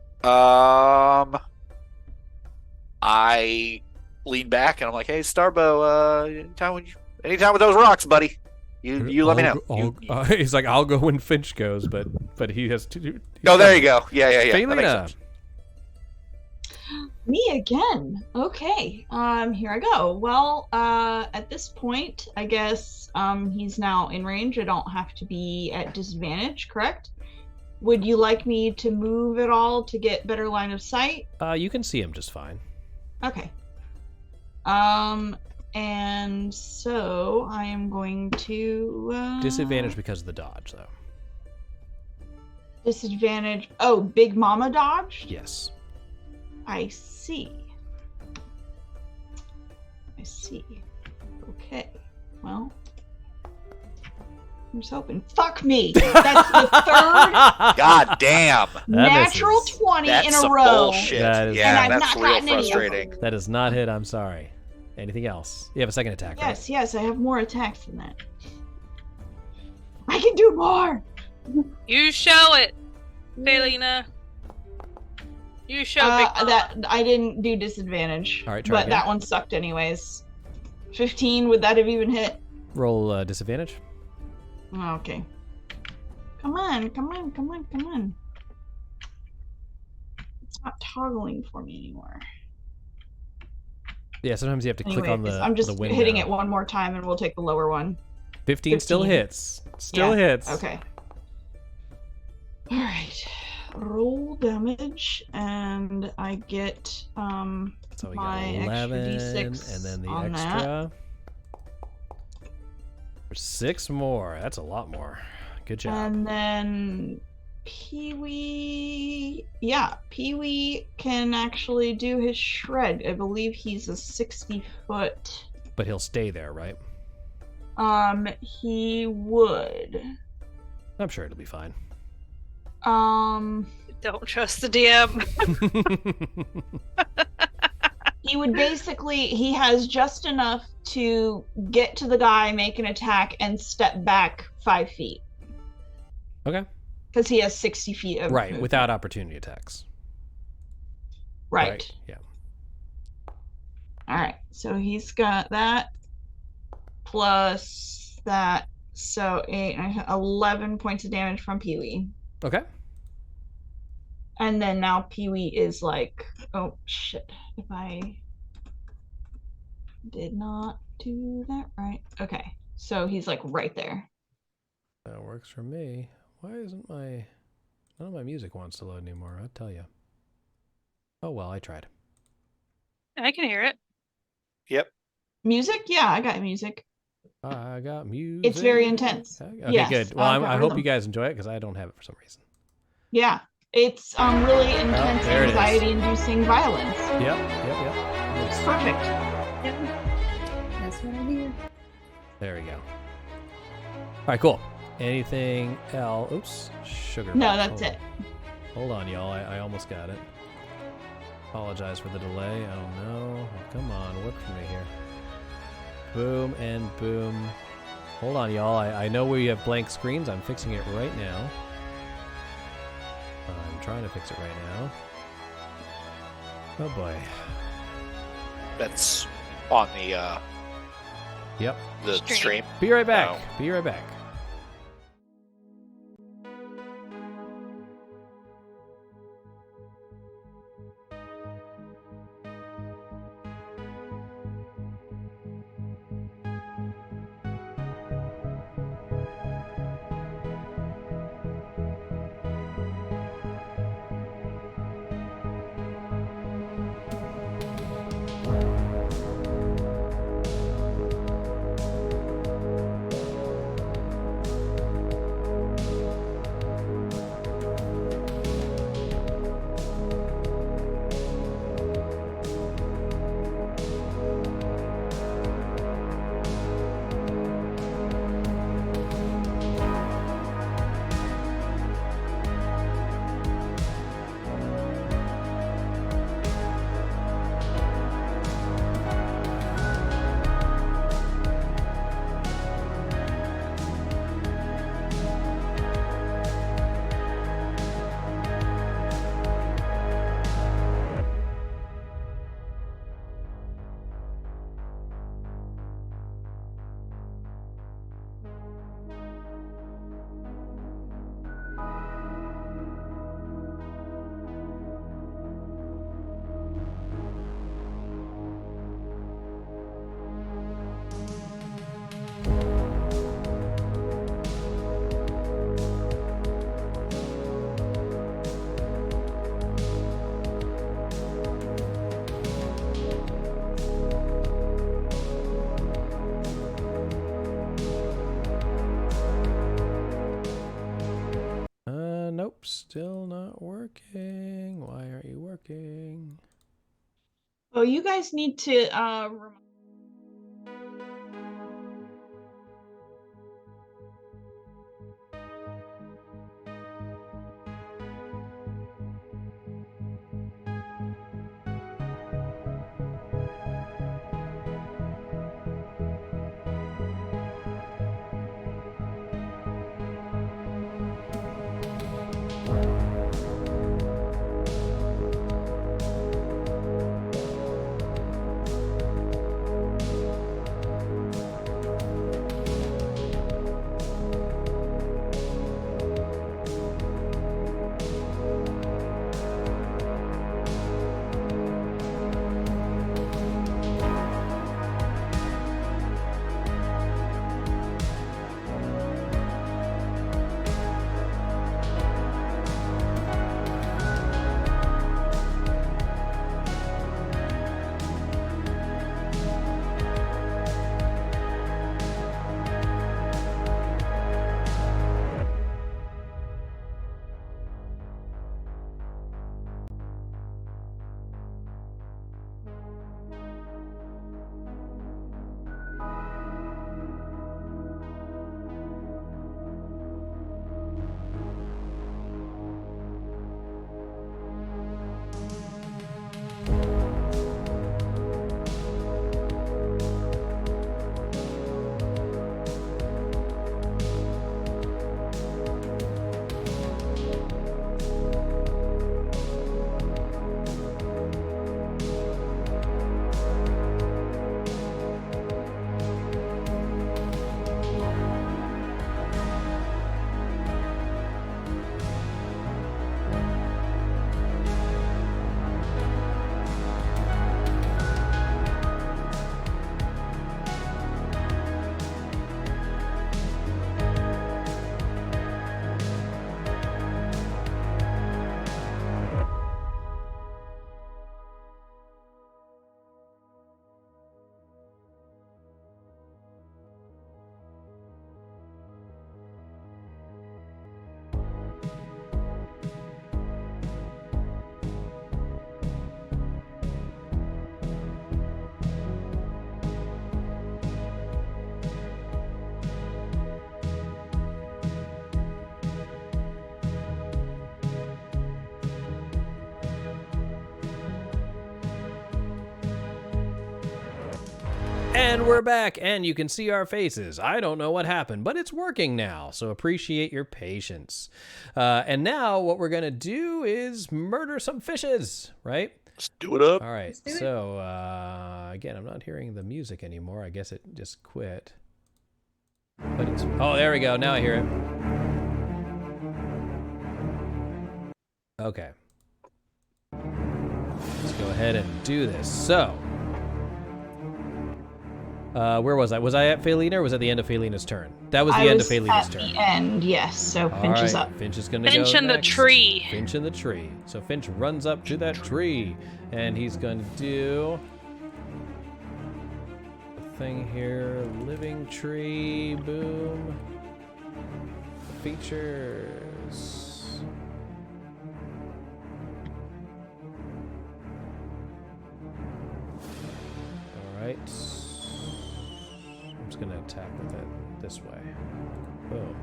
I lean back and I'm like, "Hey, Starbo, anytime with those rocks, buddy. You let me know." He's like, I'll go when Finch goes, but he has to do. Oh, there you go. Yeah. That makes Phelina. sense. Me again. Okay. Here I go. Well, at this point, I guess he's now in range. I don't have to be at disadvantage, correct? Would you like me to move at all to get better line of sight? You can see him just fine. Okay. And so I am going to Disadvantage because of the dodge, though. Disadvantage. Oh, Big Momma dodge? Yes. I see. Okay. Well, I'm just hoping. Fuck me. That's the third God damn. natural 20 That's in some a row. bullshit. That is- Yeah, And I've that's not real gotten any of them. frustrating. That does not hit. I'm sorry. Anything else? You have a second attack, right? Yes, I have more attacks than that. I can do more. You show it, Felina. You show Big Momma. That I didn't do disadvantage. All right, try but again. that one sucked anyways. 15, would that have even hit? Roll disadvantage. Oh, okay. Come on. It's not toggling for me anymore. Yeah, sometimes you have to click on the I'm just the window. hitting it one more time and we'll take the lower one. 15 still 15. hits. Still hits. Okay. Alright. Roll damage and I get So we my got 11, extra D6 and then the on extra. There's 6 more. That's a lot more. Good job. And then Pee-wee... Yeah, Pee-wee can actually do his shred. I believe he's a 60-foot. But he'll stay there, right? He would. I'm sure it'll be fine. Don't trust the DM. He would basically, he has just enough to get to the guy, make an attack, and step back 5 feet. Okay. Because he has 60 feet of Right, movement. without opportunity attacks. Right. Yeah. Alright, so he's got that plus that. So 11 points of damage from Pee-wee. Okay. And then now Pee-wee is like, oh shit, if I did not do that right. Okay, so he's like right there. That works for me. Why isn't my... None of my music wants to load anymore, I'll tell you. Oh well, I tried. I can hear it. Yep. Music? Yeah, I got music. I got music. It's very intense. Okay, Yes, good. Well, I've got I hope rhythm. you guys enjoy it, because I don't have it for some reason. Yeah, it's really intense, there it is. anxiety-inducing violence. Yep. It's perfect. That's what I hear. There we go. All right, cool. Anything else? Oops. Sugar. No, Hold that's on. it. Hold on, y'all. I almost got it. Apologize for the delay. Oh, no. Oh, come on. Work for me here. Boom and boom. Hold on, y'all. I know we have blank screens. I'm fixing it right now. I'm trying to fix it right now. Oh, boy. That's on the Yep. stream. Be right back. No. Be right back. working? Why aren't you working? Oh, you guys need to And we're back, and you can see our faces. I don't know what happened, but it's working now, so appreciate your patience. And now what we're going to do is murder some fishes, right? Let's do it up. All right, so again, I'm not hearing the music anymore. I guess it just quit. But it's, oh, there we go. Now I hear it. Okay. Let's go ahead and do this. So, where was I? Was I at Phalina, or was at the end of Phalina's turn? That was the end of Phalina's turn. At the end, yes. So Finch is up. Finch is going to go Finch in the next. tree. Finch in the tree. So Finch runs up to that tree, and he's going to do a thing here. Living tree, boom. Features. All right. I'm just going to attack with it this way. Boom.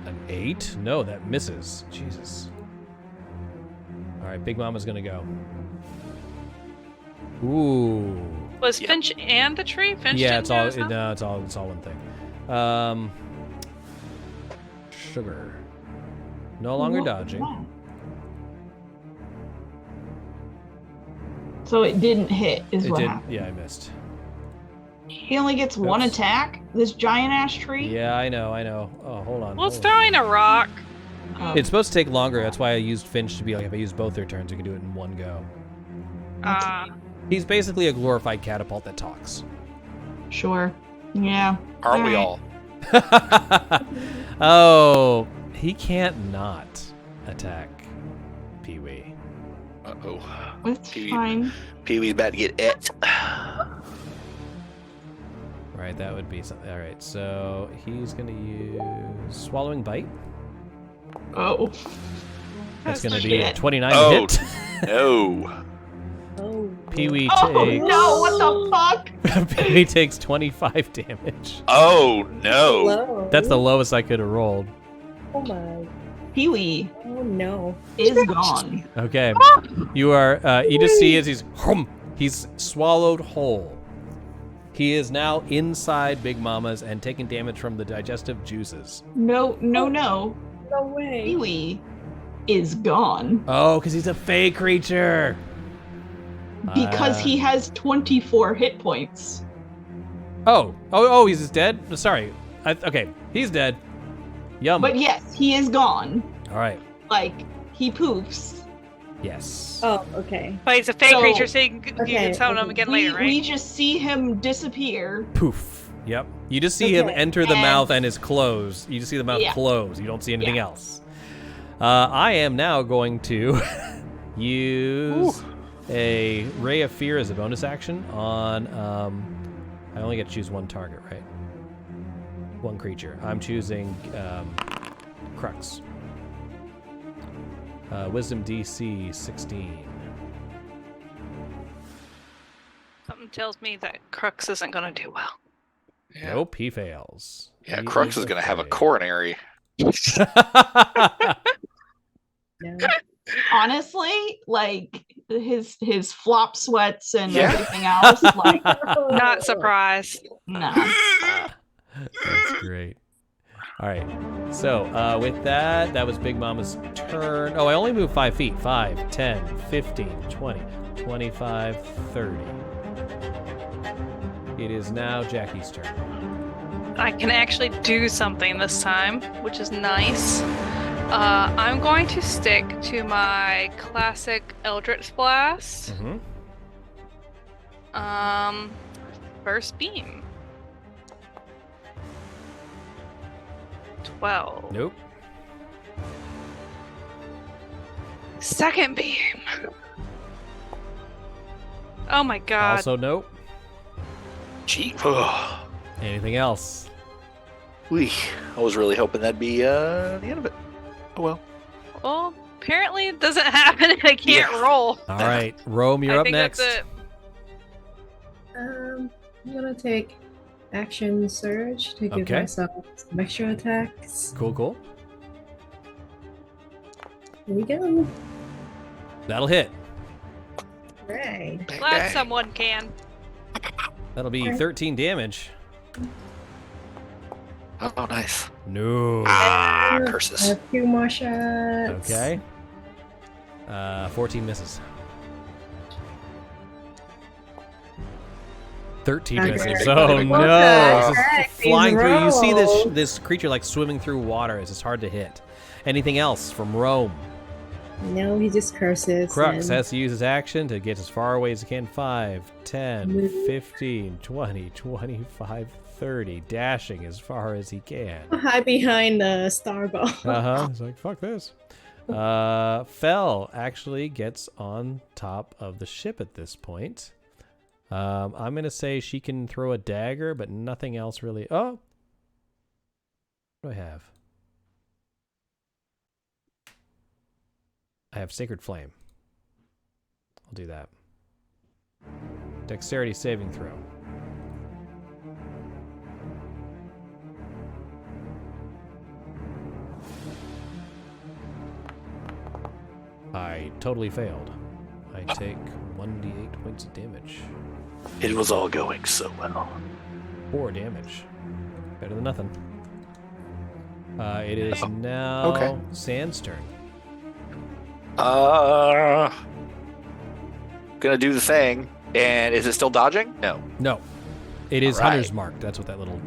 An 8? No, that misses. Jesus. All right, Big Momma's gonna go. Ooh. Was Finch and the tree? Finch Yeah, didn't it's all. do his stuff? No, it's all one thing. Sugar. No longer dodging. So it didn't hit, is It what did. happened. Yeah, I missed. He only gets one Oops. attack. This giant ass tree. Yeah, I know. Oh, hold on. Well, it's hold on. throwing a rock. Oh. It's supposed to take longer. That's why I used Finch to be like, if I use both their turns, we can do it in one go. He's basically a glorified catapult that talks. Sure. Yeah. Aren't we Alright. all? Oh, he can't not attack Pee-wee. Uh-oh. It's Pee-wee. fine. Pee-wee's about to get it. Right, that would be something. All right, so he's going to use Swallowing Bite. Oh. That's going to be a Shit. 29 Oh. to hit. No. Oh. Pee-wee Oh takes... no, what the fuck? Pee-wee takes 25 damage. Oh no. Hello. That's the lowest I could have rolled. Oh my. Pee-wee Oh no. is gone. Okay. You are, you just see as he's swallowed whole. He is now inside Big Momma's and taking damage from the digestive juices. No. No way. Pee-wee is gone. Oh, because he's a fey creature. Because he has 24 hit points. Oh, he's dead? Sorry. Okay, he's dead. Yum. But yes, he is gone. All right. Like, he poofs. Yes. Oh, okay. But he's a fake So- creature, so you can summon him again later, right? We just see him disappear. Poof. Yep. You just see him Okay, enter the and- mouth and his close. You just see the mouth Yeah. close. You don't see anything Yeah. else. I am now going to use a Ray of Fear as a bonus action on... I only get to choose one target, right? One creature. I'm choosing Crux. Wisdom DC 16. Something tells me that Crux isn't going to do well. Yeah. Nope, he fails. Yeah, He Crux is going to have a afraid. coronary. No. Honestly, like his flop sweats and Yeah. everything else, like Not surprised. nah. That's great. All right. So with that, that was Big Momma's turn. Oh, I only moved 5 feet. 5, 10, 15, 20, 25, 30. It is now Jackie's turn. I can actually do something this time, which is nice. I'm going to stick to my classic Eldritch Blast. Mm-hmm. First beam. 12. Nope. Second beam. Oh my god. Also nope. Gee. Anything else? Wee. I was really hoping that'd be the end of it. Oh well. Well, apparently it doesn't happen and I can't Yeah. roll. All right. Rome, you're I up think next. that's it. I'm gonna take action surge to give Okay. myself some extra attacks. Cool. Here we go. That'll hit. Right. Bang, Glad bang. someone can. That'll be 13 damage. Oh, nice. No. Ah, I curses. have 2 more shots. Okay. 14 misses. 13 Okay. misses. What Oh the no! This heck? is flying These through. You see rolls. this creature like swimming through water. It's just hard to hit. Anything else from Rome? No, he just curses. Crux and- has to use his action to get as far away as he can. 5, 10, Move. 15, 20, 25, 30. Dashing as far as he can. hide behind the starball. Uh-huh. He's like, fuck this. Fel actually gets on top of the ship at this point. I'm going to say she can throw a dagger, but nothing else really. Oh! What do I have? I have Sacred Flame. I'll do that. Dexterity saving throw. I totally failed. I take 1d8 points of damage. It was all going so well. 4 damage. Better than nothing. It is now okay. Sand's turn. Gonna do the thing. And is it still dodging? No. No. It is All right. Hunter's Mark. That's what that little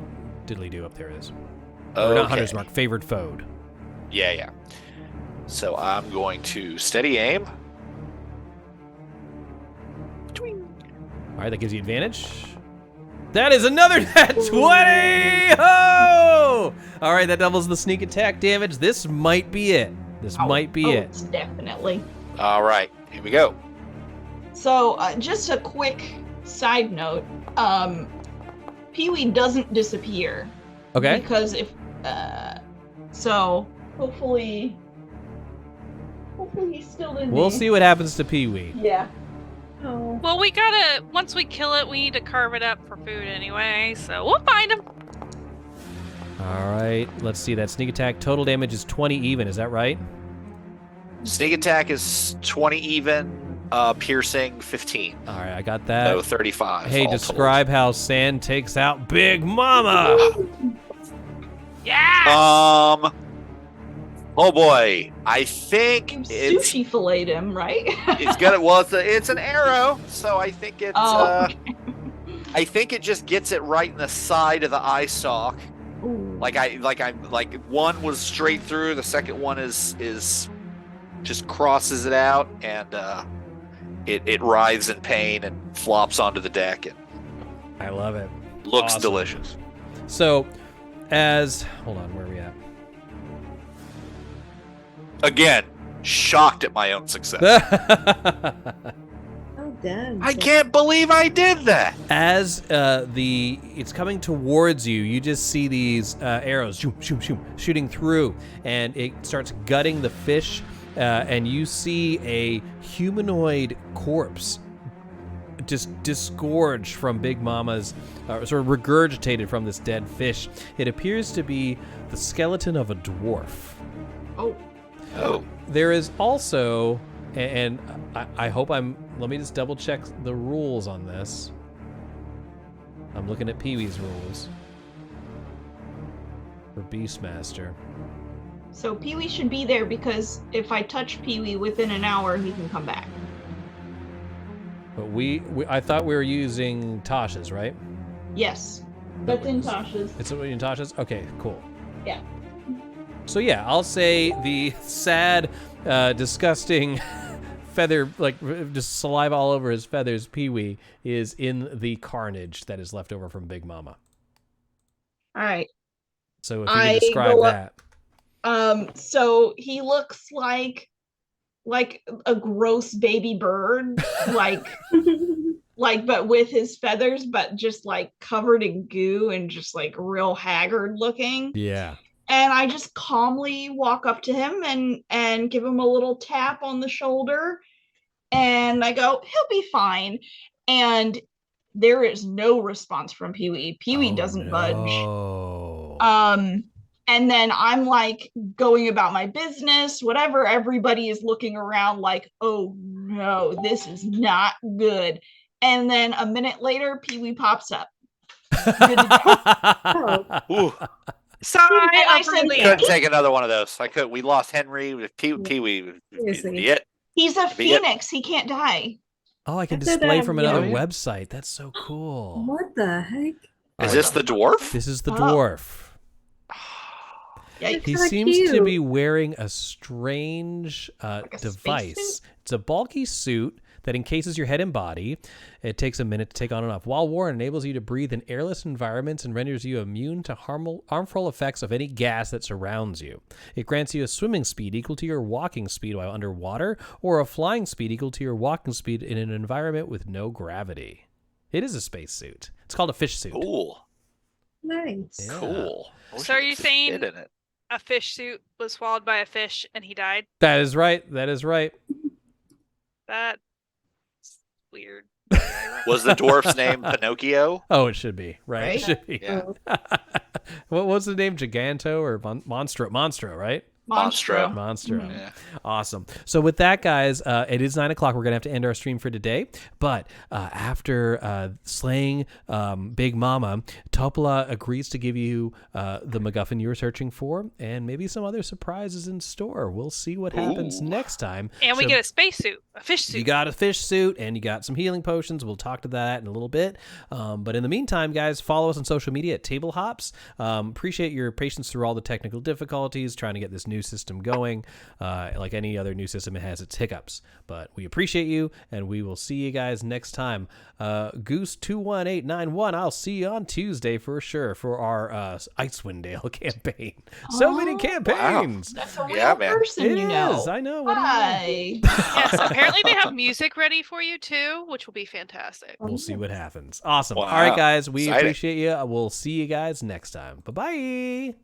diddly-do up there is. Or not Hunter's Mark, Favored Foed. Yeah. So I'm going to steady aim. All right, that gives you advantage. That is another nat 20! Oh! All right, that doubles the sneak attack damage. This might be it. This might be it. It's definitely. All right, here we go. So, just a quick side note. Pee-wee doesn't disappear. Okay. Because if, so hopefully He's still in We'll me. see what happens to Pee-wee. Yeah. Oh. Well, we gotta, once we kill it, we need to carve it up for food anyway, so we'll find him. All right, let's see. That sneak attack total damage is 20 even. Is that right? Sneak attack is 20 even, piercing 15. All right, I got that. So 35. Hey, all describe how Sand takes out Big Momma. Yeah! told. Oh boy, I think You it's sushi filleted him, right? it's gonna. Well, it's an arrow, so I think it's. Okay. I think it just gets it right in the side of the eye stalk. Ooh. Like one was straight through, the second one is just crosses it out, and it writhes in pain and flops onto the deck and I love it. looks Awesome. delicious. So, hold on, where are we at? Again, shocked at my own success. Oh, damn. I can't believe I did that. As it's coming towards you, you just see these arrows shoom, shoom, shoom, shooting through, and it starts gutting the fish, and you see a humanoid corpse just disgorged from Big Mama's, sort of regurgitated from this dead fish. It appears to be the skeleton of a dwarf. Oh. Oh, There is also, and I hope let me just double check the rules on this. I'm looking at Pee-wee's rules for Beastmaster. So Pee-wee should be there because if I touch Pee-wee within an hour, he can come back. But I thought we were using Tasha's, right? Yes. That's in Tasha's. It's in Tasha's? Okay, cool. Yeah. So yeah, I'll say the sad, disgusting feather, like just saliva all over his feathers, Pee-wee, is in the carnage that is left over from Big Mama. All right. So if you could describe that. So he looks like a gross baby bird, like but with his feathers, but just like covered in goo and just like real haggard looking. Yeah. And I just calmly walk up to him and give him a little tap on the shoulder. And I go, he'll be fine. And there is no response from Pee-wee. Pee-wee doesn't budge. And then I'm like going about my business, whatever. Everybody is looking around like, oh no, this is not good. And then a minute later, Pee-wee pops up. Good to go. ooh. Sigh I of said- relief. Couldn't take another one of those. I could. We lost Henry with Pee-wee. Seriously. It. He's a Be it. phoenix. He can't die. Oh, I can I said display that, from yeah. another Oh, yeah. website. That's so cool. What the heck? Is this the dwarf? This is the Oh. dwarf. Yikes. He Kinda seems to cute. be wearing a strange a device. spacesuit? It's a bulky suit that encases your head and body. It takes a minute to take on and off. While worn, enables you to breathe in airless environments and renders you immune to harmful effects of any gas that surrounds you. It grants you a swimming speed equal to your walking speed while underwater, or a flying speed equal to your walking speed in an environment with no gravity. It is a spacesuit. It's called a fish suit. Cool. Nice. Yeah. Cool. I wish So I are could you saying- fit in it? A fish suit was swallowed by a fish and he died? That is right. That is right. That's weird. Was the dwarf's name Pinocchio? Oh, it should be. Right? It Right? should be. Yeah. What was the name? Giganto or Monstro, right? Monstro. Monstro. Yeah. Awesome. So with that, guys, it is 9 o'clock. We're going to have to end our stream for today. But after slaying Big Momma, Topolah agrees to give you the MacGuffin you were searching for, and maybe some other surprises in store. We'll see what happens Ooh. next time. And we So- get a spacesuit, a fish suit. you got a fish suit and you got some healing potions. We'll talk to that in a little bit. But in the meantime, guys, follow us on social media at Table Hops. Appreciate your patience through all the technical difficulties trying to get this new system going. Like any other new system, it has its hiccups. But we appreciate you, and we will see you guys next time. Goose21891, I'll see you on Tuesday for sure for our Icewind Dale campaign. So many Oh, campaigns. That's a real Yeah, man. person, It you know. is. I know. What do you mean? Hi. Yes, apparently they have music ready for you too, which will be fantastic. We'll see what happens. Awesome. Wow. All right, guys. We Exciting. appreciate you. We'll see you guys next time. Bye-bye.